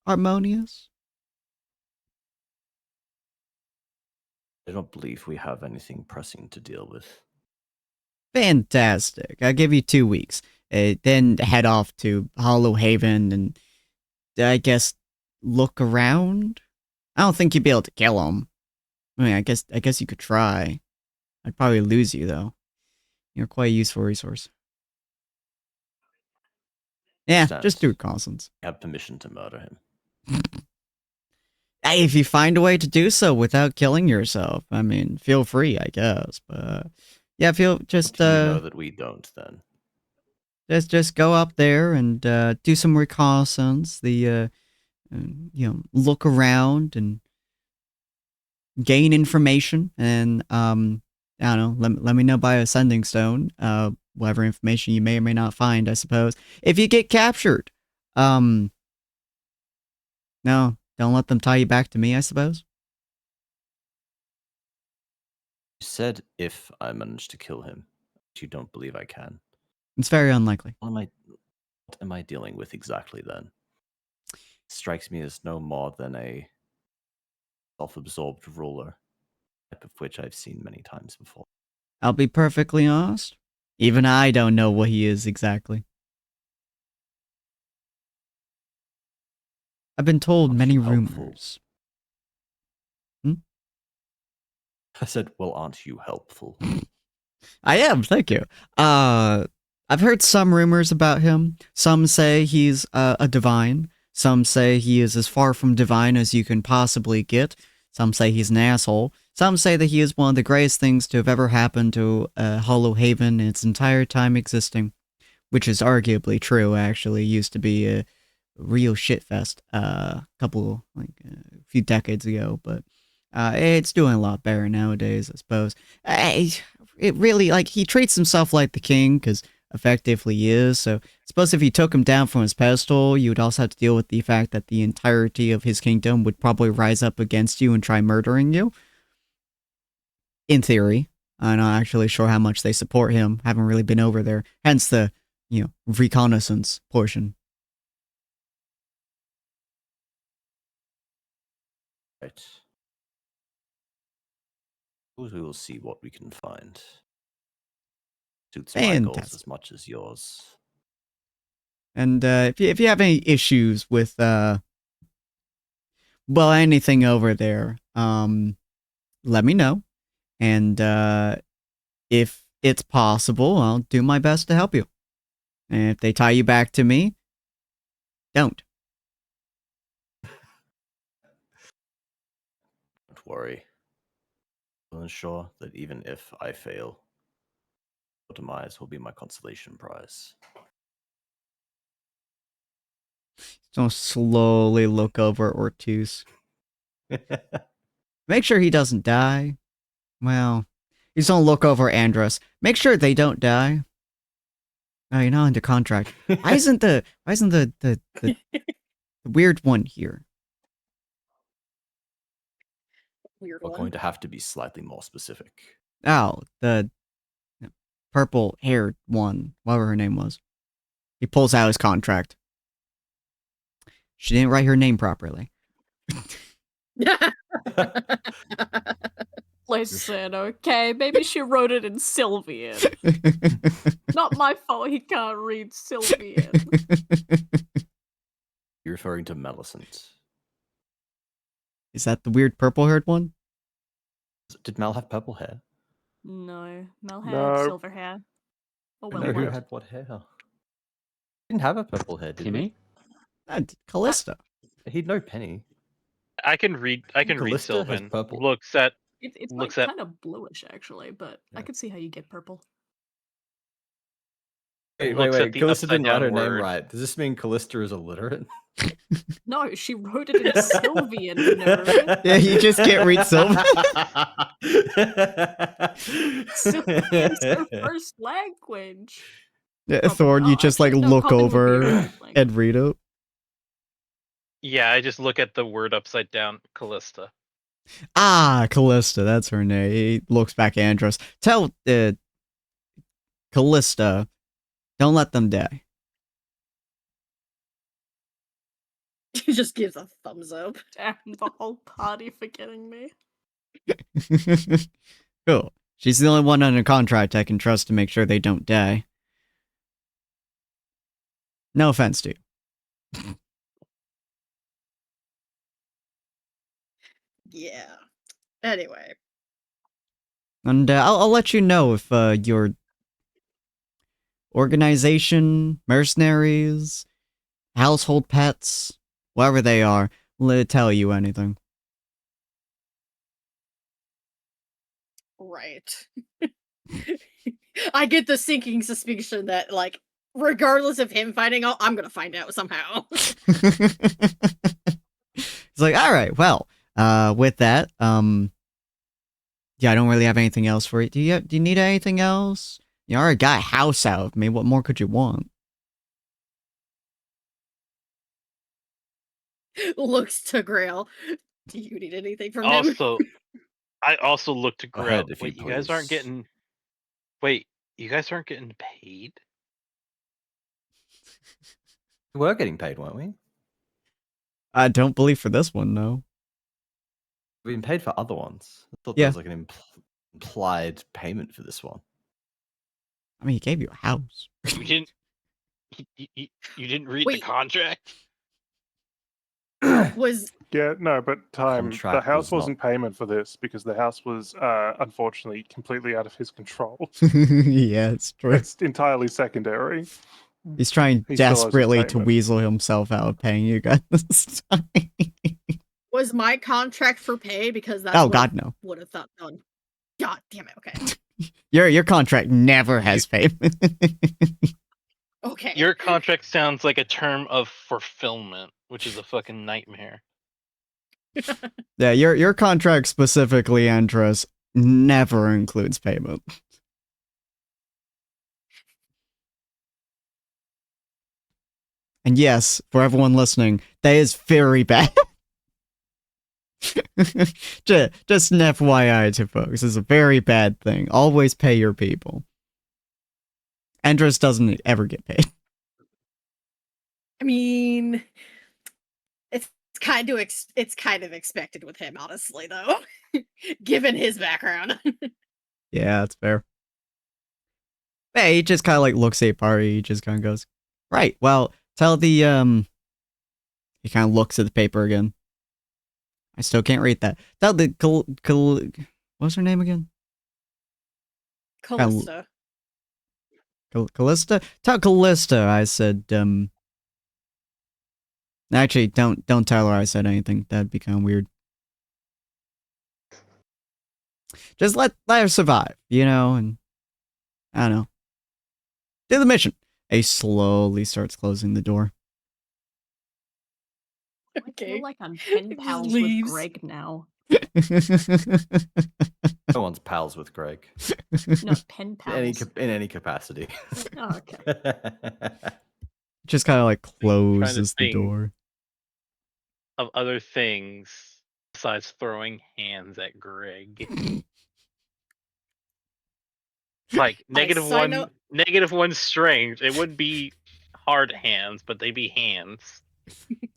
Harmonious? I don't believe we have anything pressing to deal with. Fantastic. I'll give you 2 weeks. Then head off to Hollow Haven and, I guess, look around? I don't think you'd be able to kill him. I mean, I guess you could try. I'd probably lose you, though. You're quite a useful resource. Yeah, just do reconnaissance. I have permission to murder him. Hey, if you find a way to do so without killing yourself, I mean, feel free, I guess. But yeah, just you know that we don't then. Just go up there and do some reconnaissance. Look around and gain information, and I don't know. Let me know by a sending stone. Whatever information you may or may not find, I suppose. If you get captured, no, don't let them tie you back to me, I suppose. You said if I manage to kill him, but you don't believe I can. It's very unlikely. What am I dealing with exactly then? Strikes me as no more than a self-absorbed ruler, type of which I've seen many times before. I'll be perfectly honest. Even I don't know what he is exactly. I've been told many rumors. I said, well, aren't you helpful? I am, thank you. I've heard some rumors about him. Some say he's a divine. Some say he is as far from divine as you can possibly get. Some say he's an asshole. Some say that he is one of the greatest things to have ever happened to Hollow Haven in its entire time existing. Which is arguably true, actually. It used to be a real shitfest a few decades ago, but it's doing a lot better nowadays, I suppose. It really, he treats himself like the king, because effectively he is, so I suppose if you took him down from his pedestal, you would also have to deal with the fact that the entirety of his kingdom would probably rise up against you and try murdering you. In theory. I'm not actually sure how much they support him. Haven't really been over there. Hence the, reconnaissance portion. Right. We will see what we can find. Suits my goals as much as yours. And if you have any issues with anything over there, let me know. And if it's possible, I'll do my best to help you. And if they tie you back to me, don't. Don't worry. I'll ensure that even if I fail, your demise will be my consolation prize. Don't slowly look over Ortiz. Make sure he doesn't die. Well, he's gonna look over Andros. Make sure they don't die. Oh, you're not under contract. Why isn't the weird one here? Weird We're one. going to have to be slightly more specific. Oh, the purple-haired one, whatever her name was. He pulls out his contract. She didn't write her name properly. Listen, okay? Maybe she wrote it in Sylvian. Not my fault he can't read Sylvian. You're referring to Melisant. Is that the weird purple-haired one? Did Mel have purple hair? No, Mel had No. silver hair. Oh, well, Who what? had what hair? Didn't have a purple hair, did Penny? Callista. He'd know Penny. I can read Callista has Sylvan. purple. Looks at It's looks like at kind of bluish, actually, but I Yeah. could see how you get purple. Wait. Callista didn't write her name word. right. Does this mean Callista is illiterate? No, she wrote it in Sylvian, nerd. Yeah, you just can't read Sylvian. Sylvian's her first language. Yeah, Thorn, you just like look over and read it. Yeah, I just look at the word upside down, Callista. Ah, Callista, that's her name. He looks back at Andros. Tell Callista, don't let them die. He just gives a thumbs up. Damn the whole party for getting me. Cool. She's the only one under contract I can trust to make sure they don't die. No offense to you. Yeah. Anyway. And I'll let you know if your organization, mercenaries, household pets, whatever they are, will tell you anything. Right. I get the sinking suspicion that, like, regardless of him finding out, I'm gonna find out somehow. It's like, all right, well, with that, yeah, I don't really have anything else for you. Do you need anything else? You already got a house out of me. What more could you want? Looks to Grail. Do you need anything from him? Also, I also look to Go Grail. ahead, if Wait, you you guys aren't please. getting. Wait, you guys aren't getting paid? We were getting paid, weren't we? I don't believe for this one, no. We've been paid for other ones. I thought Yeah. there was like an implied payment for this one. I mean, he gave you a house. You didn't. You didn't read the Wait. contract. Was Yeah, no, but the Contract house was not- wasn't payment for this because the house was unfortunately completely out of his control. Yeah, it's true. It's entirely secondary. He's trying He still owes us desperately to payment. weasel himself out of paying you guys this time. was my contract for pay? Because that's Oh, what God, no. would have thought done. God damn it. Okay. Your contract never has payment. Okay. Your contract sounds like a term of fulfillment, which is a fucking nightmare. Yeah, your contract specifically, Andros, never includes payment. And yes, for everyone listening, that is very bad. Just an FYI to folks, it's a very bad thing. Always pay your people. Andros doesn't ever get paid. I mean, it's kind of expected with him, honestly, though, given his background. Yeah, that's fair. Hey, he just kind of like looks at a party. He just kind of goes, right. Well, tell the He kind of looks at the paper again. I still can't read that. Tell the what's her name again? Callista. Callista? Tell Callista I said, actually, don't tell her I said anything. That'd be kind of weird. Just let her survive, you know, and I don't know. Do the mission. Ace slowly starts closing the door. I Okay. feel like I'm pen Just pals with leaves. Greg now. No one's pals with Greg. No, pen In pals. any capacity. Oh, okay. Just kind of like Trying to closes the think. door. Of other things besides throwing hands at Greg. Like side note- -1 strength. It would be hard hands, but they'd be hands.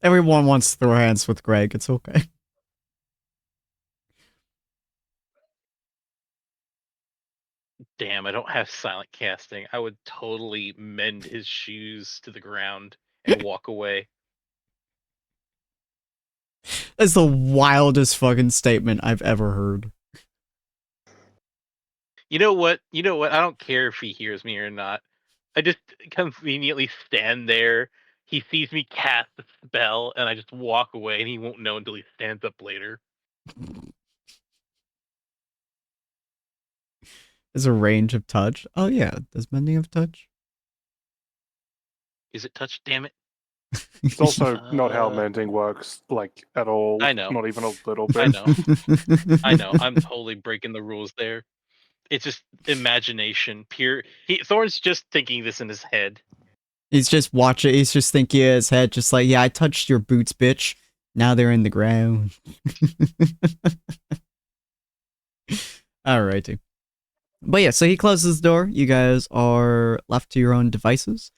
Everyone wants to throw hands with Greg. It's okay. Damn, I don't have silent casting. I would totally mend his shoes to the ground and walk away. That's the wildest fucking statement I've ever heard. You know what? I don't care if he hears me or not. I just conveniently stand there. He sees me cast the spell, and I just walk away, and he won't know until he stands up later. Is a range of touch? Oh yeah, does mending of touch? Is it touch? Damn it! It's also not how mending works, like, at all. I know. Not even a little bit. I know. I know. I'm totally breaking the rules there. It's just imagination. Pure. Thorn's just thinking this in his head. He's just watching. He's just thinking in his head, just like, yeah, I touched your boots, bitch. Now they're in the ground. Alrighty. But yeah, so he closes the door. You guys are left to your own devices.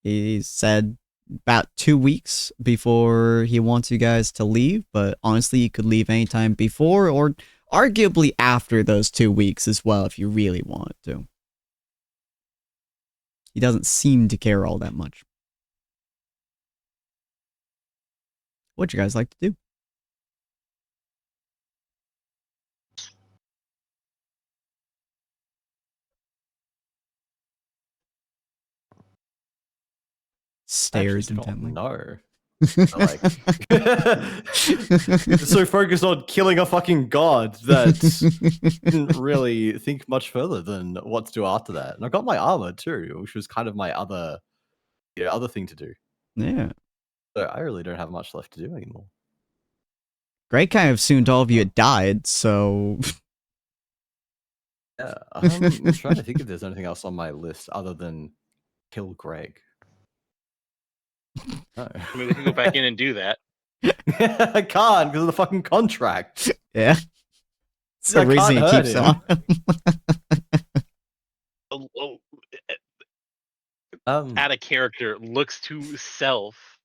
He said about 2 weeks before he wants you guys to leave, but honestly, you could leave anytime before or arguably after those 2 weeks as well if you really want to. He doesn't seem to care all that much. What'd you guys like to do? Stares intently. No. Like, so focused on killing a fucking god that didn't really think much further than what to do after that. And I got my armor too, which was kind of my other thing to do. Yeah. So I really don't have much left to do anymore. Greg kind of assumed all of you had died, so... Yeah, I'm trying to think if there's anything else on my list other than kill Greg. No. I mean, we can go back in and do that. I can't because of the fucking contract. Yeah. It's the reason he keeps on. Out of character, looks to self,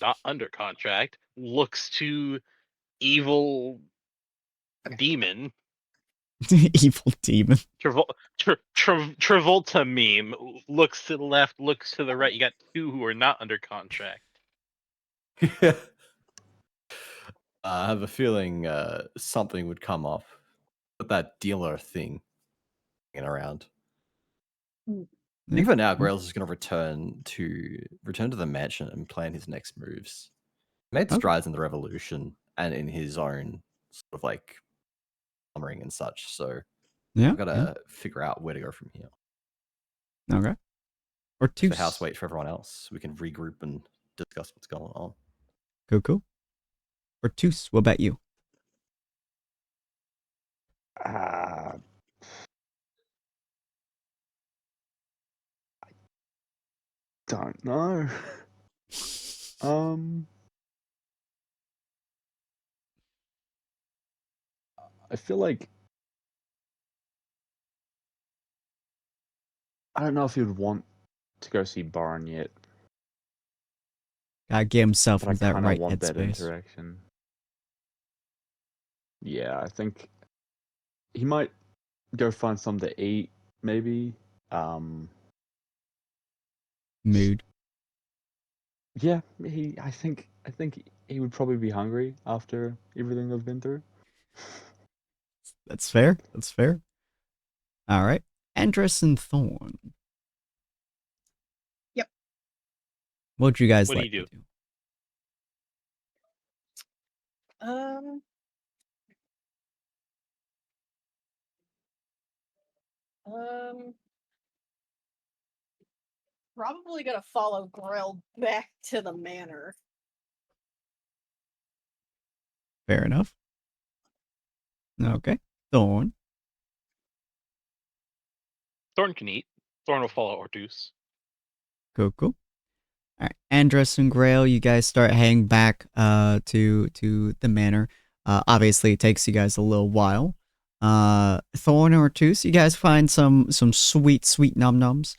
not under contract, looks to evil demon. Evil demon. Travolta meme, looks to the left, looks to the right. You got two who are not under contract. I have a feeling something would come up with that dealer thing hanging around. I think for now, Grail's is going to return to the mansion and plan his next moves. He made strides in the revolution and in his own sort of like summering and such. So yeah, I've got to figure out where to go from here. Okay. Or two. The house wait for everyone else. We can regroup and discuss what's going on. Cool. Or Toos, what about you? I don't know. I feel like I don't know if you'd want to go see Baron yet. Gotta get himself But into I that right want that headspace. interaction. Yeah, I think he might go find something to eat, maybe. Mood. Yeah, I think he would probably be hungry after everything they've been through. That's fair. All right. Andress and Thorn. Yep. What'd you guys What like do you to do? Probably gonna follow Grell back to the manor. Fair enough. Okay. Thorn. Thorn can eat. Thorn will follow Ortus. Cool. All right. Andress and Grail, you guys start heading back to the manor. Obviously, it takes you guys a little while. Thorn or Ortus, you guys find some sweet num-nums.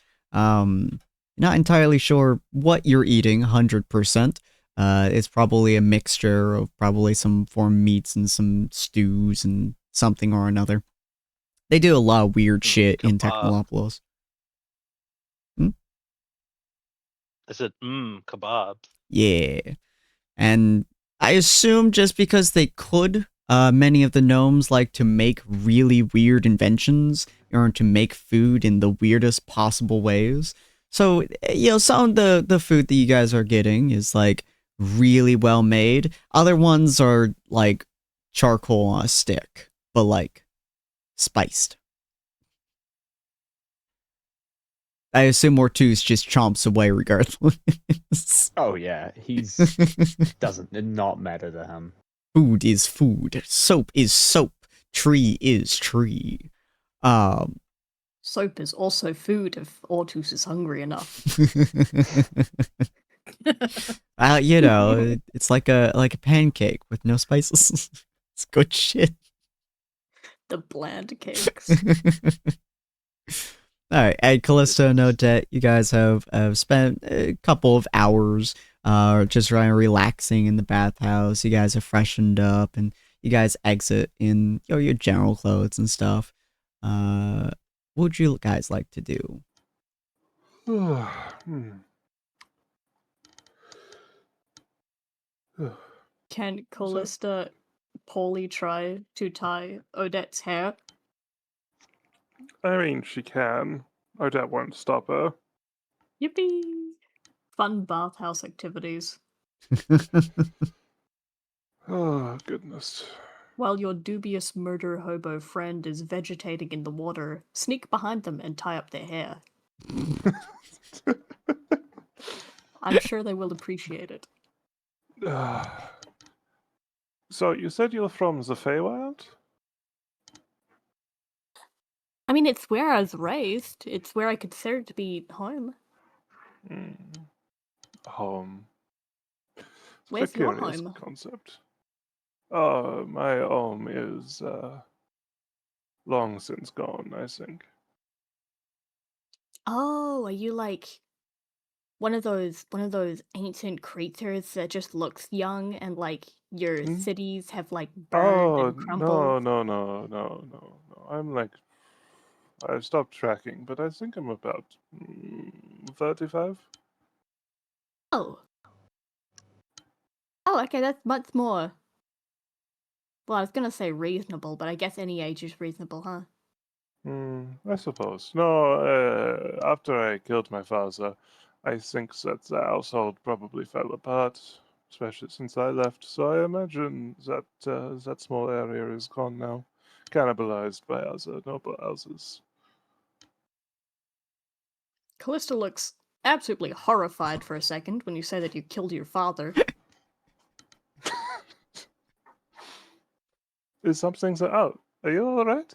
Not entirely sure what you're eating 100%. It's probably a mixture of probably some form meats and some stews and something or another. They do a lot of weird shit in Technolopolis. I said, kebabs. Yeah. And I assume just because they could, many of the gnomes like to make really weird inventions or to make food in the weirdest possible ways. So, some of the food that you guys are getting is like really well made. Other ones are like charcoal on a stick, but like spiced. I assume Ortuz just chomps away regardless. Oh yeah, he's doesn't not matter to him. Food is food. Soap is soap. Tree is tree. Soap is also food if Ortus is hungry enough. You know, it's like a pancake with no spices. It's good shit. The bland cakes. All right, Ed, Callisto, No Debt, you guys have spent a couple of hours just relaxing in the bathhouse. You guys have freshened up, and you guys exit in your general clothes and stuff. What would you guys like to do? Can Callista poorly try to tie Odette's hair? I mean, she can. Odette won't stop her. Yippee! Fun bathhouse activities. Oh, goodness. While your dubious murder hobo friend is vegetating in the water, sneak behind them and tie up their hair. I'm sure they will appreciate it. So, you said you're from the Feywild? I mean, it's where I was raised. It's where I consider to be home. Home. Where's your Curious home? concept. My home is long since gone, I think. Oh, are you like one of those ancient creatures that just looks young and like your cities have like burned and crumbled? No. I'm like, I've stopped tracking, but I think I'm about 35. Oh. Oh, okay, that's much more. Well, I was gonna say reasonable, but I guess any age is reasonable, huh? I suppose. No, after I killed my father, I think that the household probably fell apart, especially since I left. So I imagine that that small area is gone now, cannibalized by other noble houses. Callista looks absolutely horrified for a second when you say that you killed your father. Is something that out? Are you all right?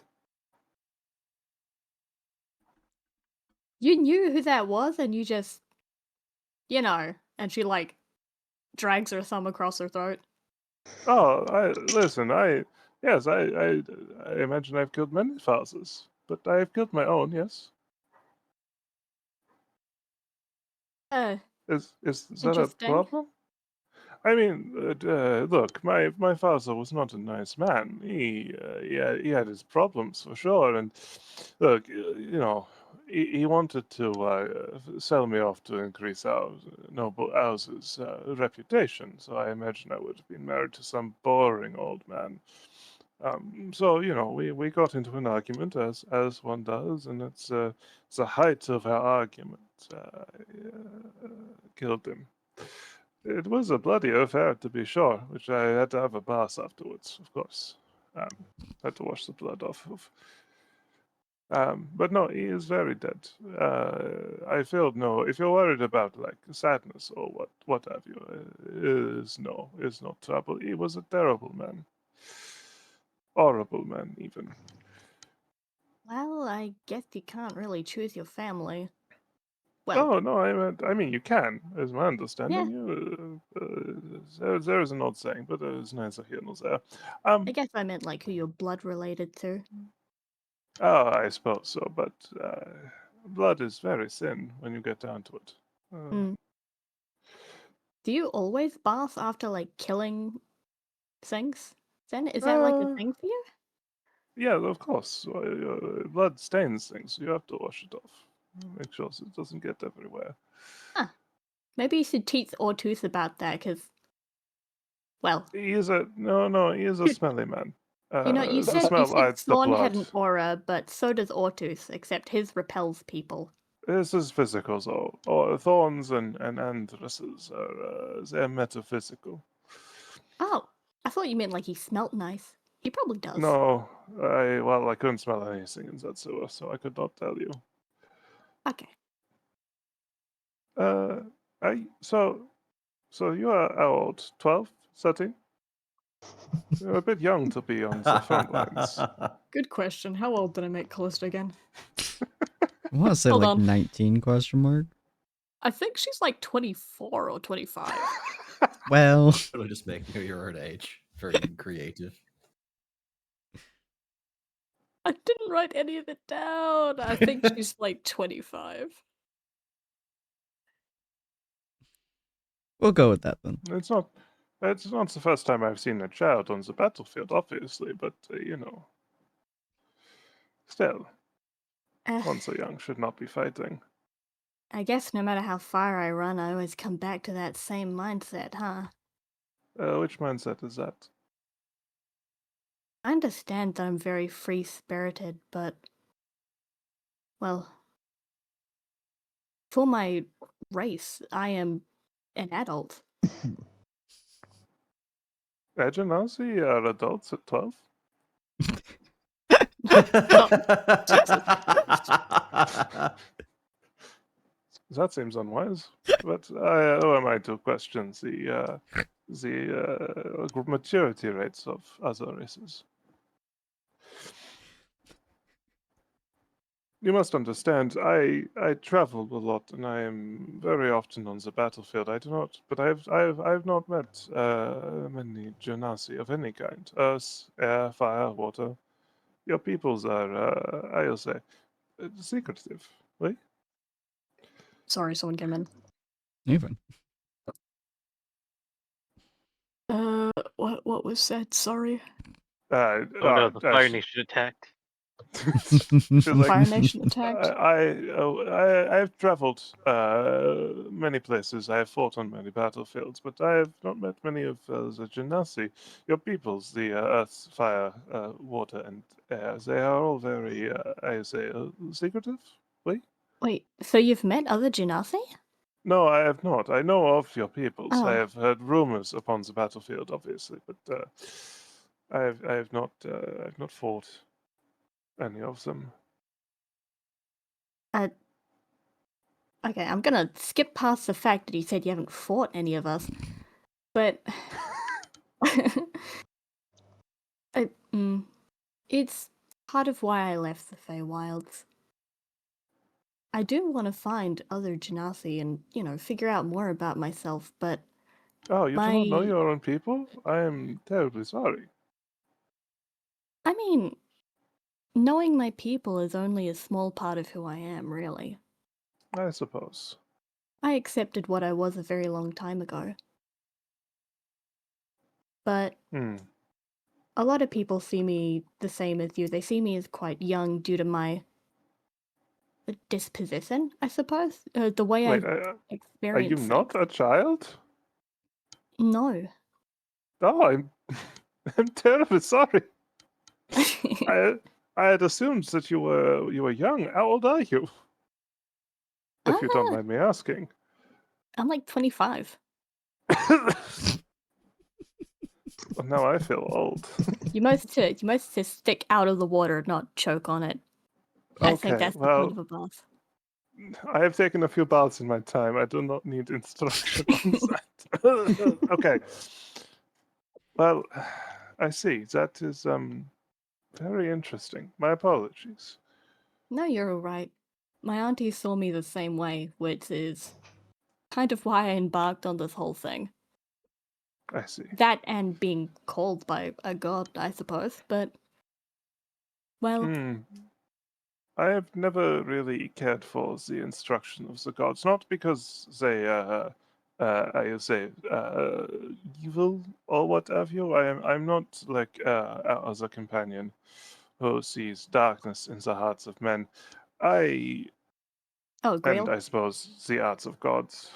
You knew who that was, and you just, and she like drags her thumb across her throat. Oh, yes, I imagine I've killed many fathers, but I have killed my own. Yes. Is that a Interesting. problem? I mean, look, my father was not a nice man. He had his problems for sure, and look, he wanted to sell me off to increase our noble house's reputation. So I imagine I would have been married to some boring old man. So we got into an argument as one does, and it's the height of our argument killed him. It was a bloody affair, to be sure, which I had to have a bath afterwards, of course. Had to wash the blood off of. But no, he is very dead. I feel no. If you're worried about like sadness or what have you, is not trouble. He was a terrible man, horrible man, even. Well, I guess you can't really choose your family. Well, Oh no, I mean you can, is my understanding. There is an old saying, but it's neither here nor there. I guess I meant like who you're blood related to. Oh, I suppose so, but blood is very thin when you get down to it. Do you always bath after like killing things? Then is that like a thing for you? Yeah, of course. Blood stains things. You have to wash it off. Make sure it doesn't get everywhere. Huh. Maybe you should teach Ortooth about that, because, well, He is a smelly man. you The said smell hides the Thorn had blood. an aura, but so does Ortooth, except his repels people. This is physical, so thorns and andresses are they're metaphysical. Oh, I thought you meant like he smelt nice. He probably does. No, I couldn't smell anything in that sewer, so I could not tell you. Okay. So you are how old? 12? 13? You're a bit young to be on the front lines. Good question. How old did I make Callista again? I want to say Hold like on. 19 question mark. I think she's like 24 or 25. Well, Really just making her your own age. Very creative. I didn't write any of it down. I think she's like 25. we'll go with that then. It's not the first time I've seen a child on the battlefield, obviously, but still, one so young should not be fighting. I guess no matter how far I run, I always come back to that same mindset, huh? Which mindset is that? I understand that I'm very free-spirited, but... well... for my race, I am an adult. Genasi are adults at 12? That seems unwise. But who am I to question the maturity rates of other races? You must understand, I travel a lot, and I am very often on the battlefield. I do not, but I've not met many Genasi of any kind. Earth, air, fire, water. Your peoples are, I'll say, secretive. Oui? Sorry, someone came in. Even. What was said? Sorry. Oh no, the Fire Nation attacked. Fire Nation attacked. I've traveled many places. I have fought on many battlefields, but I have not met many of the Genasi. Your peoples, the earth, fire, water, and air, they are all very, I say, secretive. Oui? Wait, so you've met other Genasi? No, I have not. I know of your peoples. I Oh. have heard rumors upon the battlefield, obviously, but I have not fought any of them. Okay, I'm gonna skip past the fact that you said you haven't fought any of us, but it's part of why I left the Feywilds. I do want to find other Genasi and, figure out more about myself, but Oh, you do not know your own people? I am terribly sorry. I mean, knowing my people is only a small part of who I am, really. I suppose. I accepted what I was a very long time ago. But a lot of people see me the same as you. They see me as quite young due to my disposition, I suppose. The way I experience. Are you not a child? No. Oh, I'm terribly sorry. I had assumed that you were young. How old are you? If you don't mind me asking. I'm like 25. Well, now I feel old. You must to stick out of the water, not choke on it. I think that's the point of a bath. I have taken a few baths in my time. I do not need instruction on that. Okay. Well, I see. That is very interesting. My apologies. No, you're all right. My auntie saw me the same way, which is kind of why I embarked on this whole thing. I see. That and being called by a god, I suppose, but... well... I have never really cared for the instruction of the gods, not because they evil or what have you. I'm not like our other companion who sees darkness in the hearts of men. And I suppose the arts of gods.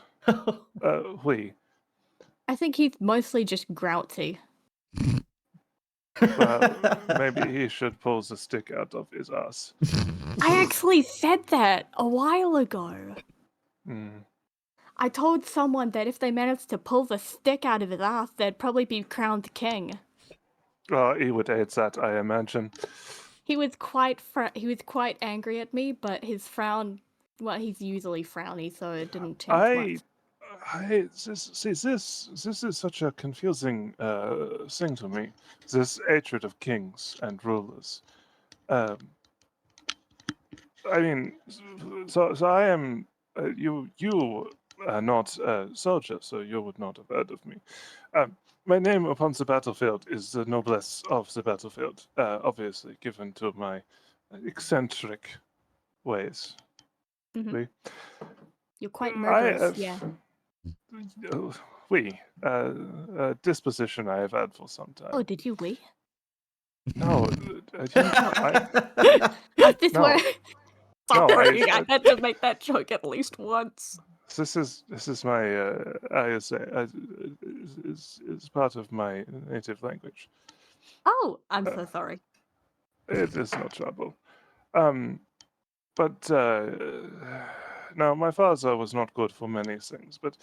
We. I think he's mostly just grouchy. Well, maybe he should pull the stick out of his ass. I actually said that a while ago. I told someone that if they managed to pull the stick out of his ass, they'd probably be crowned king. He would hate that, I imagine. He was quite angry at me, but his frown Well, he's usually frowny, so it didn't change much. This is such a confusing thing to me. This hatred of kings and rulers. Um, I mean, so I am. You are not a soldier, so you would not have heard of me. My name upon the battlefield is the noblesse of the battlefield, obviously, given to my eccentric ways. Mhm. We, You're quite I murderous, have, yeah. a disposition I have had for some time. Oh, did you wee? No, I didn't. As this No. were. No, Sorry, I had to make that joke at least once. This is my is part of my native language. Oh, I'm so sorry. It is no trouble. But now my father was not good for many things, but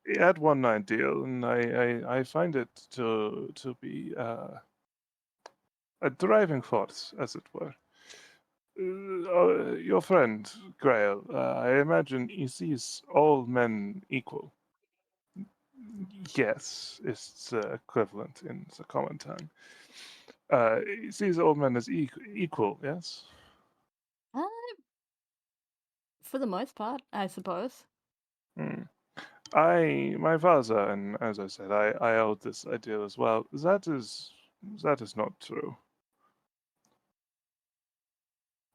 he had one ideal, and I find it to be a driving force, as it were. Your friend Grail, I imagine he sees all men equal. Yes, it's equivalent in the common tongue. He sees all men as equal, yes? Uh, for the most part, I suppose. Hmm. My father, and as I said, I held this ideal as well. That is not true.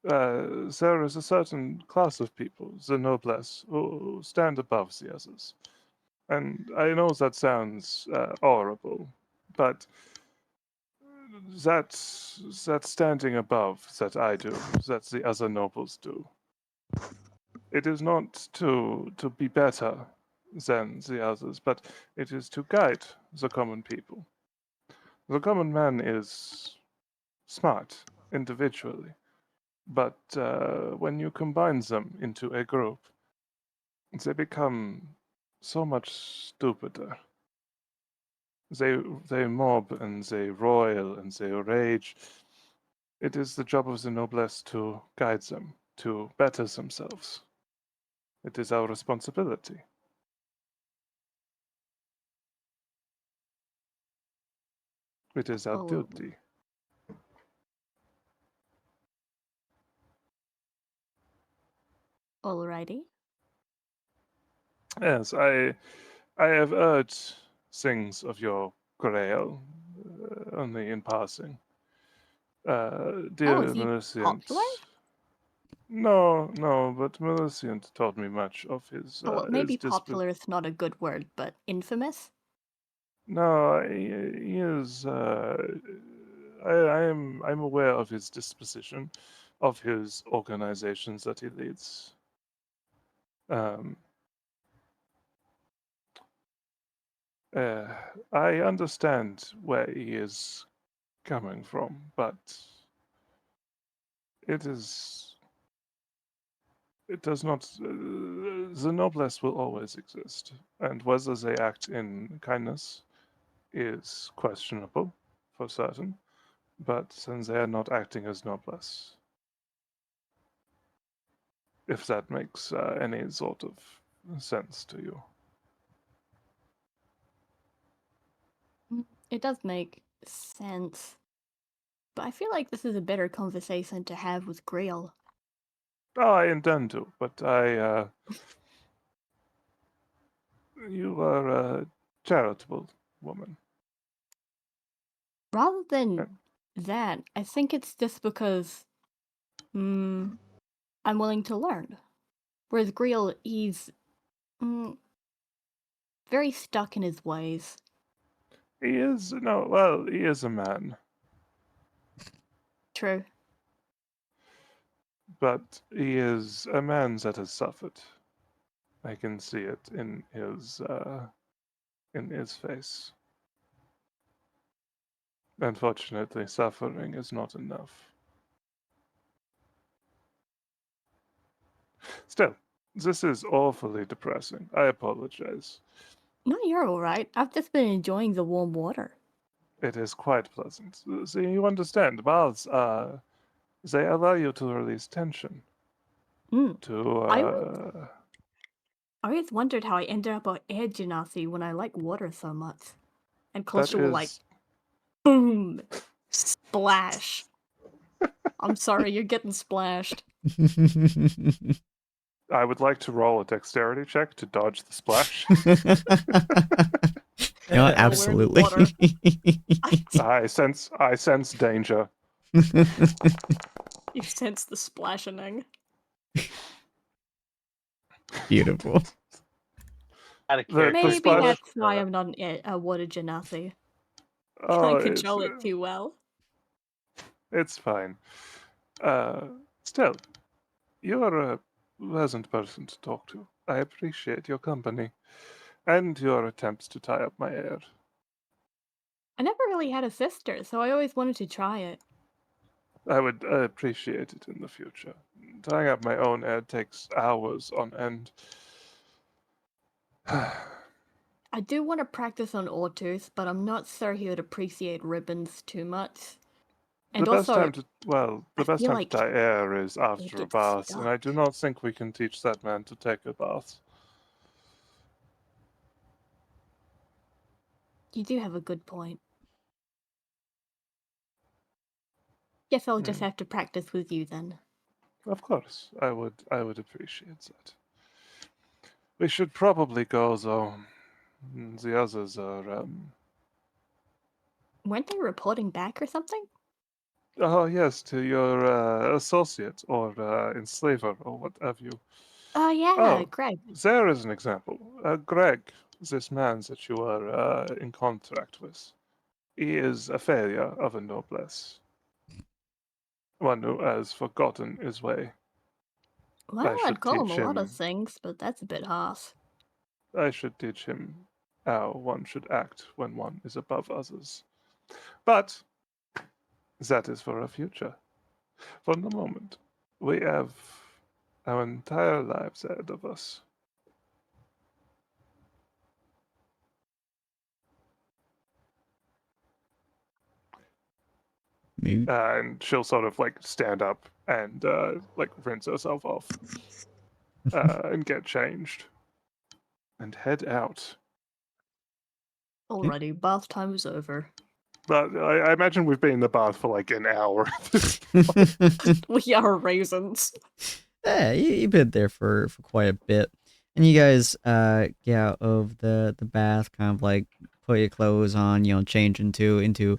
There is a certain class of people, the noblesse, who stand above the others. And I know that sounds horrible, but that standing above that I do, that the other nobles do. It is not to be better than the others, but it is to guide the common people. The common man is smart individually, but when you combine them into a group, they become so much stupider. They mob and they roil and they rage. It is the job of the noblesse to guide them, to better themselves. It is our responsibility. It is our duty. Alrighty. Yes, I have heard things of your Grail, only in passing. Dear is he Millicent. popular? No, but Millicent told me much of his. Well, maybe popular is not a good word, but infamous? No, he is. I'm aware of his disposition, of his organizations that he leads. I understand where he is coming from, but it does not. The noblesse will always exist, and whether they act in kindness is questionable, for certain. But since they are not acting as noblesse, if that makes any sort of sense to you. It does make sense. But I feel like this is a better conversation to have with Grail. Oh, I intend to, but you are a charitable woman. Rather than that, I think it's just because I'm willing to learn. Whereas Grail, he's very stuck in his ways. He is he is a man. True. But he is a man that has suffered. I can see it in his face. Unfortunately, suffering is not enough. Still, this is awfully depressing. I apologize. No, you're alright. I've just been enjoying the warm water. It is quite pleasant. See, you understand, baths they allow you to release tension. to I always wondered how I ended up on air genasi when I like water so much. And close that to like, is boom, splash. I'm sorry, you're getting splashed. I would like to roll a dexterity check to dodge the splash. You know, We're in absolutely. water. I sense danger. You sense the splashing. Beautiful. Out of The character. Maybe splash- that's why I'm not a water genasi. Oh, I control it too well. It's fine. Still, you're a pleasant person to talk to. I appreciate your company and your attempts to tie up my hair. I never really had a sister, so I always wanted to try it. I would appreciate it in the future. Tying up my own hair takes hours on end. I do want to practice on Ortooth, but I'm not sure he would appreciate ribbons too much. And the best also, time feel to like dye hair is after a gets bath, and I stuck. do not think we can teach that man to take a bath. You do have a good point. Guess I'll just have to practice with you then. Of course, I would appreciate that. We should probably go, though. The others are, Weren't they reporting back or something? Oh, yes, to your associate or enslaver or what have you. Oh yeah, Oh. Greg. There is an example. Greg, this man that you are in contract with, he is a failure of a noblesse. One who has forgotten his way. Well, I I'd should call him teach a lot him. of things, but that's a bit harsh. I should teach him how one should act when one is above others. But that is for our future. For the moment, we have our entire lives ahead of us. Maybe. And she'll sort of like stand up and like rinse herself off and get changed and head out. Alrighty, bath time is over. But I imagine we've been in the bath for like an hour. We are raisins. Yeah, you've been there for quite a bit. And you guys get out of the bath, kind of like put your clothes on, change into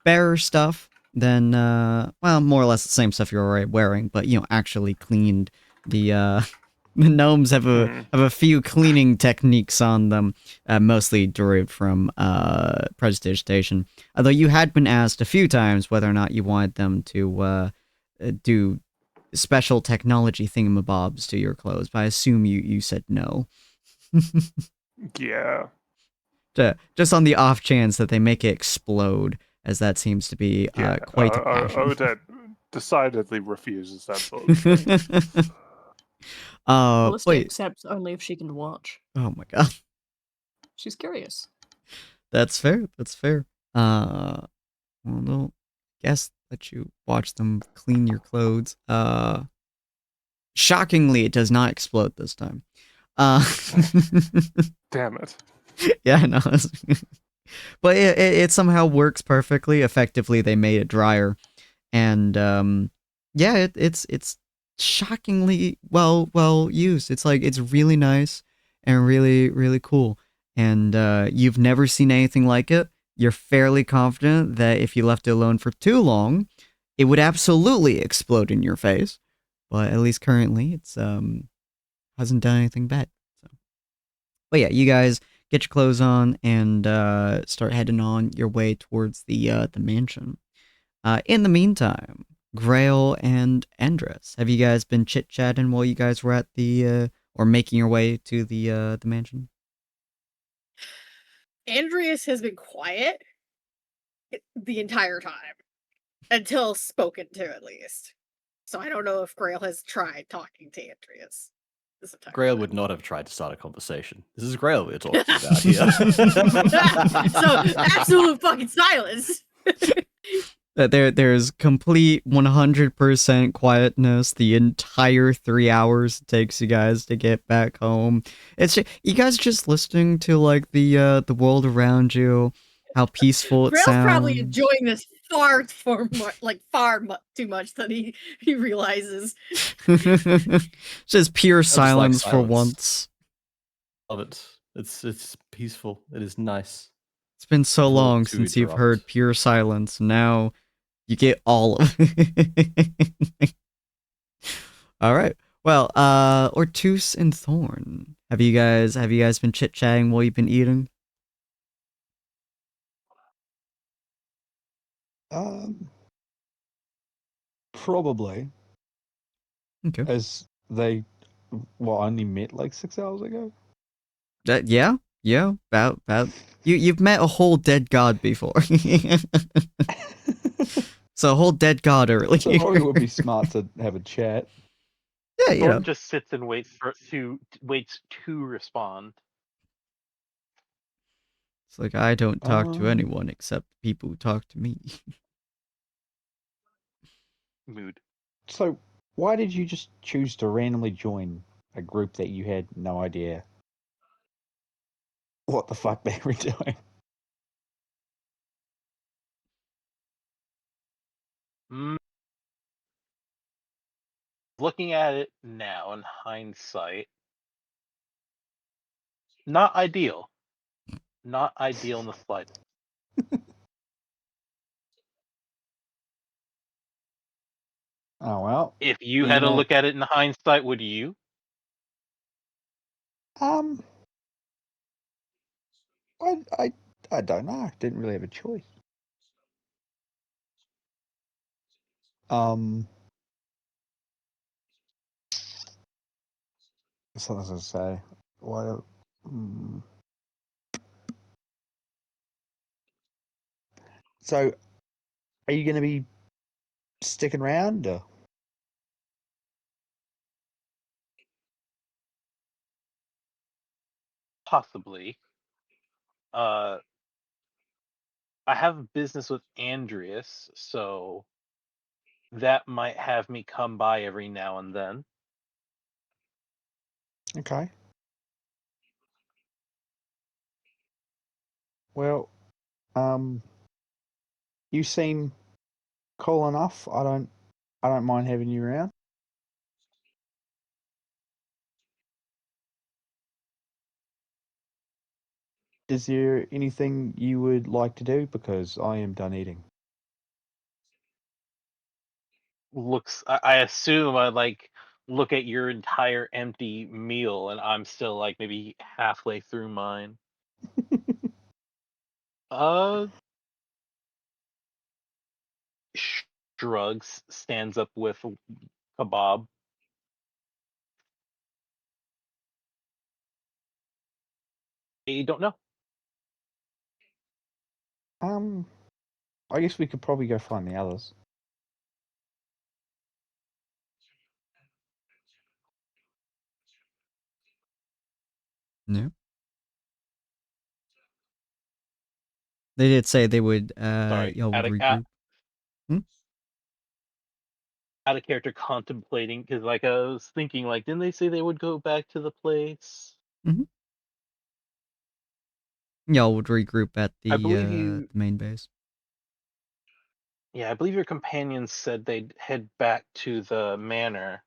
better stuff than well, more or less the same stuff you're already wearing, but actually cleaned. The gnomes have a few cleaning techniques on them, mostly derived from prestidigitation. Although you had been asked a few times whether or not you wanted them to do special technology thingamabobs to your clothes, but I assume you said no. Yeah. Just on the off chance that they make it explode, as that seems to be quite a passion. Odette decidedly refuses that sort of thing. Felicity wait. accepts only if she can watch. Oh my god. She's curious. That's fair. Well, no, guess let you watch them clean your clothes. Shockingly, it does not explode this time. Damn it. Yeah, no. But it somehow works perfectly. Effectively, they made it drier. And yeah, it's shockingly well used. It's like it's really nice and really, really cool. And you've never seen anything like it. You're fairly confident that if you left it alone for too long, it would absolutely explode in your face. But at least currently, it's hasn't done anything bad. So, but yeah, you guys get your clothes on and start heading on your way towards the mansion. In the meantime, Grail and Andres, have you guys been chit-chatting while you guys were at the or making your way to the mansion? Andreas has been quiet the entire time until spoken to, at least. So I don't know if Grail has tried talking to Andreas. Grail would not have tried to start a conversation. This is Grail we're talking about here. So absolute fucking silence. There's complete 100% quietness the entire 3 hours it takes you guys to get back home. It's you guys just listening to like the world around you, how peaceful it Grail's sounds. probably enjoying this far too much that he realizes. Just pure like silence for silence. once. Love it. It's peaceful. It is nice. It's been so Before long to since you've interrupt. heard pure silence. Now you get all of it. All right. Well, Ortus and Thorn. Have you guys been chit-chatting while you've been eating? Probably. Okay. As they only met like 6 hours ago. Yeah. About you've met a whole dead god before. So a whole dead god earlier. So it probably would be smart to have a chat. Yeah, you Thorn know. just sits and waits to respond. It's like I don't talk to Um, anyone except people who talk to me. Mood. So, why did you just choose to randomly join a group that you had no idea what the fuck they were doing? Looking at it now in hindsight, not ideal. Not ideal in the slightest. Oh well. If you You're had to gonna- look at it in hindsight, would you? I don't know. Didn't really have a choice. So as I say, why? So, are you going to be sticking around? Or? Possibly. I have business with Andreas, so that might have me come by every now and then. Okay. Well, you seem cool enough. I don't mind having you around. Is there anything you would like to do? Because I am done eating. I assume I look at your entire empty meal and I'm still like maybe halfway through mine. Shrugs, stands up with kebab. I don't know. I guess we could probably go find the others. Yeah. They did say they would Sorry, y'all would regroup. Out of character contemplating, because like I was thinking, like, didn't they say they would go back to the place? Mm-hmm. Y'all would regroup at the I believe the main base. Yeah, I believe your companions said they'd head back to the manor.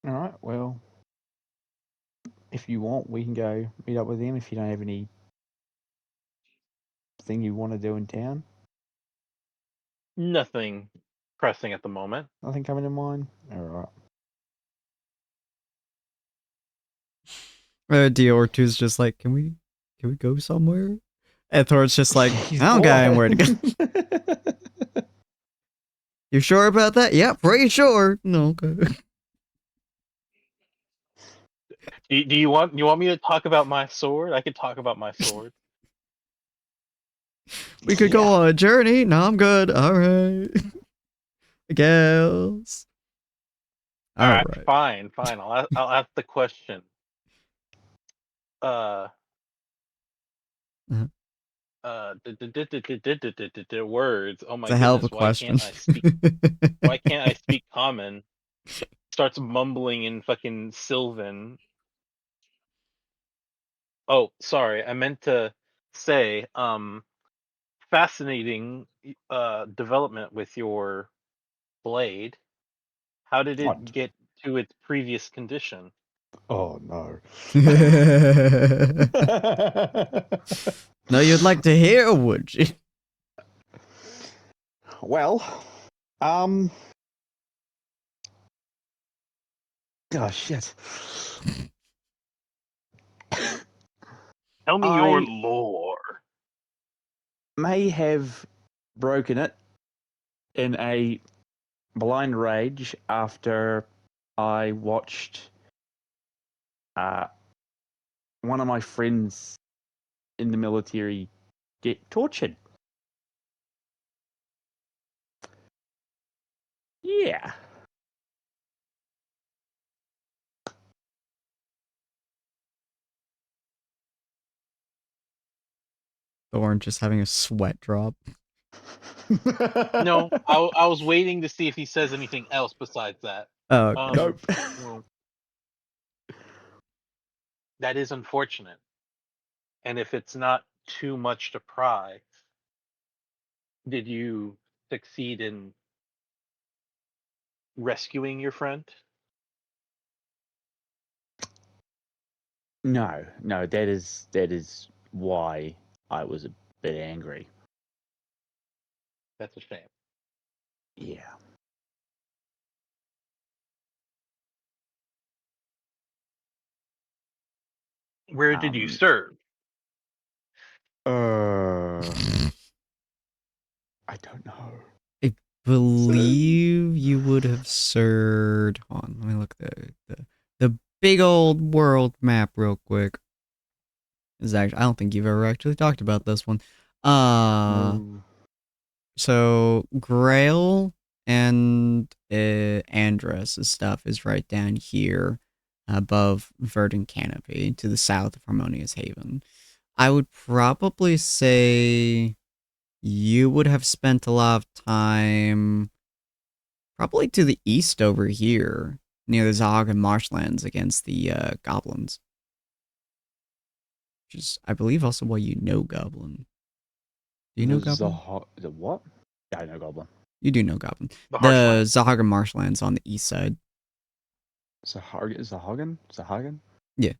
All right. Well, if you want, we can go meet up with them. If you don't have any thing you want to do in town. Nothing pressing at the moment. Nothing coming to mind. All right. Diortu's just like, can we go somewhere? And Thor's just like, I don't got anywhere to go. You sure about that? Yeah, pretty sure. No, okay. Do you want me to talk about my sword? I could talk about my sword. We could go on a journey. No, I'm good. All right. I guess. All right, fine. I'll ask the question. Words. Oh It's my a hell of a goodness! question. Why can't I speak common? Starts mumbling in fucking Sylvan. Oh, sorry. I meant to say, fascinating development with your blade. How did it What? get to its previous condition? Oh no. No, you'd like to hear, would you? Well, oh shit. Tell me your I lore. may have broken it in a blind rage after I watched one of my friends in the military get tortured. Yeah. Thorn just having a sweat drop. No, I was waiting to see if he says anything else besides that. Oh, okay. Nope. Well, that is unfortunate. And if it's not too much to pry, did you succeed in rescuing your friend? No, that is why I was a bit angry. That's a shame. Yeah. Where did you serve? I don't know. I believe you would have served. Hold on, let me look at the big old world map real quick. Is actually, I don't think you've ever actually talked about this one. No. So Grail and Andress' stuff is right down here above Verdant Canopy to the south of Harmonious Haven. I would probably say you would have spent a lot of time probably to the east over here near the Zog and marshlands against the goblins. Which is, I believe, also why you know Goblin. Do you know Goblin? The what? Yeah, I know Goblin. You do know Goblin. The The Zahaga marshlands on the east side. Zahagan? Yeah.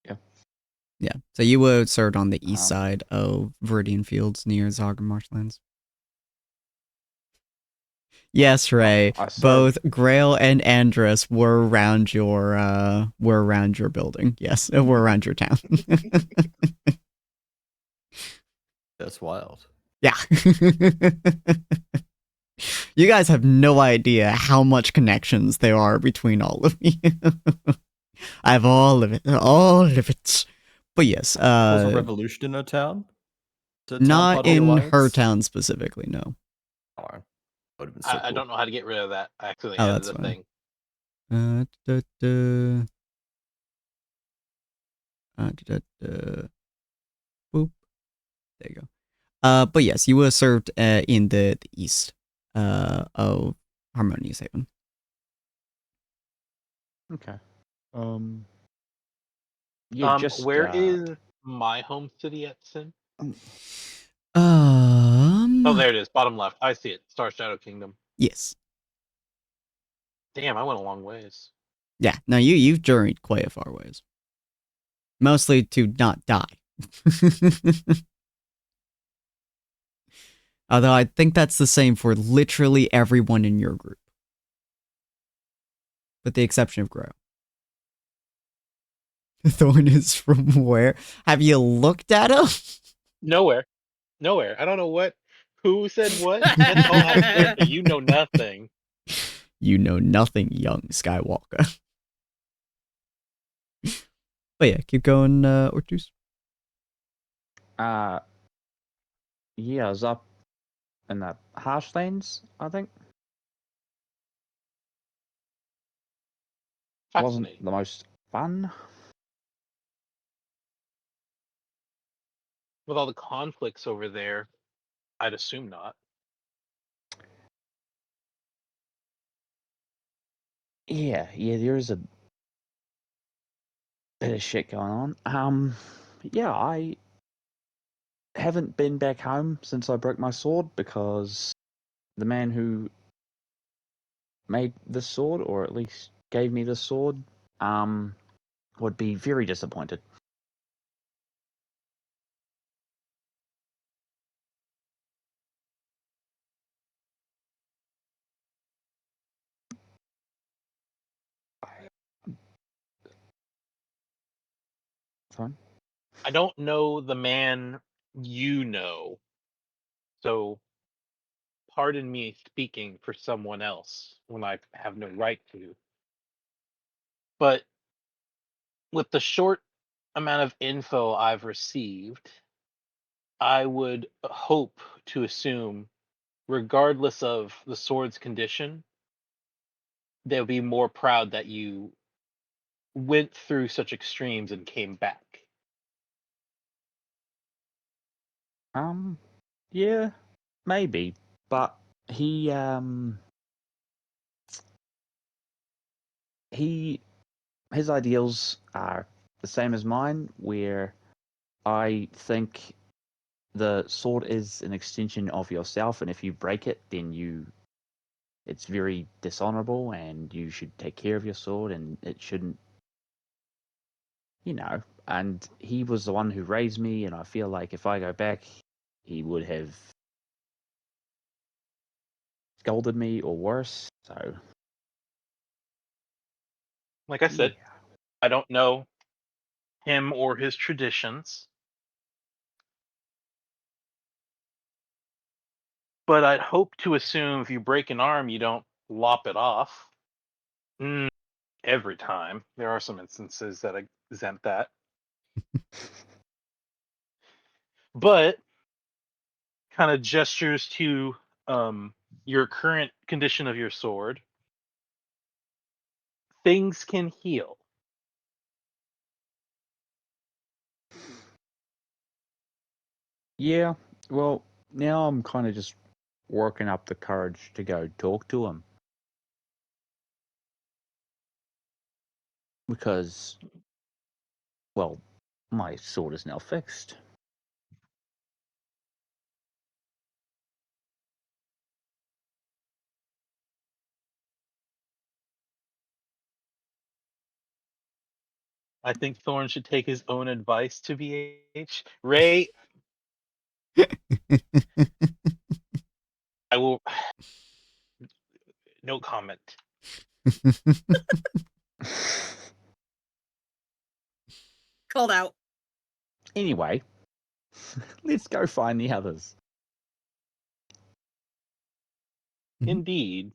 Yeah. Yeah. So you would have served on the east side of Viridian Fields near Zahaga marshlands. Yes, Ray. Both Grail and Andress were around your building. Yes, were around your town. That's wild. Yeah. You guys have no idea how much connections there are between all of you. I have all of it. All of it. But yes, was a revolution in a town? Not in her town specifically, no. Would have been so I cool. don't know how to get rid of that. I actually Oh, added that's a fine. thing. Boop. There you go. But yes, you were served in the east of Harmonious Haven. Okay. Yeah, just where is my home city at, Sin? Oh, there it is, bottom left. I see it. Star Shadow Kingdom. Yes. Damn, I went a long ways. Yeah. No, you've journeyed quite a far ways. Mostly to not die. Although I think that's the same for literally everyone in your group. With the exception of Grow. Thorn is from where? Have you looked at him? Nowhere. I don't know who said what. That's all I hear. You know nothing. You know nothing, young Skywalker. But yeah, keep going, Ortus. yeah, I was up in the Harshlands, I think. Wasn't the most fun. With all the conflicts over there, I'd assume not. Yeah, there is a bit of shit going on. Yeah, I haven't been back home since I broke my sword because the man who made this sword, or at least gave me this sword, would be very disappointed. Fine. I don't know the man you know, so pardon me speaking for someone else when I have no right to. But with the short amount of info I've received, I would hope to assume, regardless of the sword's condition, they'll be more proud that you went through such extremes and came back. Yeah, maybe, but he his ideals are the same as mine, where I think the sword is an extension of yourself, and if you break it, then it's very dishonorable, and you should take care of your sword, and it shouldn't, And he was the one who raised me, and I feel like if I go back, he would have scolded me or worse. So, Like I said, I don't know him or his traditions, but I'd hope to assume if you break an arm, you don't lop it off. Every time. There are some instances that exempt that. But kind of gestures to your current condition of your sword. Things can heal. Yeah, well, now I'm kind of just working up the courage to go talk to him. Because, well, my sword is now fixed. I think Thorn should take his own advice to BH. Ray, I will. No comment. Called out. Anyway, let's go find the others. Indeed.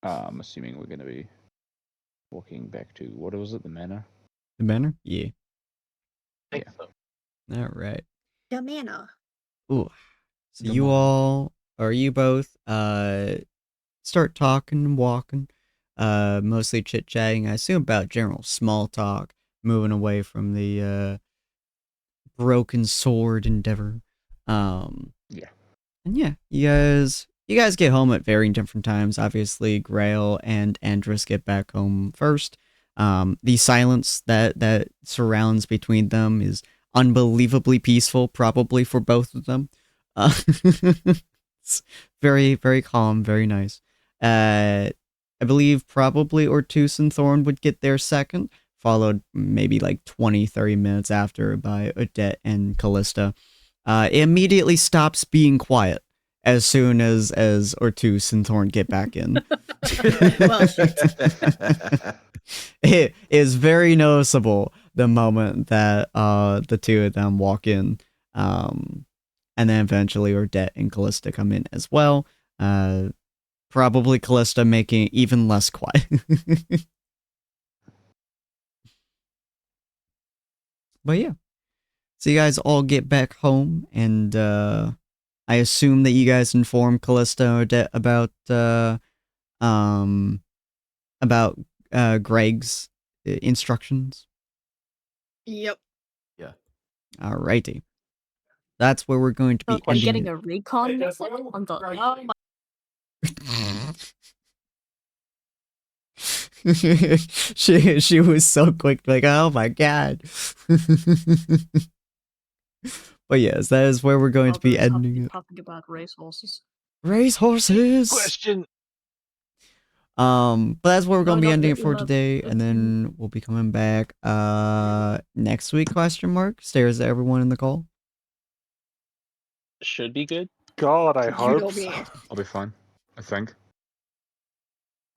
I'm assuming we're going to be walking back to, what was it, the manor? The manor? Yeah. I think so. All right. The manor. Ooh. So The you manor. all, or you both, start talking and walking, mostly chit-chatting, I assume about general small talk, moving away from the, broken sword endeavor. Yeah. And yeah, you guys get home at varying different times. Obviously, Grail and Andrus get back home first. The silence that surrounds between them is unbelievably peaceful, probably for both of them. It's very, very calm, very nice. I believe probably Ortus and Thorn would get there second, followed maybe like 20, 30 minutes after by Odette and Callista. It immediately stops being quiet as soon as Ortus and Thorn get back in. Well, shit. It is very noticeable the moment that the two of them walk in, and then eventually Odette and Callista come in as well. Probably Callista making it even less quiet. But yeah. So you guys all get back home, and I assume that you guys inform Callista and Odette about about Greg's instructions? Yep. Yeah. Alrighty. That's where we're going to be Are you ending getting it. a recon missile on the? Oh my. she was so quick, like, oh my god. But yes, that is where we're going to be ending it. Talking about racehorses. Racehorses. Question. But that's where we're gonna be ending it you for have today, and then we'll be coming back next week, question mark. Stares at everyone in the call. Should be good. God, I You hope know so. me. I'll be fine, I think.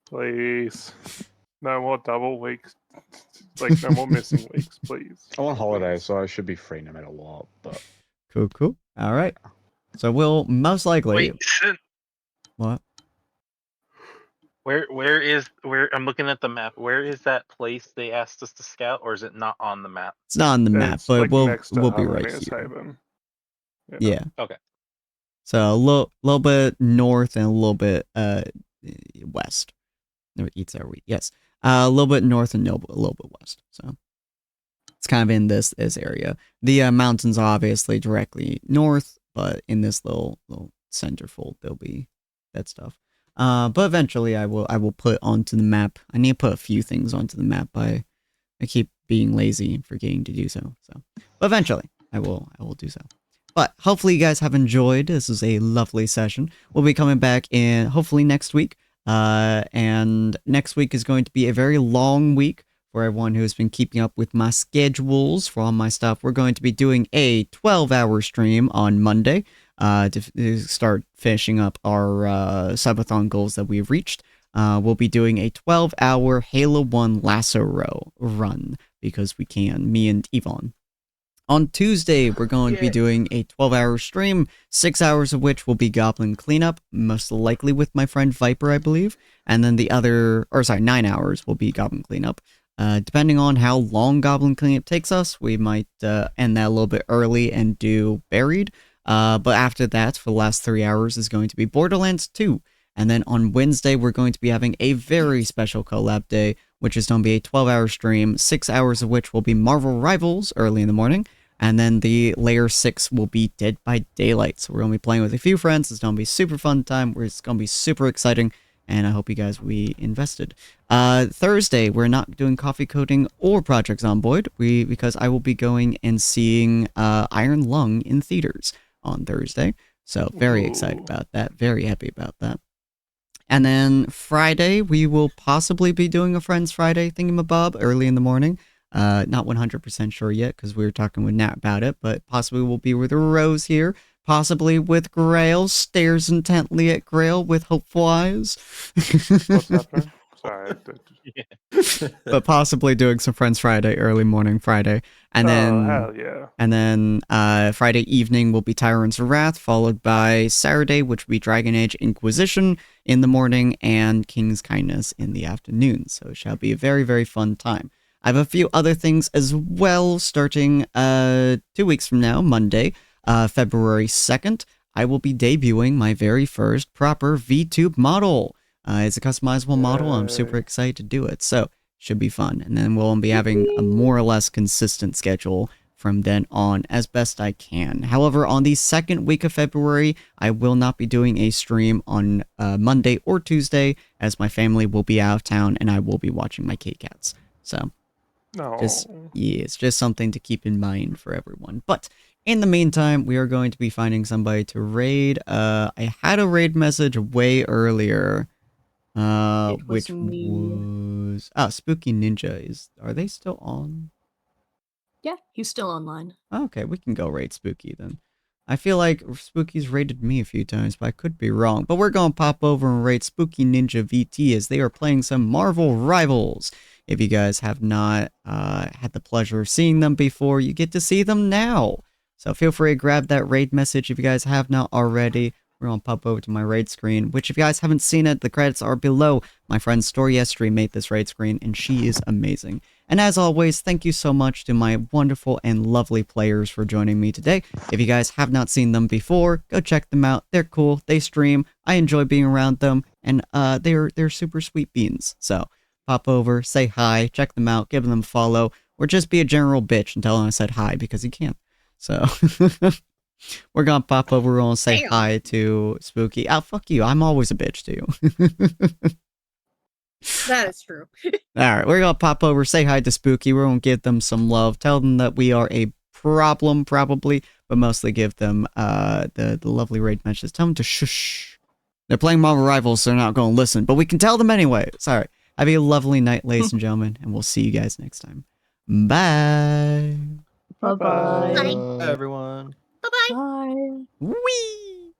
Please. No more double weeks. Like, no more missing weeks, please. I'm on holiday, Please. so I should be free no matter what, but... Cool. All right. So we'll most likely... Wait, What? where I'm looking at the map. Where is that place they asked us to scout, or is it not on the map? It's not on the map, It's, but like, next to we'll be right Harmonious here. Haven. Yeah. Okay. So a little bit north and a little bit west. No, eats our wheat. Yes. A little bit north and a little bit west. So it's kind of in this area. The mountains are obviously directly north, but in this little centerfold there'll be that stuff. But eventually I will put onto the map. I need to put a few things onto the map. I keep being lazy and forgetting to do so. But eventually I will do so. But hopefully you guys have enjoyed. This is a lovely session. We'll be coming back in hopefully next week. And next week is going to be a very long week for everyone who has been keeping up with my schedules for all my stuff. We're going to be doing a 12-hour stream on Monday to start finishing up our subathon goals that we've reached. We'll be doing a 12-hour Halo 1 Lasso Row run because we can, me and Yvonne. On Tuesday, we're going to be doing a 12-hour stream, 6 hours of which will be Goblin Cleanup, most likely with my friend Viper, I believe. And then 9 hours will be Goblin Cleanup. Depending on how long Goblin Cleanup takes us, we might end that a little bit early and do Buried. But after that, for the last 3 hours, is going to be Borderlands 2. And then on Wednesday, we're going to be having a very special collab day, which is going to be a 12-hour stream, 6 hours of which will be Marvel Rivals early in the morning. And then the layer 6 will be Dead by Daylight. So we're going to be playing with a few friends. It's going to be super fun time. It's going to be super exciting. And I hope you guys will be invested. Thursday, we're not doing Coffee Coding or Project Zomboid because I will be going and seeing Iron Lung in theaters on Thursday. So very excited about that. Very happy about that. And then Friday, we will possibly be doing a Friends Friday thingamabob early in the morning. Not 100% sure yet because we were talking with Nat about it, but possibly we'll be with Rose here, possibly with Grail, stares intently at Grail with hopeful eyes. What's happening? Sorry. But possibly doing some Friends Friday, early morning Friday. And then, hell yeah. And then Friday evening will be Tyrant's Wrath, followed by Saturday, which will be Dragon Age Inquisition in the morning and King's Kindness in the afternoon. So it shall be a very, very fun time. I have a few other things as well, starting 2 weeks from now, Monday, February 2nd. I will be debuting my very first proper VTube model. It's a customizable model. I'm super excited to do it, so should be fun. And then we'll be having a more or less consistent schedule from then on as best I can. However, on the second week of February, I will not be doing a stream on Monday or Tuesday, as my family will be out of town and I will be watching my Kit Kats. So... it's just something to keep in mind for everyone. But in the meantime, we are going to be finding somebody to raid. I had a raid message way earlier, which was Spooky Ninja. Are they still on? Yeah, he's still online. Okay, we can go raid Spooky then. I feel like Spooky's raided me a few times, but I could be wrong. But we're going to pop over and raid Spooky Ninja VT as they are playing some Marvel Rivals. If you guys have not had the pleasure of seeing them before, you get to see them now. So feel free to grab that raid message if you guys have not already. We're going to pop over to my raid screen, which if you guys haven't seen it, the credits are below. My friend Story Estrie made this raid screen, and she is amazing. And as always, thank you so much to my wonderful and lovely players for joining me today. If you guys have not seen them before, go check them out. They're cool. They stream. I enjoy being around them. and they're super sweet beans. So pop over, say hi, check them out, give them a follow, or just be a general bitch and tell them I said hi because you can. So we're gonna pop over, we're gonna say hi to Spooky. Oh, fuck you, I'm always a bitch to you. That is true. Alright, we're gonna pop over, say hi to Spooky, we're gonna give them some love, tell them that we are a problem, probably, but mostly give them the lovely raid messages. Tell them to shush. They're playing Marvel Rivals, so they're not gonna listen, but we can tell them anyway. Sorry. Have a lovely night, ladies and gentlemen, and we'll see you guys next time. Bye. Bye-bye. Bye, everyone. Bye-bye. Bye. Whee!